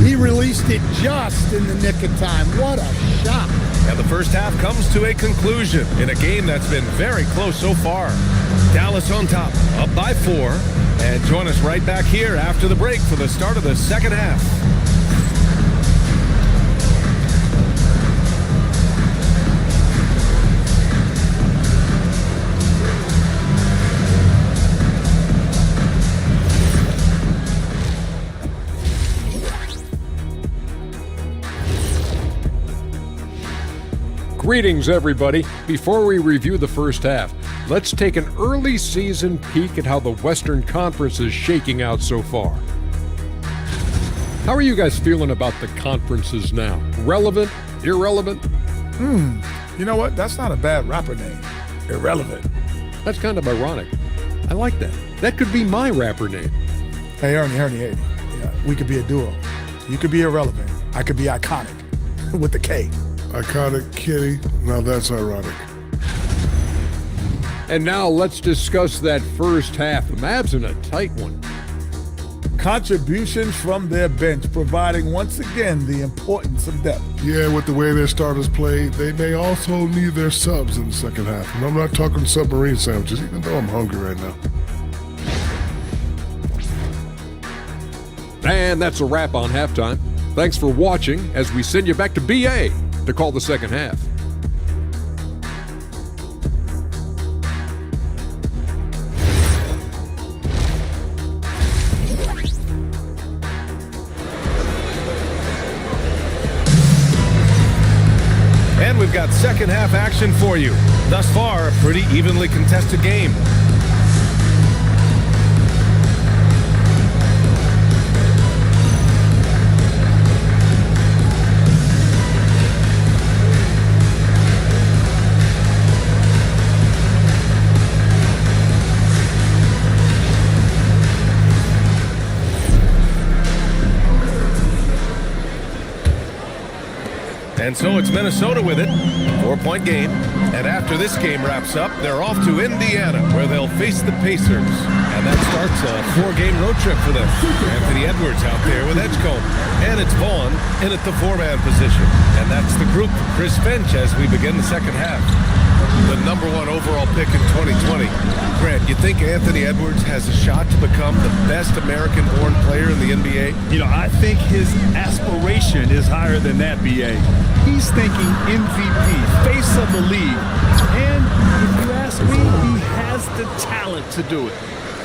He released it just in the nick of time. What a shot. And the first half comes to a conclusion in a game that's been very close so far. Dallas on top, up by 4. And join us right back here after the break for the start of the second half. Greetings, everybody. Before we review the first half, let's take an early season peek at how the Western Conference is shaking out so far. How are you guys feeling about the conferences now? Relevant? Irrelevant? You know what? That's not a bad rapper name. Irrelevant. That's kind of ironic. I like that. That could be my rapper name. Hey, Ernie, yeah, we could be a duo. You could be irrelevant. I could be iconic with the K. Iconic Kitty. Now that's ironic. And now let's discuss that first half. The Mavs in a tight one. Contributions from their bench, providing once again the importance of depth. Yeah, with the way their starters play, they may also need their subs in the second half. And I'm not talking submarine sandwiches, even though I'm hungry right now. And that's a wrap on halftime. Thanks for watching as we send you back to BA to call the second half. And we've got second half action for you. Thus far, a pretty evenly contested game. And so it's Minnesota with it, 4-point game. And after this game wraps up, they're off to Indiana, where they'll face the Pacers. And that starts a 4-game road trip for them. Anthony Edwards out there with Edgecombe. And it's Vaughn in at the 4-man position. And that's the group for Chris Finch as we begin the second half. The number 1 overall pick in 2020. Grant, you think Anthony Edwards has a shot to become the best American-born player in the NBA? You know, I think his aspiration is higher than that, BA. He's thinking MVP, face of the league. And if you ask me, he has the talent to do it.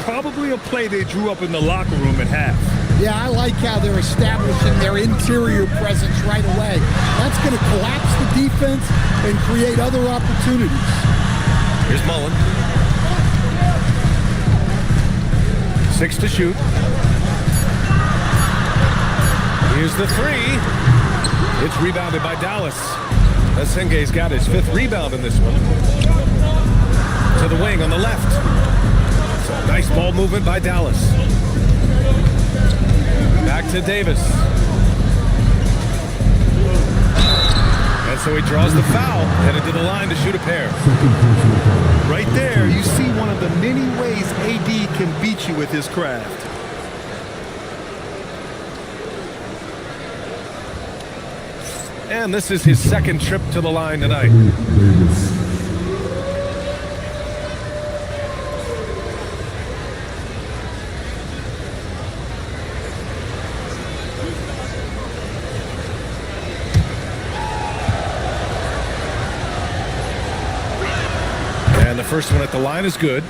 Probably a play they drew up in the locker room at half. Yeah, I like how they're establishing their interior presence right away. That's going to collapse the defense and create other opportunities. Here's Mullen. 6 to shoot. Here's the 3. It's rebounded by Dallas. Senge's got his 5th rebound in this one. To the wing on the left. So nice ball movement by Dallas. Back to Davis. And so he draws the foul, headed to the line to shoot a pair. Right there, you see one of the many ways AD can beat you with his craft. And this is his second trip to the line tonight. first one at the line is good.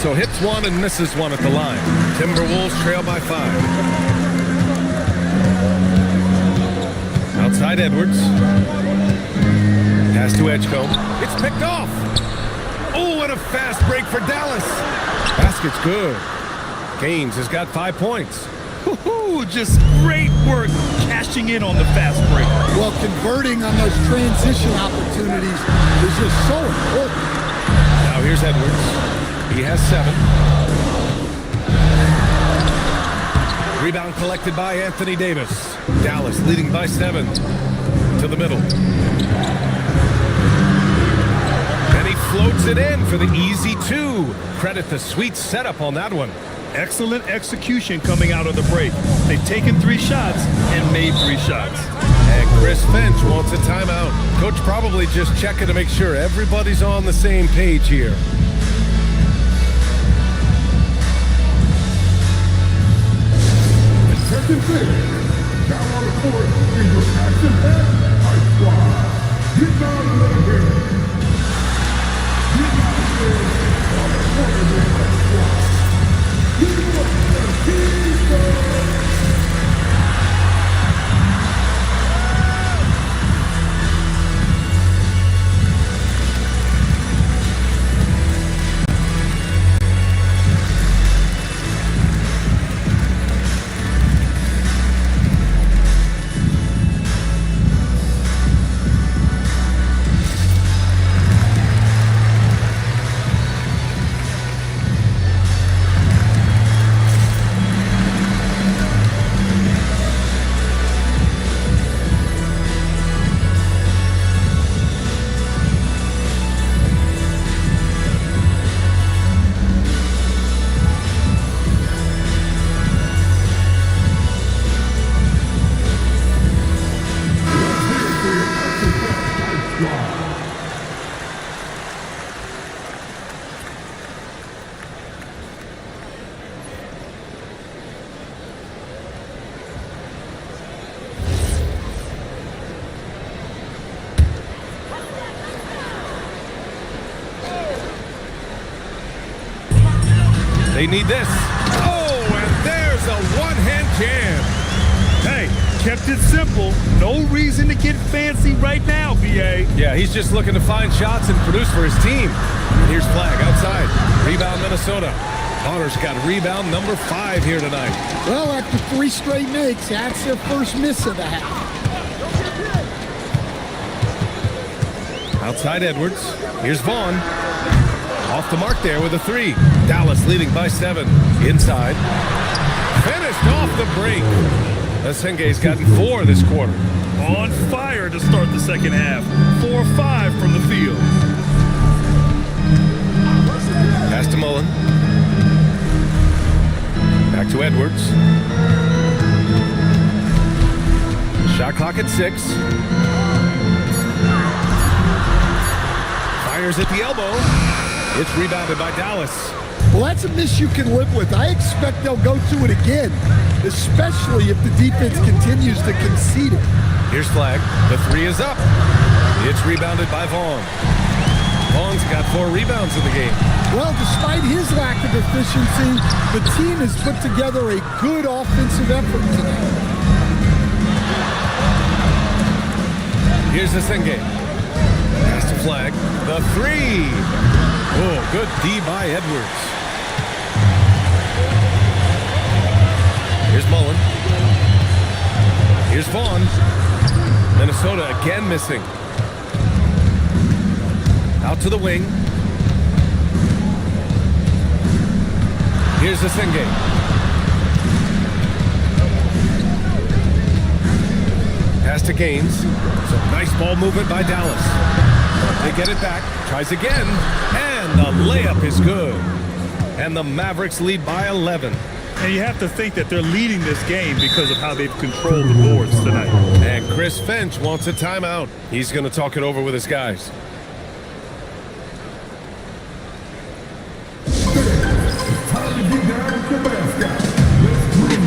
So hits one and misses one at the line. Timberwolves trail by 5. Outside Edwards. Pass to Edgecombe. It's picked off. Oh, and a fast break for Dallas. Basket's good. Gaines has got 5 points. Woo-hoo, just great work cashing in on the fast break. Well, converting on those transition opportunities is just so important. Now here's Edwards. He has 7. Rebound collected by Anthony Davis. Dallas leading by 7. To the middle. And he floats it in for the easy 2. Credit the sweet setup on that one. Excellent execution coming out of the break. They've taken 3 shots and made 3 shots. And Chris Finch wants a timeout. Coach probably just checking to make sure everybody's on the same page here. Second thing, down on the court is your action-packed high squad. Get down and let him hear it. Get down on the court is your high squad. Get down and let him hear it. They need this. Oh, and there's a one-hand jam. Hey, kept it simple. No reason to get fancy right now, BA. Yeah, he's just looking to find shots and produce for his team. And here's Flag outside. Rebound Minnesota. Bonner's got rebound number 5 here tonight. Well, after 3 straight makes, that's their first miss of the half. Outside Edwards. Here's Vaughn. Off the mark there with a 3. Dallas leading by 7. Inside. Finished off the break. Asenge's gotten 4 this quarter. On fire to start the second half. 4-5 from the field. Pass to Mullen. Back to Edwards. Shot clock at 6. Fires at the elbow. It's rebounded by Dallas. Well, that's a miss you can live with. I expect they'll go to it again, especially if the defense continues to concede it. Here's Flag. The 3 is up. It's rebounded by Vaughn. Vaughn's got 4 rebounds in the game. Well, despite his lack of efficiency, the team has put together a good offensive effort tonight. Here's Asenge. Pass to Flag. The 3. Oh, good D by Edwards. Here's Mullen. Here's Vaughn. Minnesota again missing. Out to the wing. Here's Asenge. Pass to Gaines. Some nice ball movement by Dallas. They get it back. Tries again. And the layup is good. And the Mavericks lead by 11. And you have to think that they're leading this game because of how they've controlled the boards tonight. And Chris Finch wants a timeout. He's going to talk it over with his guys. to get down to mascot. Let's breathe.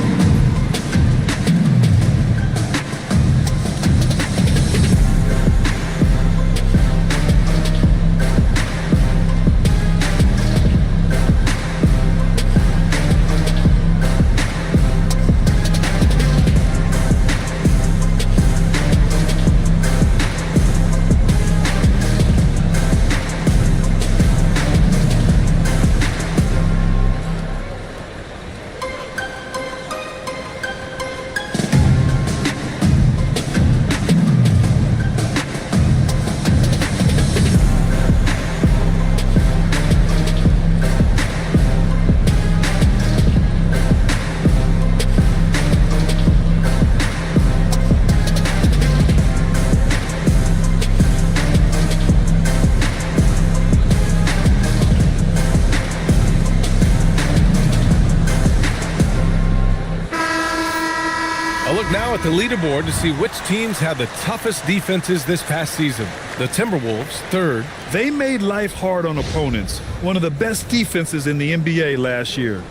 Now at the leaderboard to see which teams had the toughest defenses this past season. The Timberwolves, third. They made life hard on opponents. One of the best defenses in the NBA last year.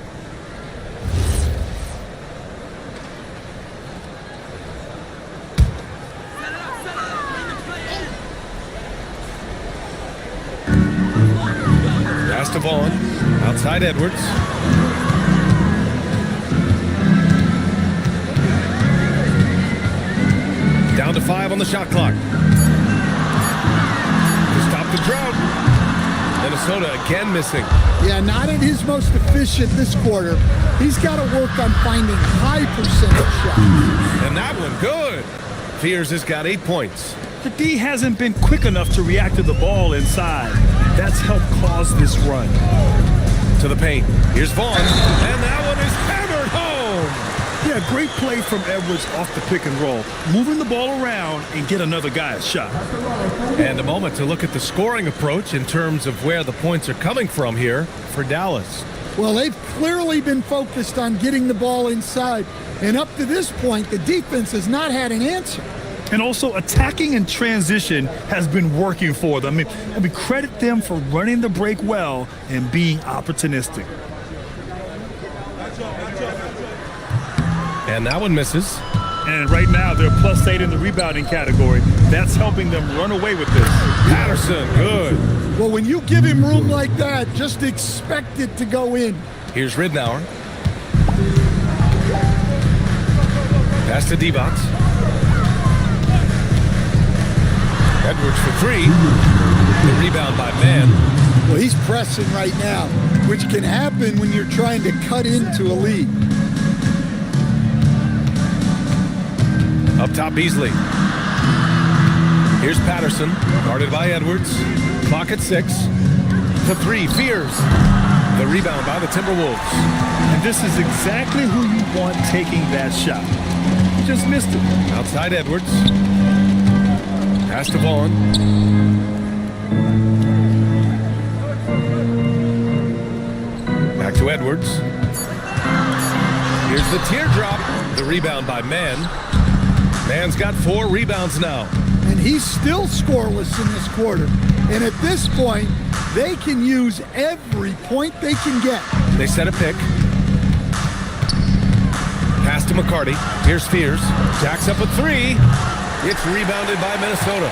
Pass to Vaughn. Outside Edwards. Down to 5 on the shot clock. To stop the drought. Minnesota again missing. Yeah, not at his most efficient this quarter. He's got to work on finding high percentage shots. And that one, good. Fears has got 8 points. The D hasn't been quick enough to react to the ball inside. That's helped cause this run. To the paint. Here's Vaughn. And that one is hammered home. Yeah, great play from Edwards off the pick and roll. Moving the ball around and get another guy a shot. And a moment to look at the scoring approach in terms of where the points are coming from here for Dallas. Well, they've clearly been focused on getting the ball inside. And up to this point, the defense has not had an answer. And also attacking in transition has been working for them. I mean, credit them for running the break well and being opportunistic. And that one misses. And right now, they're +8 in the rebounding category. That's helping them run away with this. Patterson, good. Well, when you give him room like that, just expect it to go in. Here's Ridnour. Pass to Divac. Edwards for 3. The rebound by Mann. Well, he's pressing right now, which can happen when you're trying to cut into a lead. Up top, Beasley. Here's Patterson, guarded by Edwards. Clock at 6. To 3, Fears. The rebound by the Timberwolves. And this is exactly who you want taking that shot. Just missed it. Outside Edwards. Pass to Vaughn. Back to Edwards. Here's the teardrop. The rebound by Mann. Mann's got 4 rebounds now. And he's still scoreless in this quarter. And at this point, they can use every point they can get. They set a pick. Pass to McCarty. Here's Fears. Jacks up a 3. It's rebounded by Minnesota.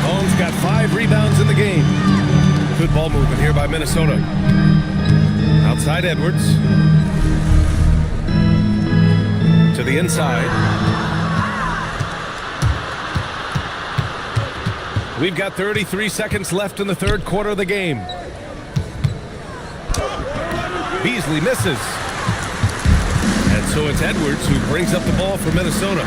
Holmes got 5 rebounds in the game. Good ball movement here by Minnesota. Outside Edwards. To the inside. We've got 33 seconds left in the third quarter of the game. Beasley misses. And so it's Edwards who brings up the ball for Minnesota.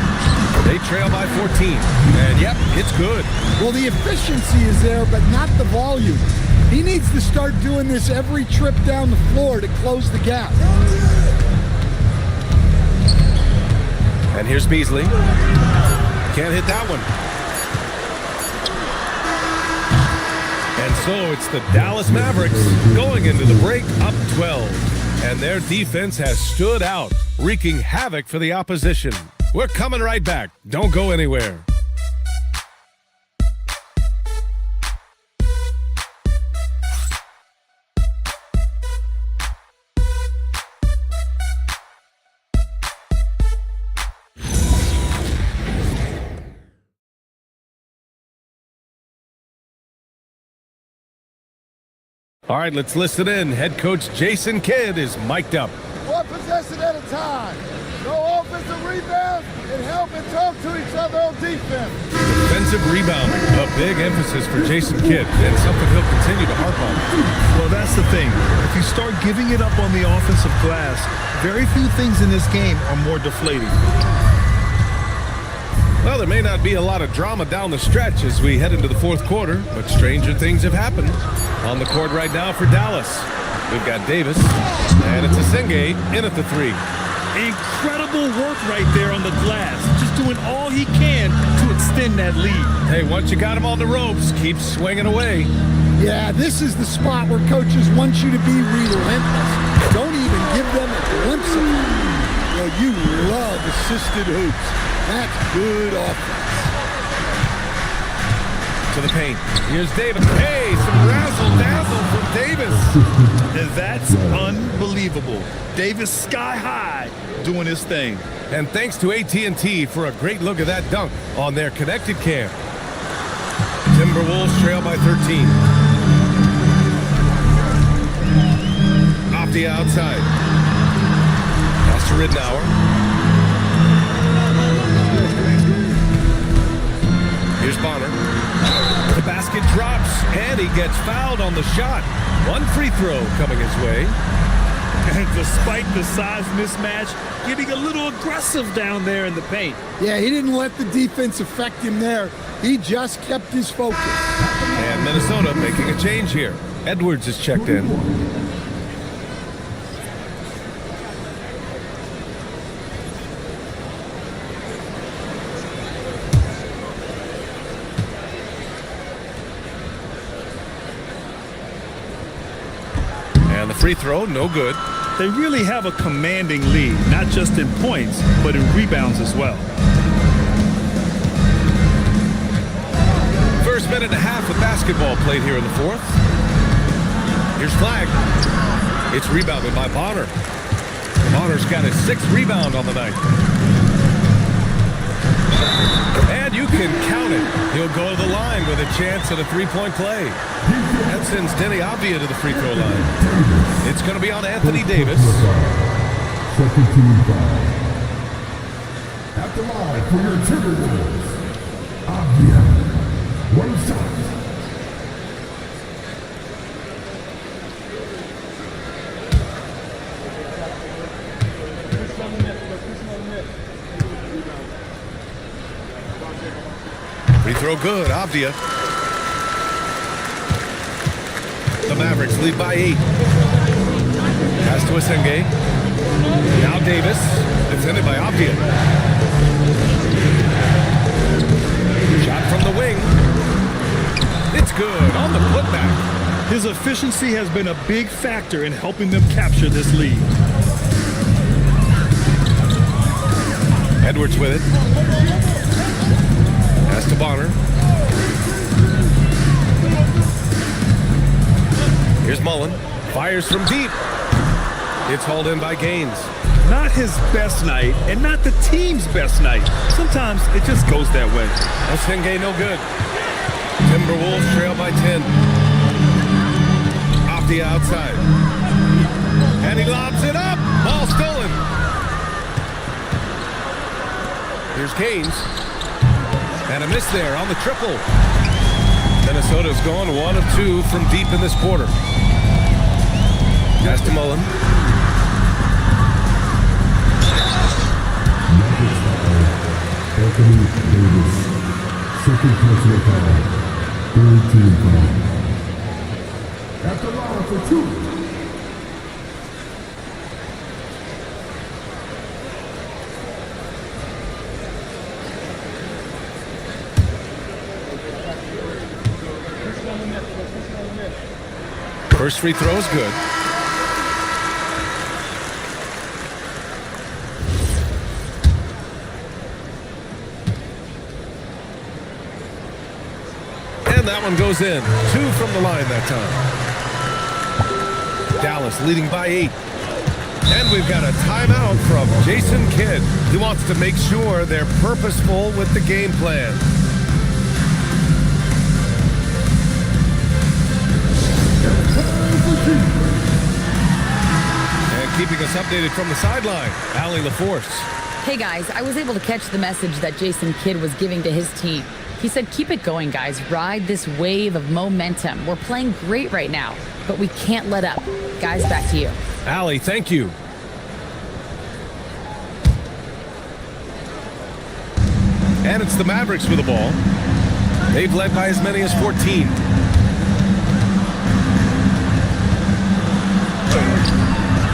They trail by 14. And yep, it's good. Well, the efficiency is there, but not the volume. He needs to start doing this every trip down the floor to close the gap. And here's Beasley. Can't hit that one. And so it's the Dallas Mavericks going into the break up 12. And their defense has stood out, wreaking havoc for the opposition. We're coming right back. Don't go anywhere. All right, let's listen in. Head coach Jason Kidd is mic'd up. One possession at a time. No offensive rebounds and help and talk to each other on defense. Defensive rebounding, a big emphasis for Jason Kidd, and something he'll continue to harp on. Well, that's the thing. If you start giving it up on the offensive glass, very few things in this game are more deflating. Well, there may not be a lot of drama down the stretch as we head into the fourth quarter, but stranger things have happened. On the court right now for Dallas, we've got Davis, and it's Asenge in at the three. Incredible work right there on the glass. Just doing all he can to extend that lead. Hey, once you got him on the ropes, keep swinging away. Yeah, this is the spot where coaches want you to be relentless. Don't even give them a glimpse of it. Well, you love assisted hoops. That's good offense. To the paint. Here's Davis. Hey, some razzle-dazzle from Davis. And that's unbelievable. Davis sky high doing his thing. And thanks to AT&T for a great look at that dunk on their connected cam. Timberwolves trail by 13. Off the outside. Pass to Ridnour. Here's Bonner. The basket drops, and he gets fouled on the shot. One free throw coming his way. And despite the size mismatch, getting a little aggressive down there in the paint. Yeah, he didn't let the defense affect him there. He just kept his focus. And Minnesota making a change here. Edwards is checked in. And the free throw, no good. They really have a commanding lead, not just in points, but in rebounds as well. First minute and a half of basketball played here in the fourth. Here's Flag. It's rebounded by Bonner. Bonner's got his 6th rebound on the night. And you can count it. He'll go to the line with a chance at a three-point play. That sends Denny Avdia to the free throw line. It's going to be on Anthony Davis. Second team foul. At the line for your Timberwolves, Avdia. One shot. Free throw good, Avdia. The Mavericks lead by 8. Pass to Asenge. Now Davis, defended by Avdia. Shot from the wing. It's good on the putback. His efficiency has been a big factor in helping them capture this lead. Edwards with it. Pass to Bonner. Here's Mullen. Fires from deep. It's hauled in by Gaines. Not his best night, and not the team's best night. Sometimes it just goes that way. Asenge no good. Timberwolves trail by 10. Off the outside. And he lobs it up. Ball stolen. Here's Gaines. And a miss there on the triple. Minnesota's gone 1 of 2 from deep in this quarter. Pass to Mullen. Anthony Davis. Second personal foul. Third team foul. At the line for 2. First free throw is good. And that one goes in. 2 from the line that time. Dallas leading by 8. And we've got a timeout from Jason Kidd. He wants to make sure they're purposeful with the game plan. Time And keeping us updated from the sideline, Allie LaForce. Hey guys, I was able to catch the message that Jason Kidd was giving to his team. He said, keep it going, guys. Ride this wave of momentum. We're playing great right now, but we can't let up. Guys, back to you. Allie, thank you. And it's the Mavericks with the ball. They've led by as many as 14.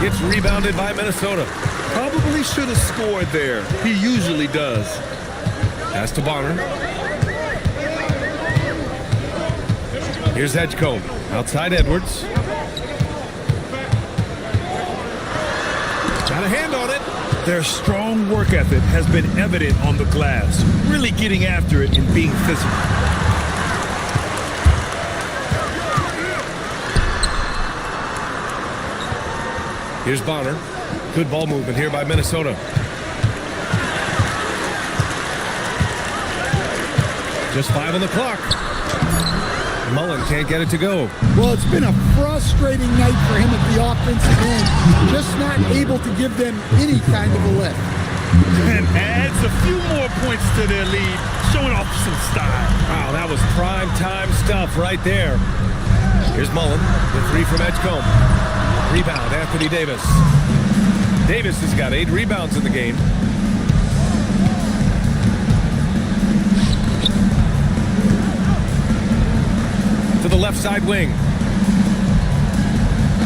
It's rebounded by Minnesota. Probably should have scored there. He usually does. Pass to Bonner. Here's Edgecombe. Outside Edwards. Got a hand on it. Their strong work ethic has been evident on the glass. Really getting after it and being physical. Here's Bonner. Good ball movement here by Minnesota. Just 5 on the clock. Mullen can't get it to go. Well, it's been a frustrating night for him at the offensive end. Just not able to give them any kind of a lift. And adds a few more points to their lead, showing off some style. Wow, that was prime time stuff right there. Here's Mullen, the 3 from Edgecombe. Rebound, Anthony Davis. Davis has got 8 rebounds in the game. To the left side wing.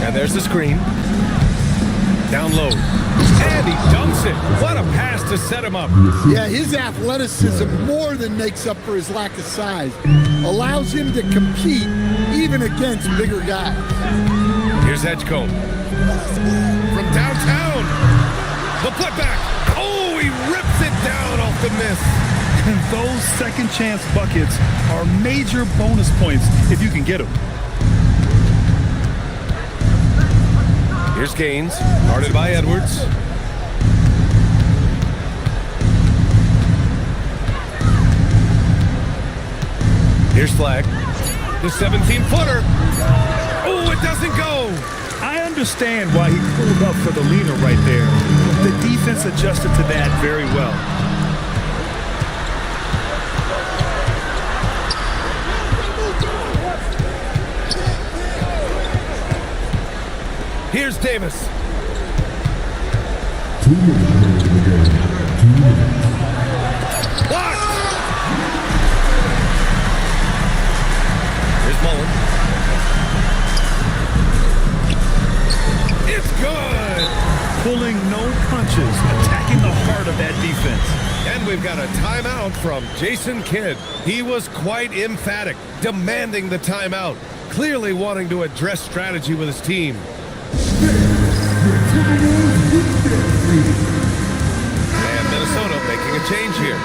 And there's the screen. Down low. And he dunks it. What a pass to set him up. Yeah, his athleticism more than makes up for his lack of size. Allows him to compete even against bigger guys. Here's Edgecombe. From downtown. The putback. Oh, he rips it down off the miss. And those second chance buckets are major bonus points if you can get them. Here's Gaines, guarded by Edwards. Here's Flagg. The 17-footer. Oh, it doesn't go. I understand why he pulled up for the leaner right there. The defense adjusted to that very well. Here's Davis. 2 minutes remaining in the game. 2 minutes. Blocked. Here's Mullen. It's good. Pulling no punches, attacking the heart of that defense. And we've got a timeout from Jason Kidd. He was quite emphatic, demanding the timeout, clearly wanting to address strategy with his team. And Minnesota making a change here.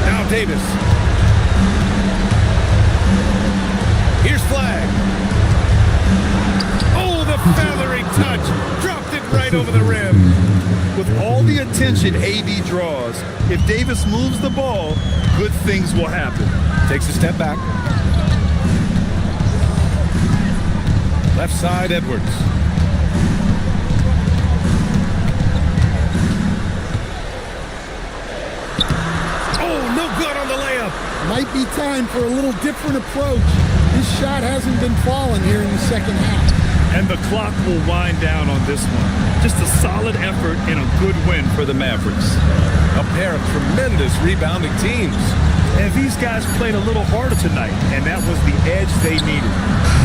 Now Davis. Here's Flagg. Oh, the feathery touch. Dropped it right over the rim. With all the attention AD draws, if Davis moves the ball, good things will happen. Takes a step back. Left side, Edwards. Oh, no good on the layup. Might be time for a little different approach. His shot hasn't been falling here in the second half. And the clock will wind down on this one. Just a solid effort and a good win for the Mavericks. A pair of tremendous rebounding teams. And these guys played a little harder tonight, and that was the edge they needed.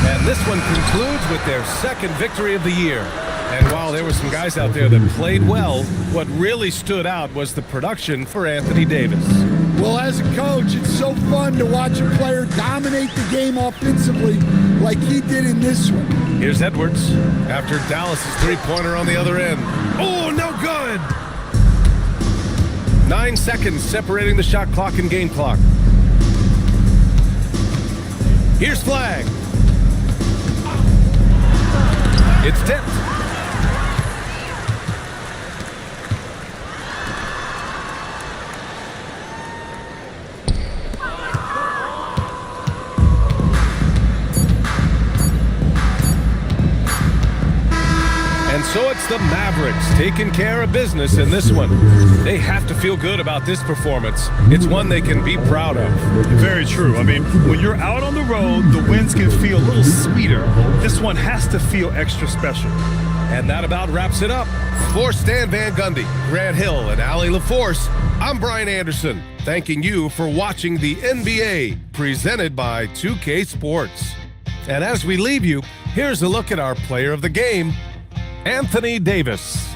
And this one concludes with their second victory of the year. And while there were some guys out there that played well, what really stood out was the production for Anthony Davis. Well, as a coach, it's so fun to watch a player dominate the game offensively like he did in this one. Here's Edwards after Dallas's three-pointer on the other end. Oh, no good! 9 seconds separating the shot clock and game clock. Here's flag. It's tipped. And so it's the Mavericks taking care of business in this one. They have to feel good about this performance. It's one they can be proud of. Very true. I mean, when you're out on the road, the wins can feel a little sweeter. This one has to feel extra special. And that about wraps it up. For Stan Van Gundy, Grant Hill, and Allie LaForce, I'm Brian Anderson, thanking you for watching the NBA, presented by 2K Sports. And as we leave you, here's a look at our player of the game, Anthony Davis.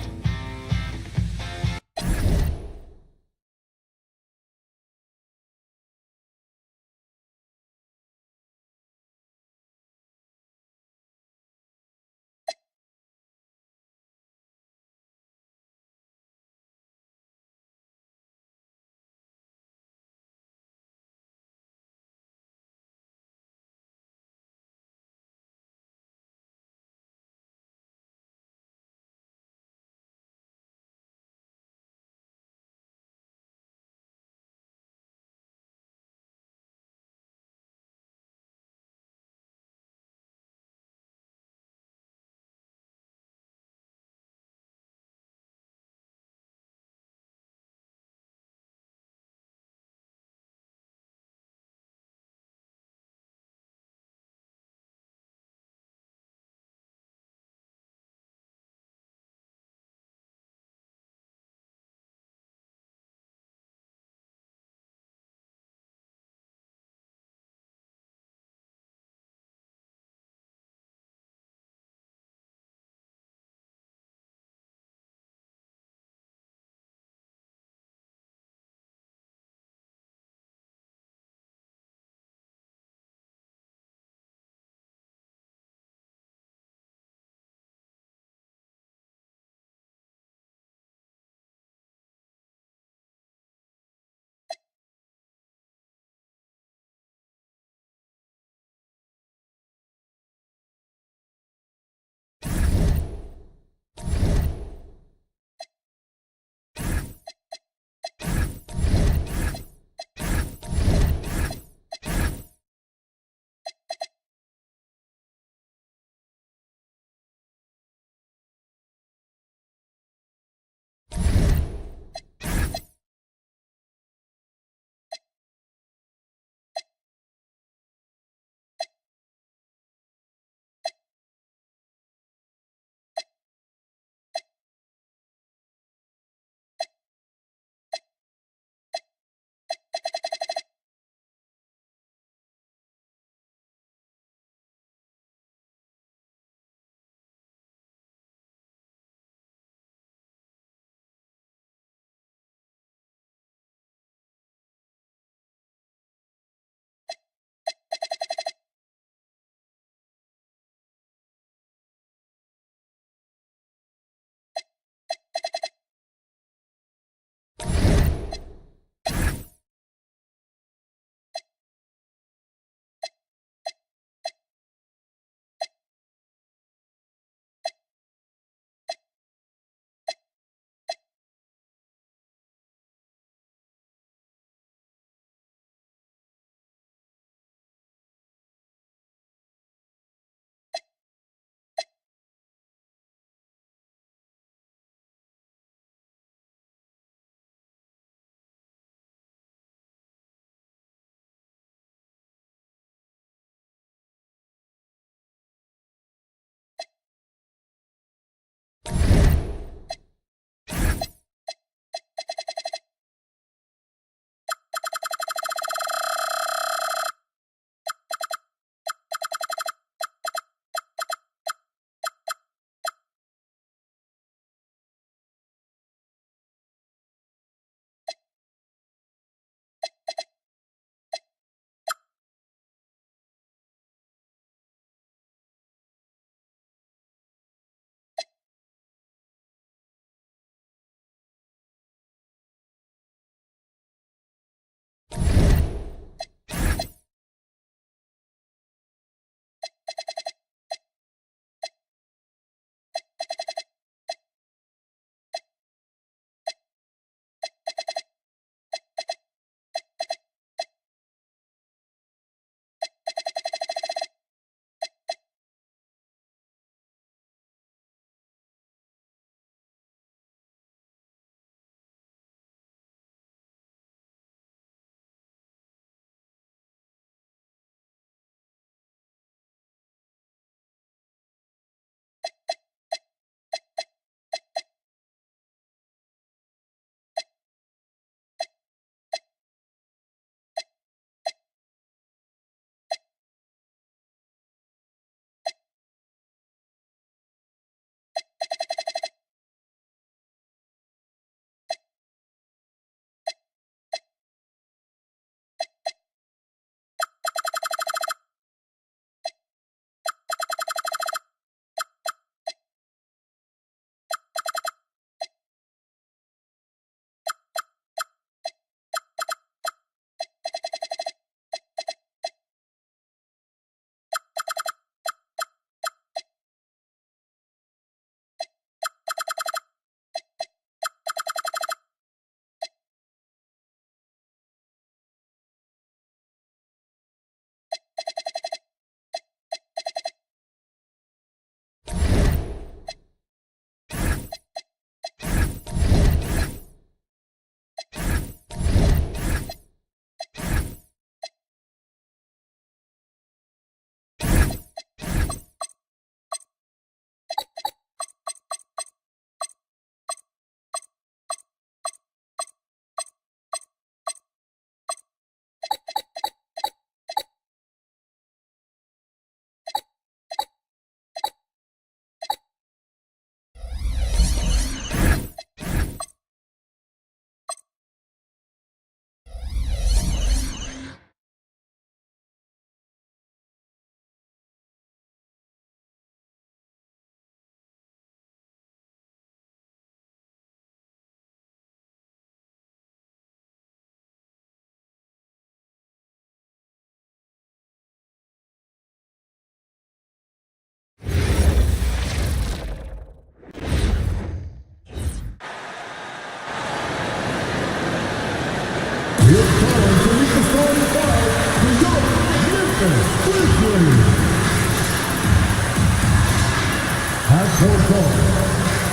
At point guard,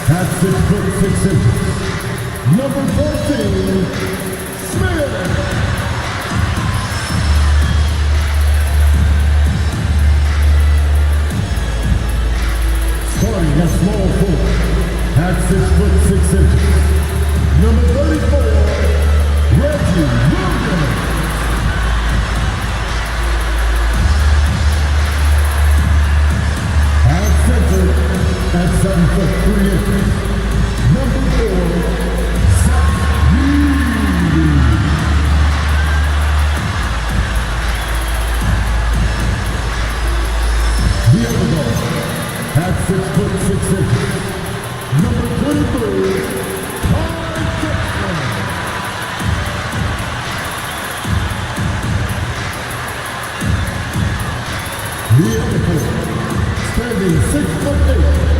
at 6'6", number 14, Smith. Starting at small forward, at 6'6", number 34, Reggie Williams. At center, at 7'3", number 4, Zach Reed. The other guard, at 6'6", number 23, Ty Dixon. The other four, standing 6'8",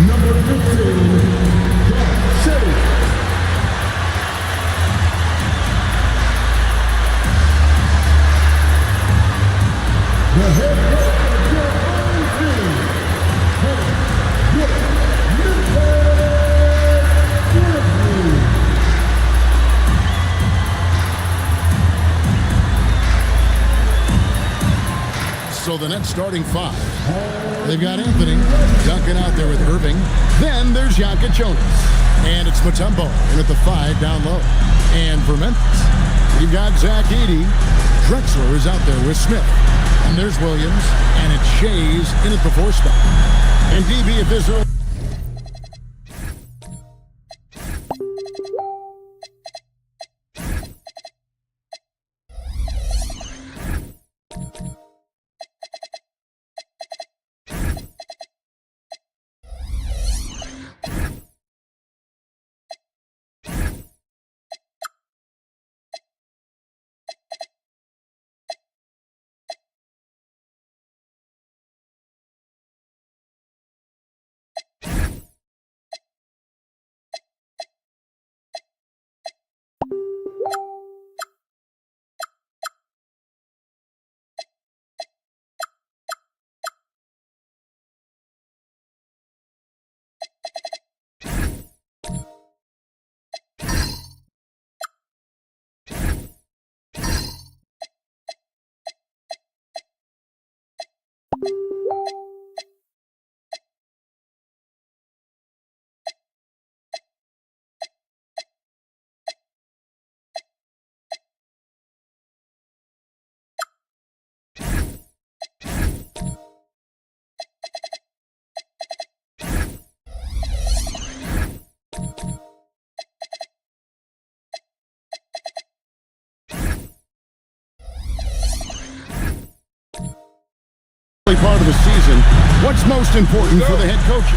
number 15, Doc Shea. The head coach of your own team, Coach Nick Grizzly. So the Nets starting five. They've got Anthony dunking out there with Irving. Then there's Jonas. And it's Mutombo in at the 5 down low. And for Memphis, you've got Zach Edey. Drexler is out there with Smith. And there's Williams. And it's Shays in at the 4 spot. And DB at this early. Part of the season, what's most important for the head coach?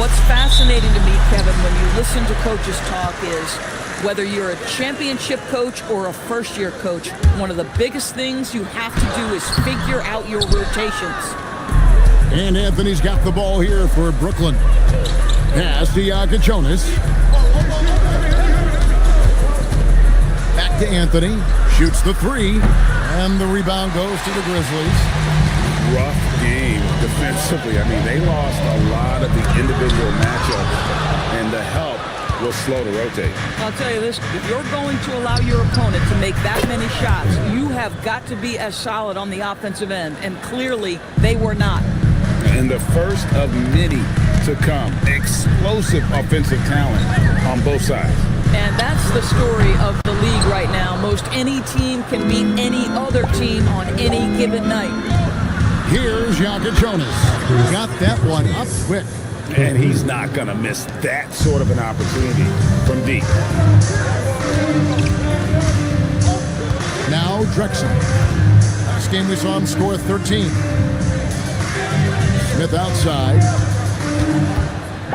What's fascinating to me, Kevin, when you listen to coaches talk is whether you're a championship coach or a first-year coach, one of the biggest things you have to do is figure out your rotations. And Anthony's got the ball here for Brooklyn. Pass to Jonas. Back to Anthony. Shoots the 3. And the rebound goes to the Grizzlies. Rough game defensively. I mean, they lost a lot of the individual matchups, and the help will slow the rotate. I'll tell you this, if you're going to allow your opponent to make that many shots, you have got to be as solid on the offensive end, and clearly they were not. And the first of many to come. Explosive offensive talent on both sides. And that's the story of the league right now. Most any team can beat any other team on any given night. Here's Jonas. Got that one up quick. And he's not going to miss that sort of an opportunity from deep. Now Drexler. Last game we saw him score 13. Smith outside.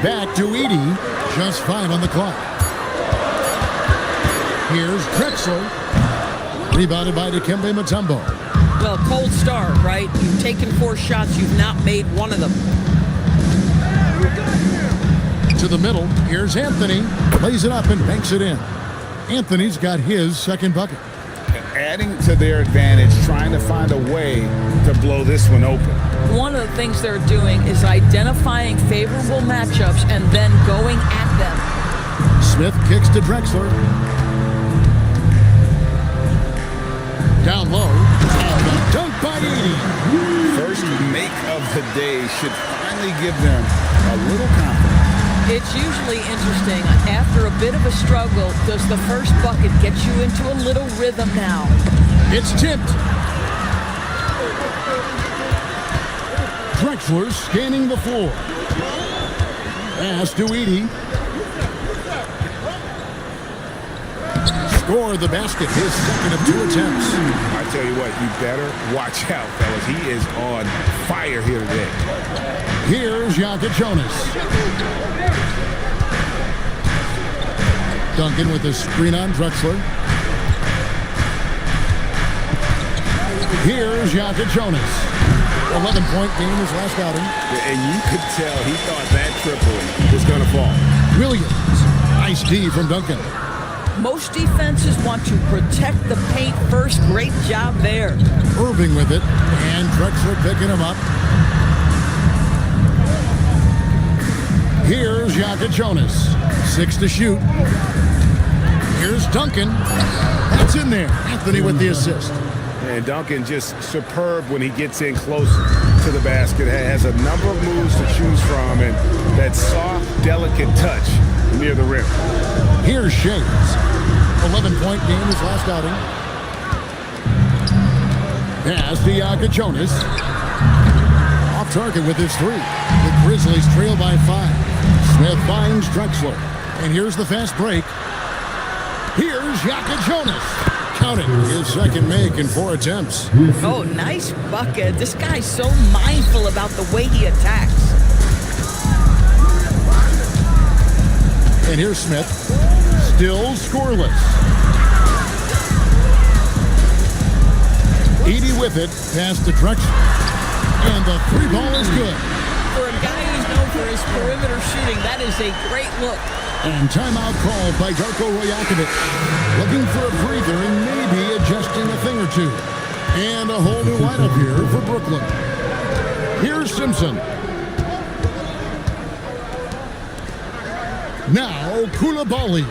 Back to Edey. Just 5 on the clock. Here's Drexler. Rebounded by Dikembe Mutombo. Well, cold start, right? You've taken 4 shots. You've not made one of them. To the middle. Here's Anthony. Plays it up and banks it in. Anthony's got his second bucket. adding to their advantage, trying to find a way to blow this one open. One of the things they're doing is identifying favorable matchups and then going at them. Smith kicks to Drexler. Down low. And a dunk by Edey. First make of the day should finally give them a little confidence. It's usually interesting. After a bit of a struggle, does the first bucket get you into a little rhythm now? It's tipped. Drexler scanning the floor. Pass to Edey. Score the basket, his second of 2 attempts. I tell you what, you better watch out, fellas. He is on fire here today. Here's Jonas. Duncan with a screen on Drexler. Here's Jonas. 11-point game his last outing. And you could tell he thought that triple was going to fall. Williams. Nice D from Duncan. Most defenses want to protect the paint first. Great job there. Irving with it. And Drexler picking him up. Here's Jonas. 6 to shoot. Here's Duncan. That's in there. Anthony with the assist. And Duncan just superb when he gets in close to the basket. Has a number of moves to choose from and that soft, delicate touch near the rim. Here's Shades. 11-point game his last outing. Pass to Jonas. Off target with his 3. The Grizzlies trail by 5. Smith finds Drexler. And here's the fast break. Here's Jonas. Count it. His second make in 4 attempts. Oh, nice bucket. This guy's so mindful about the way he attacks. And here's Smith. Still scoreless. Edey with it. Pass to Drexler. And the 3-ball is good. For a guy who's known for his perimeter shooting, that is a great look. And timeout called by Darko Rajakovic. Looking for a breather and maybe adjusting a thing or two. And a whole new lineup here for Brooklyn. Here's Simpson. Now Koulibaly.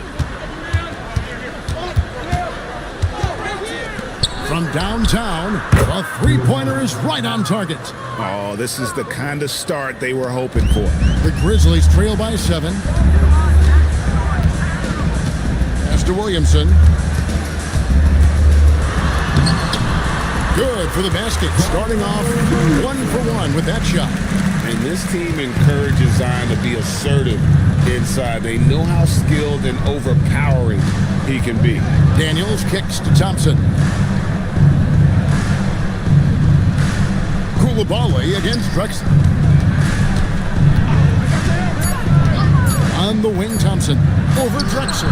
From downtown, a 3-pointer is right on target. Oh, this is the kind of start they were hoping for. The Grizzlies trail by 7. Pass to Williamson. Good for the basket. Starting off 1 for 1 with that shot. And this team encourages Zion to be assertive inside. They know how skilled and overpowering he can be. Daniels kicks to Thompson. Koulibaly against Drexler. On the wing, Thompson. Over Drexler.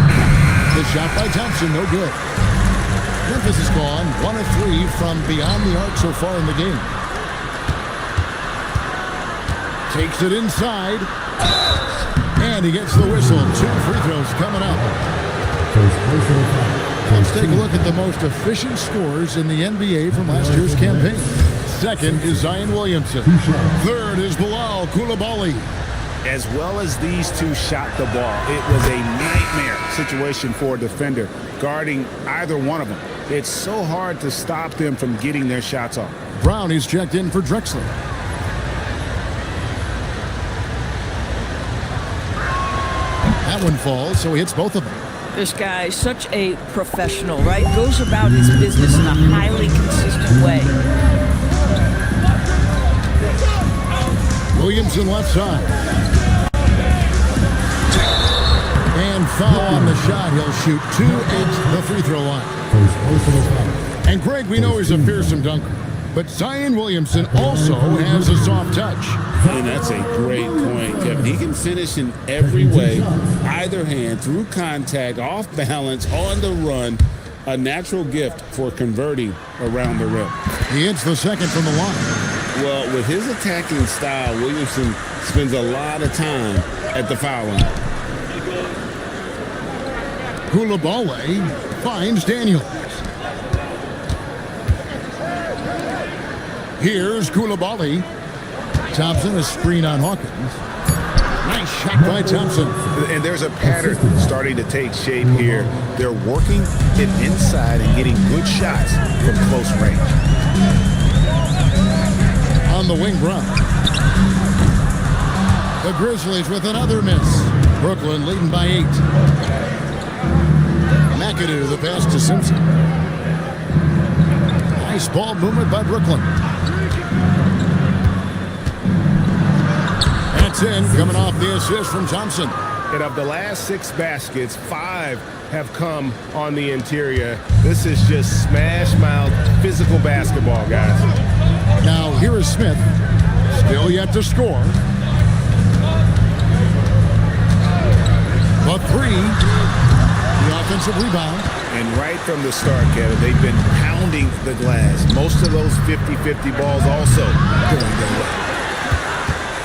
The shot by Thompson, no good. Memphis is gone 1 of 3 from beyond the arc so far in the game. Takes it inside. And he gets the whistle. 2 free throws coming up. Let's take a look at the most efficient scorers in the NBA from last year's campaign. Second is Zion Williamson. Third is Bilal Koulibaly. As well as these two shot the ball, it was a nightmare situation for a defender guarding either one of them. It's so hard to stop them from getting their shots off. Brown is checked in for Drexler. That one falls, so he hits both of them. This guy is such a professional, right? Goes about his business in a highly consistent way. Williamson left side. And foul on the shot. He'll shoot 2 at the free throw line. And Greg, we know he's a fearsome dunker. But Zion Williamson also has a soft touch. And that's a great point, Kevin. He can finish in every way, either hand, through contact, off balance, on the run. A natural gift for converting around the rim. He hits the second from the line. Well, with his attacking style, Williamson spends a lot of time at the foul line. Koulibaly finds Daniels. Here's Koulibaly. Thompson, a screen on Hawkins. Nice shot by Thompson. And there's a pattern starting to take shape here. They're working it inside and getting good shots from close range. On the wing, Brown. The Grizzlies with another miss. Brooklyn leading by 8. McAdoo, the pass to Simpson. Nice ball movement by Brooklyn. That's in, coming off the assist from Thompson. And of the last 6 baskets, 5 have come on the interior. This is just smash mouth physical basketball, guys. Now here is Smith. Still yet to score. But 3. The offensive rebound. And right from the start, Kevin, they've been pounding the glass. Most of those 50-50 balls also going their way.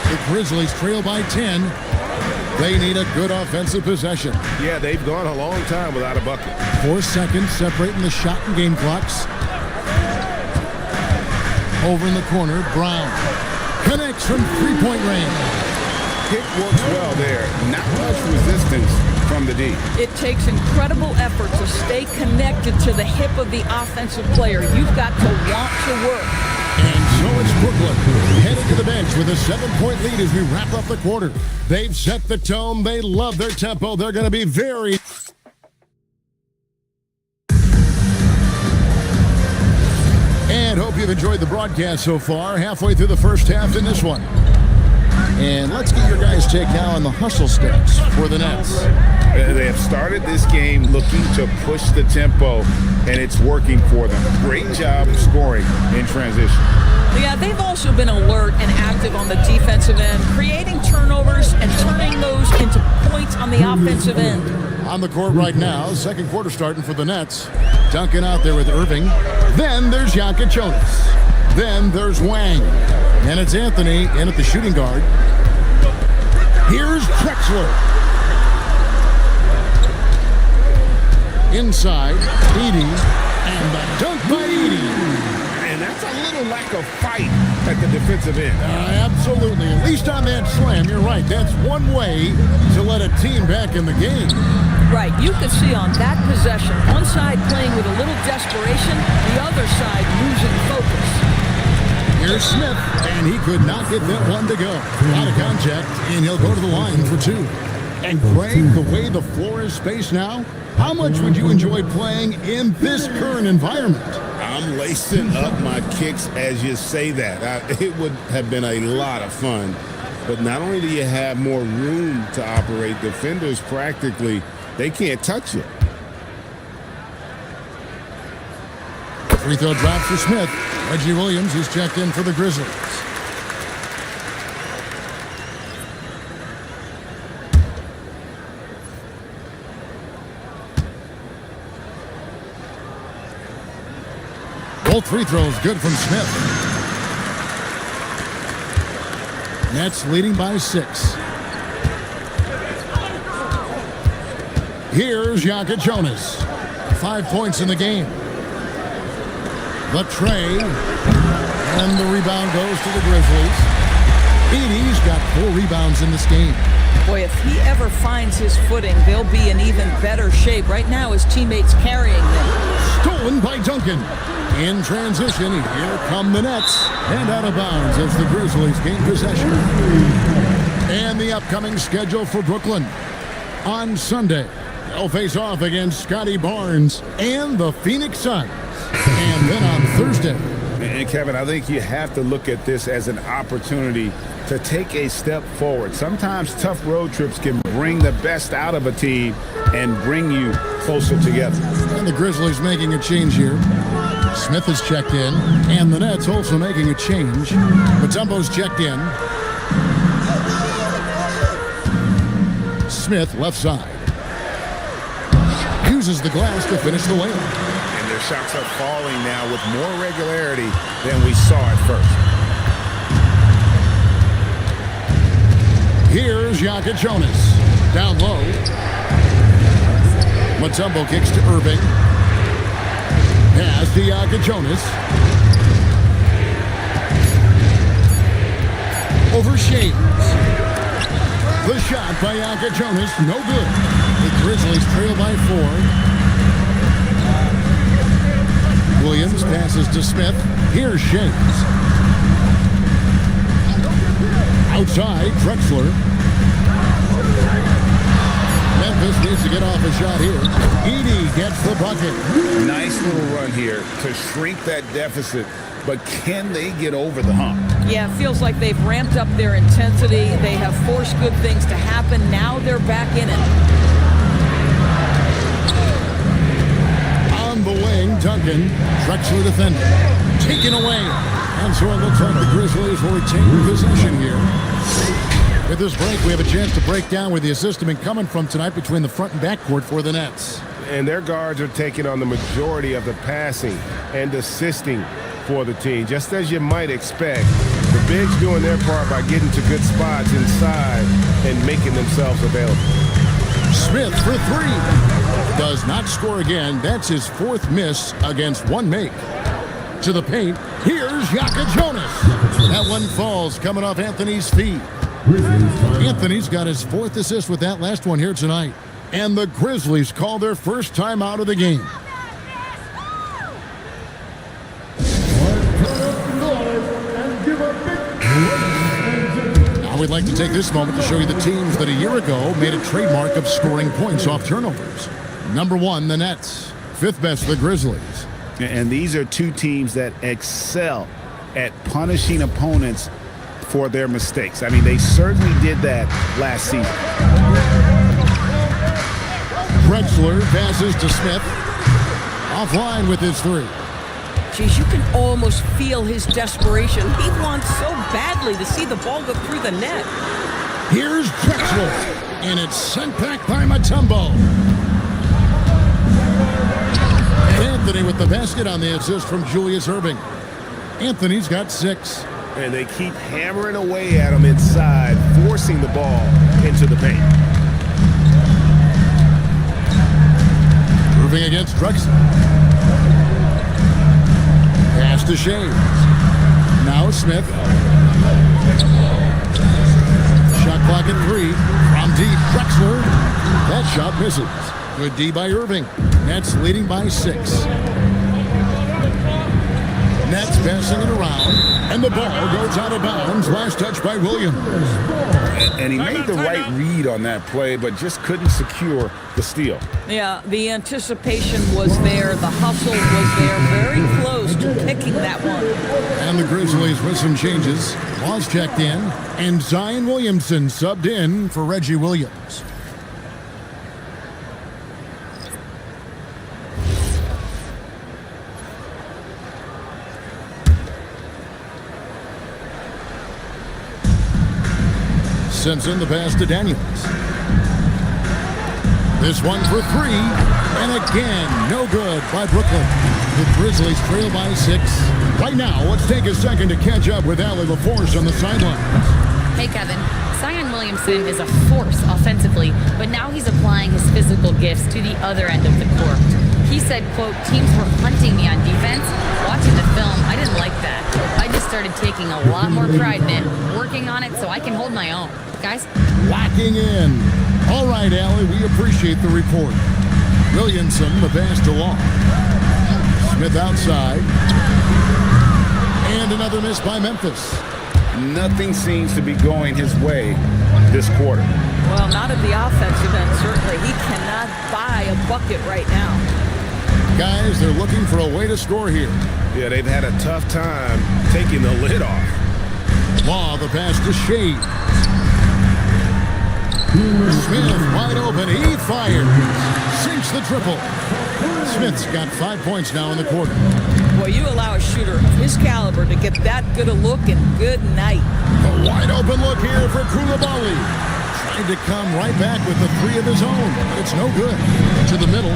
The Grizzlies trail by 10. They need a good offensive possession. Yeah, they've gone a long time without a bucket. 4 seconds separating the shot and game clocks. Over in the corner, Brown connects from three-point range. Kick works well there. Not much resistance from the D. It takes incredible effort to stay connected to the hip of the offensive player. You've got to want to work. And so it's Brooklyn heading to the bench with a 7-point lead as we wrap up the quarter. They've set the tone. They love their tempo. They're going to be very... And hope you've enjoyed the broadcast so far. Halfway through the first half in this one. And let's get your guys' take now on the hustle steps for the Nets. They have started this game looking to push the tempo, and it's working for them. Great job scoring in transition. Yeah, they've also been alert and active on the defensive end, creating turnovers and turning those into points on the offensive end. On the court right now, second quarter starting for the Nets. Duncan out there with Irving. Then there's Jonas. Then there's Wang. And it's Anthony in at the shooting guard. Here's Drexler. Inside, Edey. And the dunk by Edey. And that's a little lack of fight at the defensive end. Absolutely. At least on that slam, you're right. That's one way to let a team back in the game. Right. You could see on that possession, one side playing with a little desperation, the other side losing focus. Here's Smith, and he could not get that one to go. Out of contact, and he'll go to the line for 2. And Craig, the way the floor is spaced now, how much would you enjoy playing in this current environment? I'm lacing up my kicks as you say that. It would have been a lot of fun. But not only do you have more room to operate, defenders practically, they can't touch you. Free throw drop for Smith. Reggie Williams is checked in for the Grizzlies. Both free throws good from Smith. Nets leading by 6. Here's Jonas. 5 points in the game. The tray, and the rebound goes to the Grizzlies. Edey's got 4 rebounds in this game. Boy, if he ever finds his footing, they'll be in even better shape. Right now, his teammates carrying them. Stolen by Duncan. In transition, here come the Nets. And out of bounds as the Grizzlies gain possession. And the upcoming schedule for Brooklyn. On Sunday, they'll face off against Scotty Barnes and the Phoenix Suns. And then on Thursday. And Kevin, I think you have to look at this as an opportunity to take a step forward. Sometimes tough road trips can bring the best out of a team and bring you closer together. And the Grizzlies making a change here. Smith is checked in, and the Nets also making a change. Mutombo's checked in. Smith left side. Uses the glass to finish the layup. Their shots are falling now with more regularity than we saw at first. Here's Jonas. Down low. Mutombo kicks to Irving. Pass to Jonas. over Shades. The shot by Jonas, no good. The Grizzlies trail by 4. Williams passes to Smith. Here's Shades. Outside, Drexler. Memphis needs to get off a shot here. Edey gets the bucket. Nice little run here to shrink that deficit, but can they get over the hump? Yeah, it feels like they've ramped up their intensity. They have forced good things to happen. Now they're back in it. On the wing, Duncan. Drexler defending. Taken away. And so it looks like the Grizzlies will retain possession here. With this break, we have a chance to break down where the assist has been coming from tonight between the front and back court for the Nets. And their guards are taking on the majority of the passing and assisting for the team, just as you might expect. The bigs doing their part by getting to good spots inside and making themselves available. Smith for 3. Does not score again. That's his 4th miss against 1 make. To the paint. Here's Jonas. That one falls coming off Anthony's feet. Anthony's got his 4th assist with that last one here tonight. And the Grizzlies call their first time out of the game. Now we'd like to take this moment to show you the teams that a year ago made a trademark of scoring points off turnovers. Number 1, the Nets. 5th best, the Grizzlies. And these are two teams that excel at punishing opponents for their mistakes. I mean, they certainly did that last season. Drexler passes to Smith. Offline with his 3. Geez, you can almost feel his desperation. He wants so badly to see the ball go through the net. Here's Drexler. And it's sent back by Mutombo. Anthony with the basket on the assist from Julius Erving. Anthony's got 6. And they keep hammering away at him inside, forcing the ball into the paint. Moving against Drexler. Pass to Shades. Now Smith. Shot clock at 3. From deep, Drexler. That shot misses. Good D by Erving. Nets leading by 6. Nets passing it around, and the ball goes out of bounds. Last touch by Williams. And he made the right read on that play, but just couldn't secure the steal. Yeah, the anticipation was there. The hustle was there. Very close to picking that one. And the Grizzlies with some changes. Laws checked in, and Zion Williamson subbed in for Reggie Williams. Simpson, the pass to Daniels. This one for 3, and again, no good by Brooklyn. The Grizzlies trail by 6. Right now, let's take a second to catch up with Allie LaForce on the sideline. Hey, Kevin. Zion Williamson is a force offensively, but now he's applying his physical gifts to the other end of the court. He said, quote, teams were hunting me on defense. Watching the film, I didn't like that. I just started taking a lot more pride in it, working on it so I can hold my own. Guys? Locking in. All right, Allie, we appreciate the report. Williamson, the pass to Long. Smith outside. And another miss by Memphis. Nothing seems to be going his way this quarter. Well, not at the offensive end, certainly. He cannot buy a bucket right now. Guys, they're looking for a way to score here. Yeah, they've had a tough time taking the lid off. Law, the pass to Shades. Smith wide open. He fires. Sinks the triple. Smith's got 5 points now in the quarter. Well, you allow a shooter of his caliber to get that good a look, and good night. A wide open look here for Koulibaly. Trying to come right back with the 3 of his own, but it's no good. To the middle.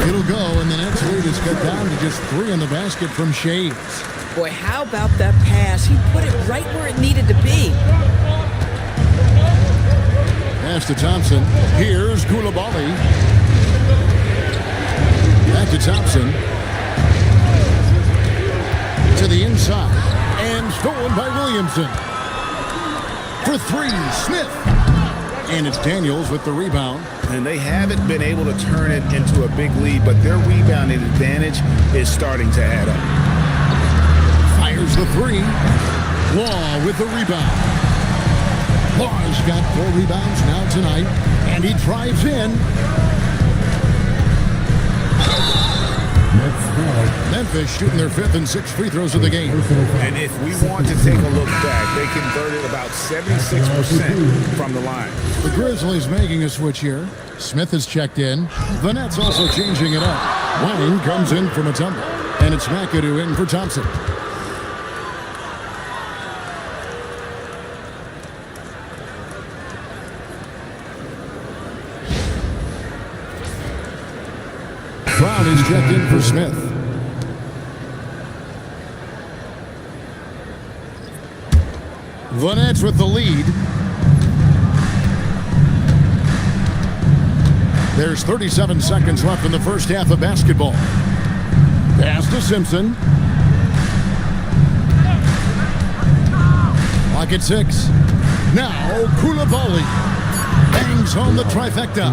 It'll go, and the Nets lead is cut down to just 3 in the basket from Shades. Boy, how about that pass? He put it right where it needed to be. Pass to Thompson. Here's Koulibaly. Back to Thompson. To the inside. And stolen by Williamson. For three, Smith. And it's Daniels with the rebound. And they haven't been able to turn it into a big lead, but their rebounding advantage is starting to add up. Fires the three. Law with the rebound. Law's got 4 rebounds now tonight, and he drives in. Memphis shooting their 5th and 6th free throws of the game. And if we want to take a look back, they converted about 76% from the line. The Grizzlies making a switch here. Smith has checked in. The Nets also changing it up. Wayne comes in from a tumble, and it's McAdoo in for Thompson. Brown is checked in for Smith. The Nets with the lead. There's 37 seconds left in the first half of basketball. Pass to Simpson. Clock at 6. Now Koulibaly bangs home the trifecta.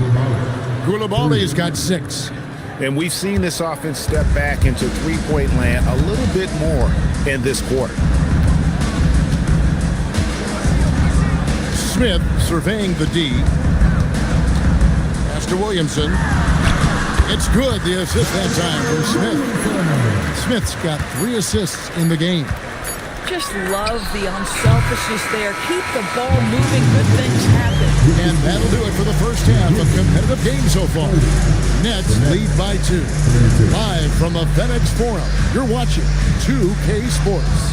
Koulibaly's got 6. And we've seen this offense step back into three-point land a little bit more in this quarter. Smith surveying the D. Pass to Williamson. It's good, the assist that time from Smith. Smith's got 3 assists in the game. Just love the unselfishness there. Keep the ball moving. Good things happen. And that'll do it for the first half of competitive game so far. Nets lead by 2. Live from the FedEx Forum, you're watching 2K Sports.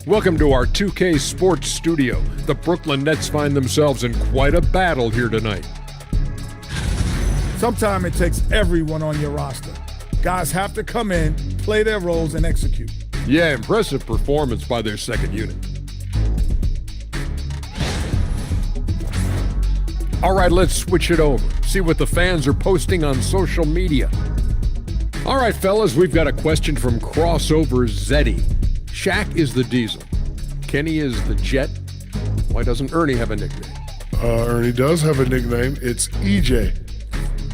Welcome to our 2K Sports studio. The Brooklyn Nets find themselves in quite a battle here tonight. Sometimes it takes everyone on your roster. Guys have to come in, play their roles, and execute. Yeah, impressive performance by their second unit. All right, let's switch it over. See what the fans are posting on social media. All right, fellas, we've got a question from Crossover Zeddy. Shaq is the Diesel. Kenny is the Jet. Why doesn't Ernie have a nickname? Ernie does have a nickname. It's EJ.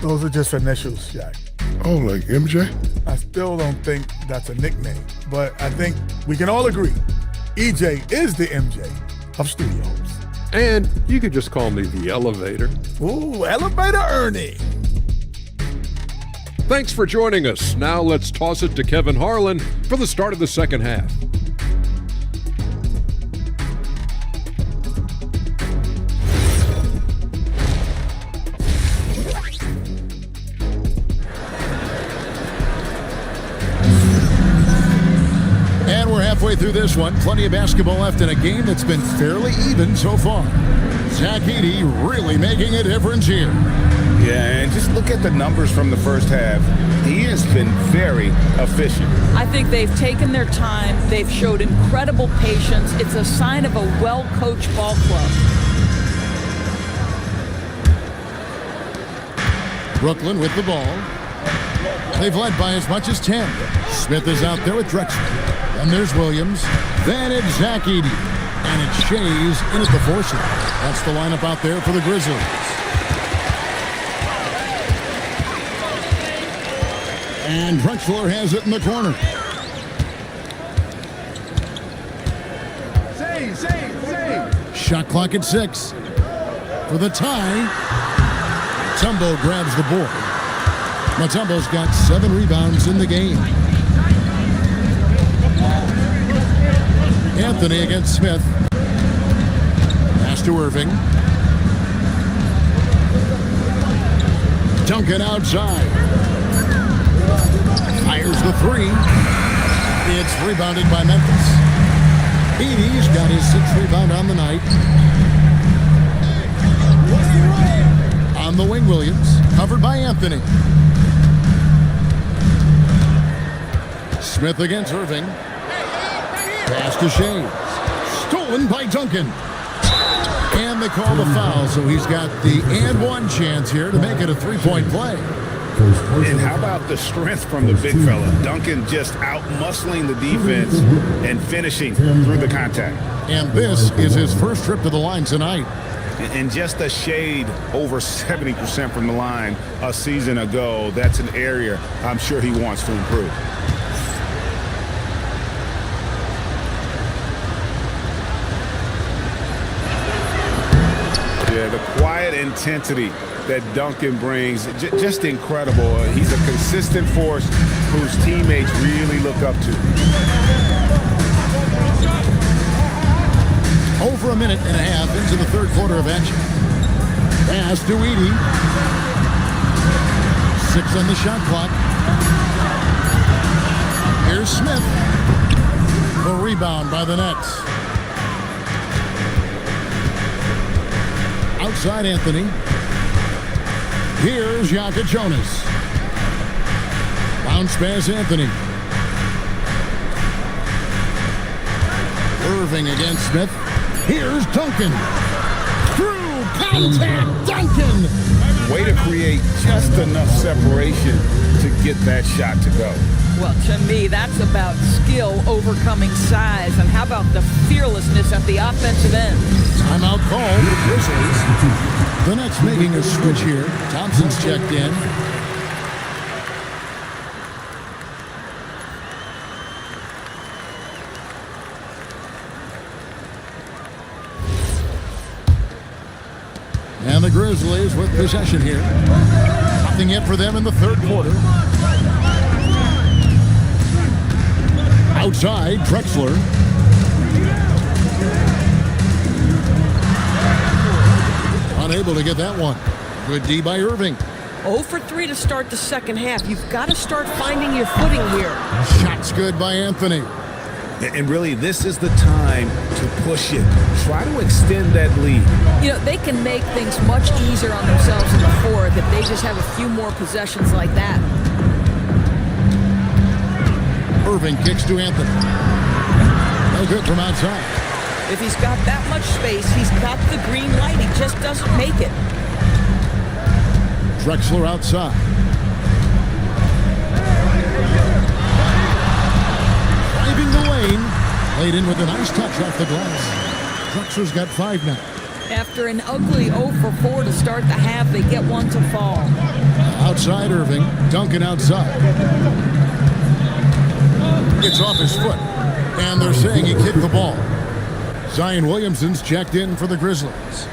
Those are just initials, Shaq. Oh, like MJ? I still don't think that's a nickname, but I think we can all agree EJ is the MJ of studios. And you could just call me the Elevator. Ooh, Elevator Ernie. Thanks for joining us. Now let's toss it to Kevin Harlan for the start of the second half. And we're halfway through this one. Plenty of basketball left in a game that's been fairly even so far. Zach Edey really making a difference here. Yeah, and just look at the numbers from the first half. He has been very efficient. I think they've taken their time. They've showed incredible patience. It's a sign of a well-coached ball club. Brooklyn with the ball. They've led by as much as 10. Smith is out there with Drexler. Then there's Williams. Then it's Zach Edey. And it's Shays in at the 4 slot. That's the lineup out there for the Grizzlies. And Drexler has it in the corner. Shot clock at 6. For the tie, Mutombo grabs the board. Mutombo's got 7 rebounds in the game. Anthony against Smith. Pass to Irving. Duncan outside. Fires the 3. It's rebounded by Memphis. Edey's got his 6th rebound on the night. On the wing, Williams. Covered by Anthony. Smith against Irving. Pass to Shea. Stolen by Duncan. And they call the foul, so he's got the and one chance here to make it a three-point play. And how about the strength from the big fella? Duncan just out-muscling the defense and finishing through the contact. And this is his first trip to the line tonight. And just a shade over 70% from the line a season ago. That's an area I'm sure he wants to improve. Yeah, the quiet intensity that Duncan brings, just incredible. He's a consistent force whose teammates really look up to. Over a minute and a half into the third quarter of action. Pass to Edey. 6 on the shot clock. Here's Smith. The rebound by the Nets. Outside Anthony. Here's Jonas. Bounce pass Anthony. Irving against Smith. Here's Duncan. Through contact, Duncan. Way to create just enough separation to get that shot to go. Well, to me, that's about skill overcoming size. And how about the fearlessness at the offensive end? Timeout call for the Grizzlies. The Nets making a switch here. Thompson's checked in. And the Grizzlies with possession here. Nothing yet for them in the third quarter. Outside, Drexler. Unable to get that one. Good D by Irving. 0 for 3 to start the second half. You've got to start finding your footing here. Shots good by Anthony. And really, this is the time to push it. Try to extend that lead. You know, they can make things much easier on themselves in the fourth if they just have a few more possessions like that. Irving kicks to Anthony. No good from outside. If he's got that much space, he's got the green light. He just doesn't make it. Drexler outside. Driving the lane. Laid in with a nice touch off the glass. Drexler's got 5 now. After an ugly 0 for 4 to start the half, they get one to fall. Outside Irving. Duncan outside. It's off his foot. And they're saying he kicked the ball. Zion Williamson's checked in for the Grizzlies.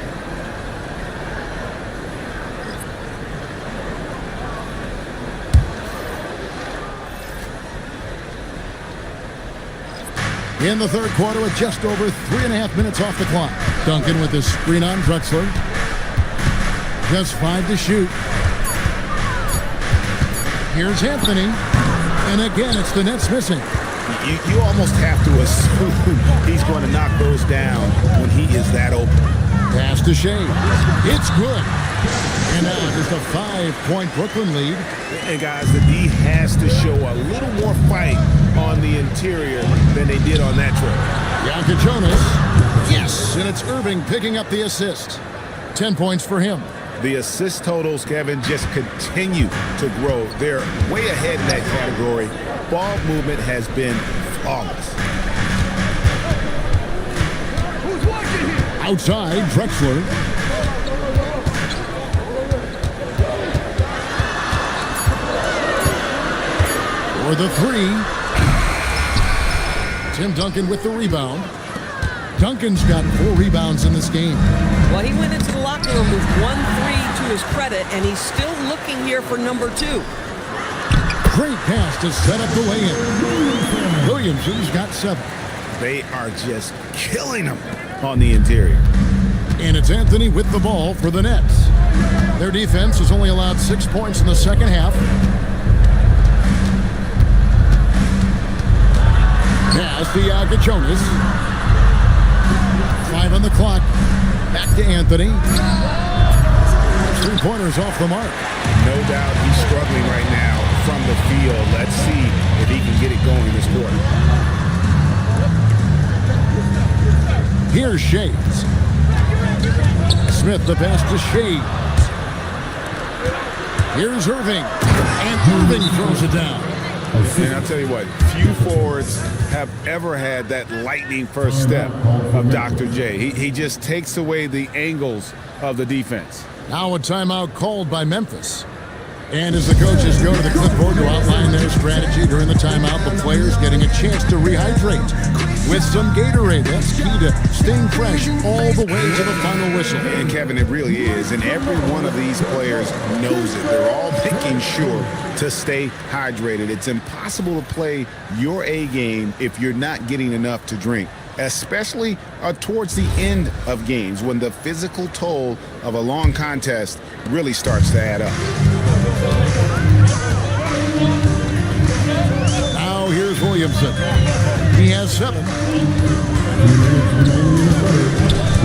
In the third quarter with just over 3.5 minutes off the clock. Duncan with his screen on Drexler. Just 5 to shoot. Here's Anthony. And again, it's the Nets missing. You almost have to assume he's going to knock those down when he is that open. Pass to Shea. It's good. And now just a 5-point Brooklyn lead. And guys, the D has to show a little more fight on the interior than they did on that trip. Jonas. Yes, and it's Irving picking up the assist. 10 points for him. The assist totals, Kevin, just continue to grow. They're way ahead in that category. Ball movement has been flawless. Outside, Drexler. For the 3. Tim Duncan with the rebound. Duncan's got 4 rebounds in this game. Well, he went into the locker room with 1 3 to his credit, and he's still looking here for number 2. Great pass to set up the lay-in. Williamson's got 7. They are just killing him on the interior. And it's Anthony with the ball for the Nets. Their defense has only allowed 6 points in the second half. Pass to Jonas. 5 on the clock. Back to Anthony. 3-pointers off the mark. No doubt he's struggling right now from the field. Let's see if he can get it going this quarter. Here's Shades. Smith the pass to Shades. Here's Irving. And Irving throws it down. And I'll tell you what, few forwards have ever had that lightning first step of Dr. J. He just takes away the angles of the defense. Now a timeout called by Memphis. And as the coaches go to the clipboard to outline their strategy during the timeout, the players getting a chance to rehydrate with some Gatorade. That's key to staying fresh all the way to the final whistle. And Kevin, it really is. And every one of these players knows it. They're all making sure to stay hydrated. It's impossible to play your A game if you're not getting enough to drink, especially towards the end of games when the physical toll of a long contest really starts to add up. Now here's Williamson. He has 7.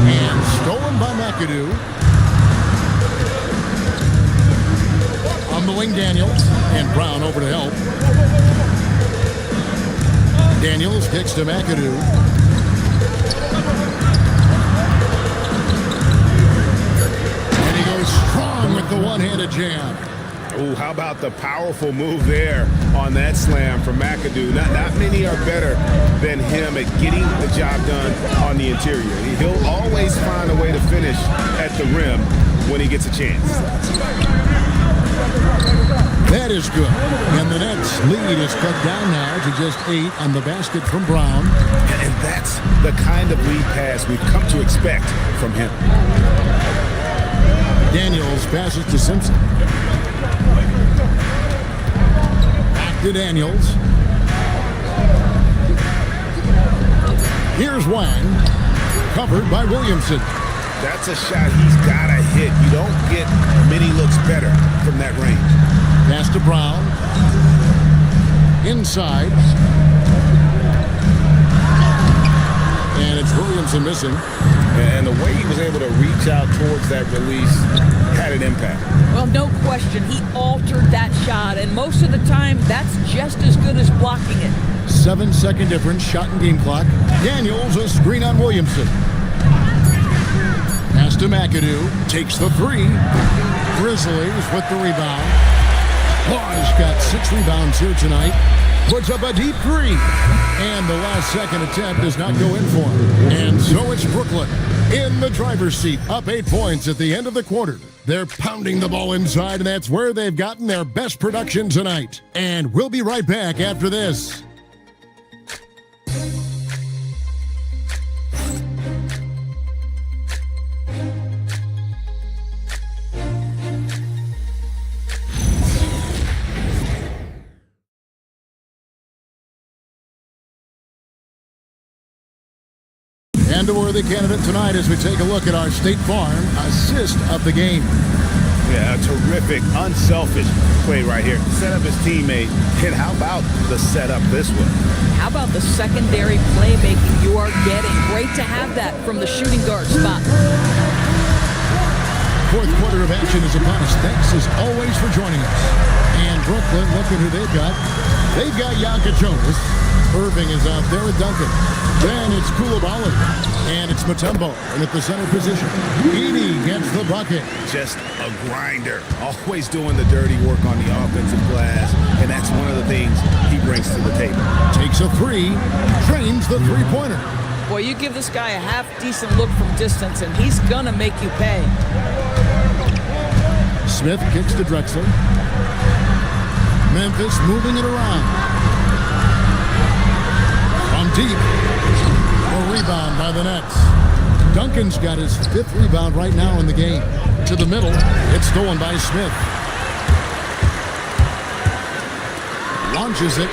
And stolen by McAdoo. On the wing, Daniels. And Brown over to help. Daniels kicks to McAdoo. And he goes strong with the one-handed jam. Oh, how about the powerful move there on that slam from McAdoo. Not many are better than him at getting the job done on the interior. He'll always find a way to finish at the rim when he gets a chance. That is good. And the Nets lead is cut down now to just 8 on the basket from Brown. And that's the kind of lead pass we've come to expect from him. Daniels passes to Simpson. Back to Daniels. Here's Wang. Covered by Williamson. That's a shot he's got to hit. You don't get many looks better from that range. Pass to Brown. Inside. And it's Williamson missing. And the way he was able to reach out towards that release had an impact. Well, no question. He altered that shot, and most of the time, that's just as good as blocking it. 7-second difference, shot and game clock. Daniels, a screen on Williamson. Pass to McAdoo. Takes the 3. Grizzlies with the rebound. Hawes got 6 rebounds here tonight. Puts up a deep 3. And the last second attempt does not go in for him. And so it's Brooklyn in the driver's seat, up 8 points at the end of the quarter. They're pounding the ball inside, and that's where they've gotten their best production tonight. And we'll be right back after this. And a worthy candidate tonight as we take a look at our State Farm assist of the game. Yeah, a terrific, unselfish play right here. Set up his teammate. And how about the setup this way? How about the secondary playmaking you are getting? Great to have that from the shooting guard spot. Fourth quarter of action is upon us. Thanks as always for joining us. And Brooklyn, looking who they've got. They've got Yaka Jonas. Irving is out there with Duncan. Then it's Koulibaly. And it's Mutombo at the center position. Edey gets the bucket. Just a grinder. Always doing the dirty work on the offensive glass. And that's one of the things he brings to the table. Takes a 3. Trains the three-pointer. Boy, you give this guy a half-decent look from distance, and he's going to make you pay. Smith kicks to Drexler. Memphis moving it around. From deep. A rebound by the Nets. Duncan's got his 5th rebound right now in the game. To the middle. It's stolen by Smith. Launches it.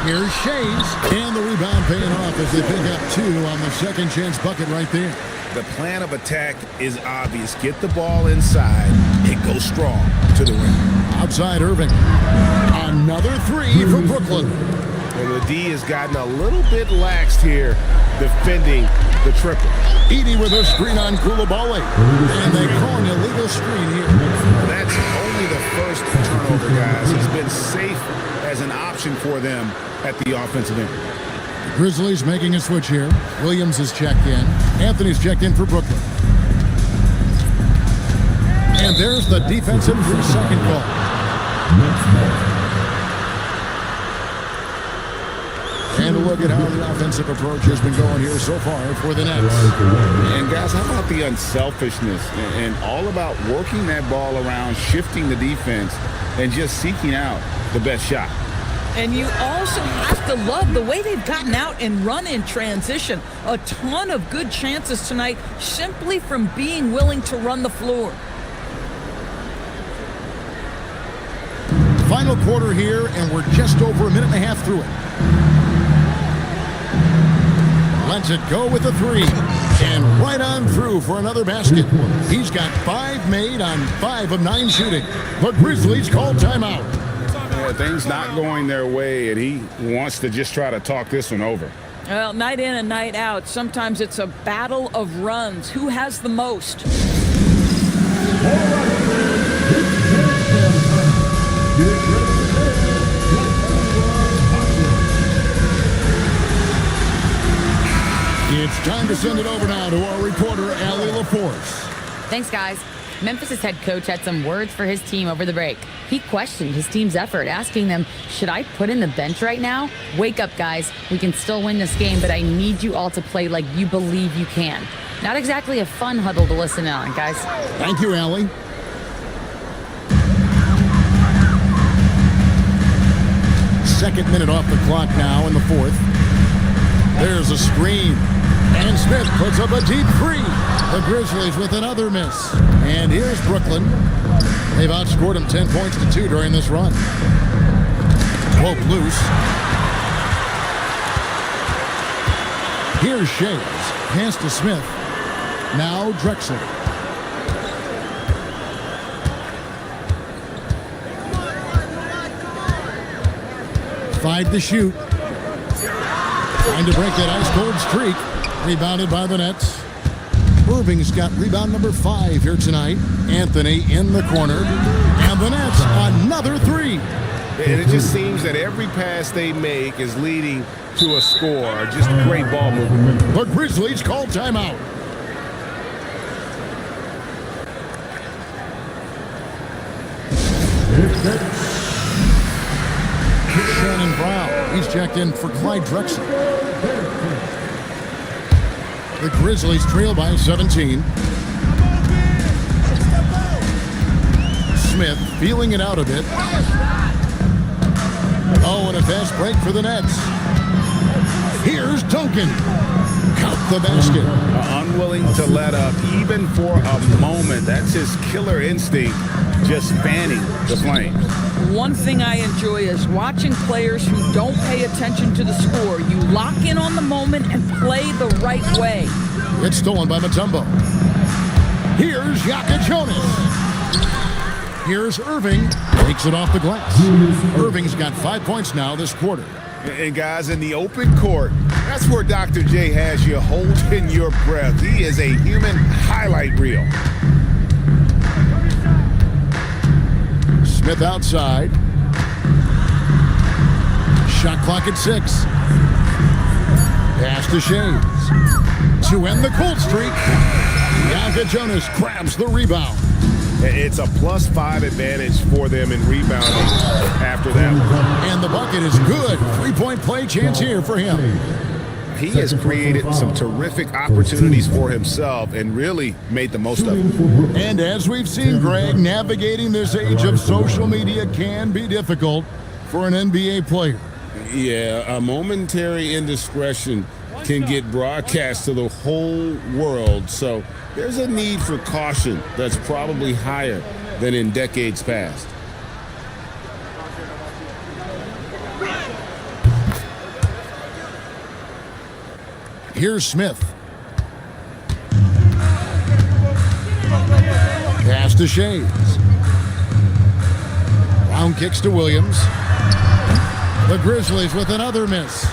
Here's Shays. And the rebound paying off as they pick up 2 on the second chance bucket right there. The plan of attack is obvious. Get the ball inside and go strong to the rim. Outside Irving. Another 3 for Brooklyn. Well, the D has gotten a little bit laxed here defending the triple. Edey with a screen on Koulibaly. And they call an illegal screen here. That's only the first turnover, guys. He's been safe as an option for them at the offensive end. Grizzlies making a switch here. Williams is checked in. Anthony's checked in for Brooklyn. And there's the defensive 3-second call. And a look at how the offensive approach has been going here so far for the Nets. And guys, how about the unselfishness and all about working that ball around, shifting the defense, and just seeking out the best shot. And you also have to love the way they've gotten out and run in transition. A ton of good chances tonight simply from being willing to run the floor. Final quarter here, and we're just over a minute and a half through it. Lets it go with a 3. And right on through for another basket. He's got 5 made on 5 of 9 shooting. The Grizzlies call timeout. Yeah, things not going their way, and he wants to just try to talk this one over. Well, night in and night out, sometimes it's a battle of runs. Who has the most? It's time to send it over now to our reporter, Allie LaForce. Thanks, guys. Memphis' head coach had some words for his team over the break. He questioned his team's effort, asking them, should I put in the bench right now? Wake up, guys. We can still win this game, but I need you all to play like you believe you can. Not exactly a fun huddle to listen on, guys. Thank you, Allie. Second minute off the clock now in the fourth. There's a screen. And Smith puts up a deep 3. The Grizzlies with another miss. And here's Brooklyn. They've outscored them 10 points to 2 during this run. Pope loose. Here's Shays. Pass to Smith. Now Drexler. Five to shoot. Trying to break that ice-cold streak. Rebounded by the Nets. Irving's got rebound number 5 here tonight. Anthony in the corner. And the Nets, another 3. And it just seems that every pass they make is leading to a score. Just great ball movement. The Grizzlies call timeout. Shannon Brown. He's checked in for Clyde Drexler. The Grizzlies trail by 17. Smith feeling it out a bit. Oh, and a fast break for the Nets. Here's Duncan. Count the basket. Unwilling to let up even for a moment. That's his killer instinct, just fanning the flames. One thing I enjoy is watching players who don't pay attention to the score. You lock in on the moment and play the right way. It's stolen by Mutombo. Here's Yaka Jonas. Here's Irving. Takes it off the glass. Irving's got 5 points now this quarter. And guys, in the open court, that's where Dr. J has you holding your breath. He is a human highlight reel. Smith outside. Shot clock at 6. Pass to Shays. To end the cold streak. Yaka Jonas grabs the rebound. It's a +5 advantage for them in rebounding after that. And the bucket is good. 3-point play chance here for him. He has created some terrific opportunities for himself and really made the most of it. And as we've seen, Greg, navigating this age of social media can be difficult for an NBA player. Yeah, a momentary indiscretion can get broadcast to the whole world. So there's a need for caution that's probably higher than in decades past. Here's Smith. Pass to Shays. Brown kicks to Williams. The Grizzlies with another miss.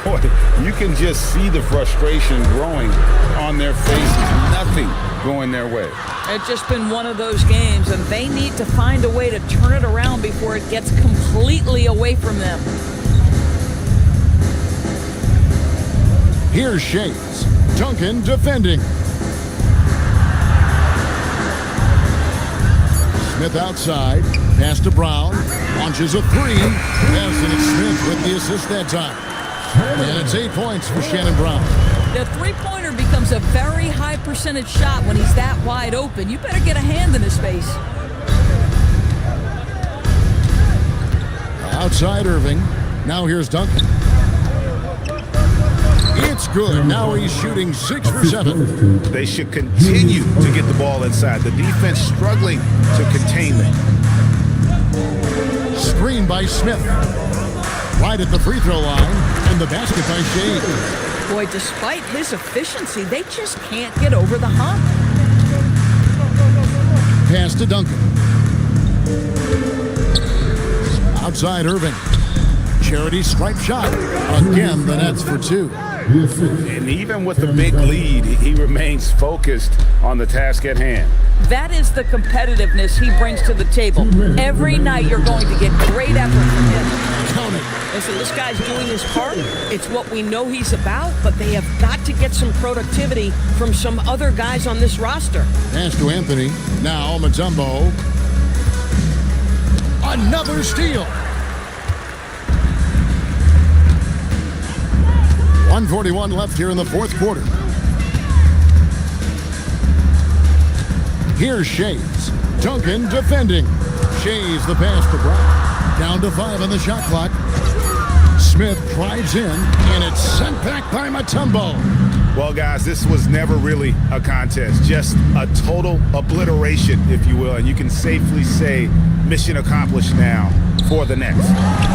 Boy, you can just see the frustration growing on their faces. Nothing going their way. It's just been one of those games, and they need to find a way to turn it around before it gets completely away from them. Here's Shades. Duncan defending. Smith outside. Pass to Brown. Launches a three. Yes, and it's Smith with the assist that time. And it's 8 points for Shannon Brown. The three-pointer becomes a very high percentage shot when he's that wide open. You better get a hand in his face. Outside Irving. Now here's Duncan. It's good. Now he's shooting 6 for 7. They should continue to get the ball inside. The defense struggling to contain them. Screen by Smith. Right at the free throw line. And the basket by Shades. Boy, despite his efficiency, they just can't get over the hump. Pass to Duncan. Outside Irving. Charity stripe shot. Again, the Nets for 2. And even with the big lead, he remains focused on the task at hand. That is the competitiveness he brings to the table. Every night you're going to get great effort from him. Count it. Listen, this guy's doing his part. It's what we know he's about, but they have got to get some productivity from some other guys on this roster. Pass to Anthony. Now Mutombo. Another steal. 1:41 left here in the fourth quarter. Here's Shades. Duncan defending. Shades the pass to Brown. Down to 5 on the shot clock. Smith drives in, and it's sent back by Mutombo. Well, guys, this was never really a contest. Just a total obliteration, if you will. And you can safely say mission accomplished now for the Nets.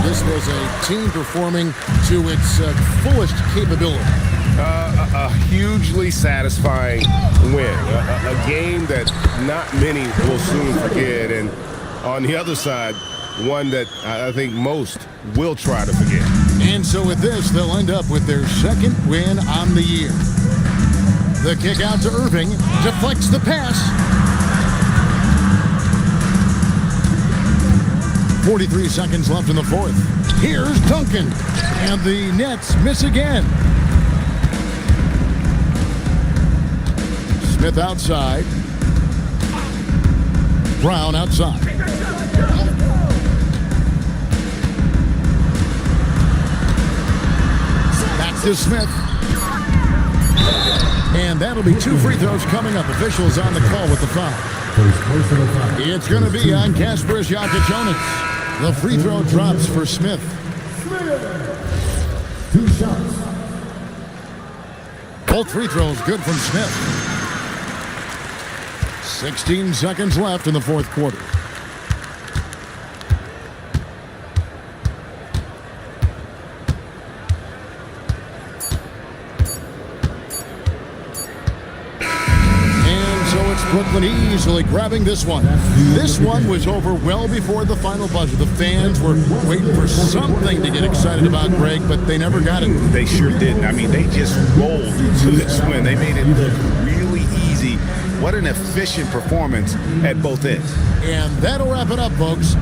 This was a team performing to its fullest capability. A hugely satisfying win. A game that not many will soon forget. And on the other side, one that I think most will try to forget. And so with this, they'll end up with their second win on the year. The kick out to Irving. Deflects the pass. 43 seconds left in the fourth. Here's Duncan. And the Nets miss again. Smith outside. Brown outside. Back to Smith. And that'll be 2 free throws coming up. Officials on the call with the foul. It's going to be on Kasparis Jakubonis. The free throw drops for Smith. 2 shots. Both free throws good from Smith. 16 seconds left in the fourth quarter. Brooklyn easily grabbing this one. This one was over well before the final buzzer. The fans were waiting for something to get excited about, Greg, but they never got it. They sure didn't. I mean, they just rolled to this win. They made it look really easy. What an efficient performance at both ends. And that'll wrap it up, folks.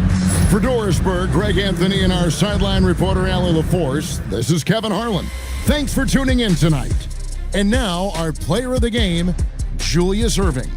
For Dorisburg, Greg Anthony and our sideline reporter, Allie LaForce, this is Kevin Harlan. Thanks for tuning in tonight. And now, our player of the game, Julius Irving.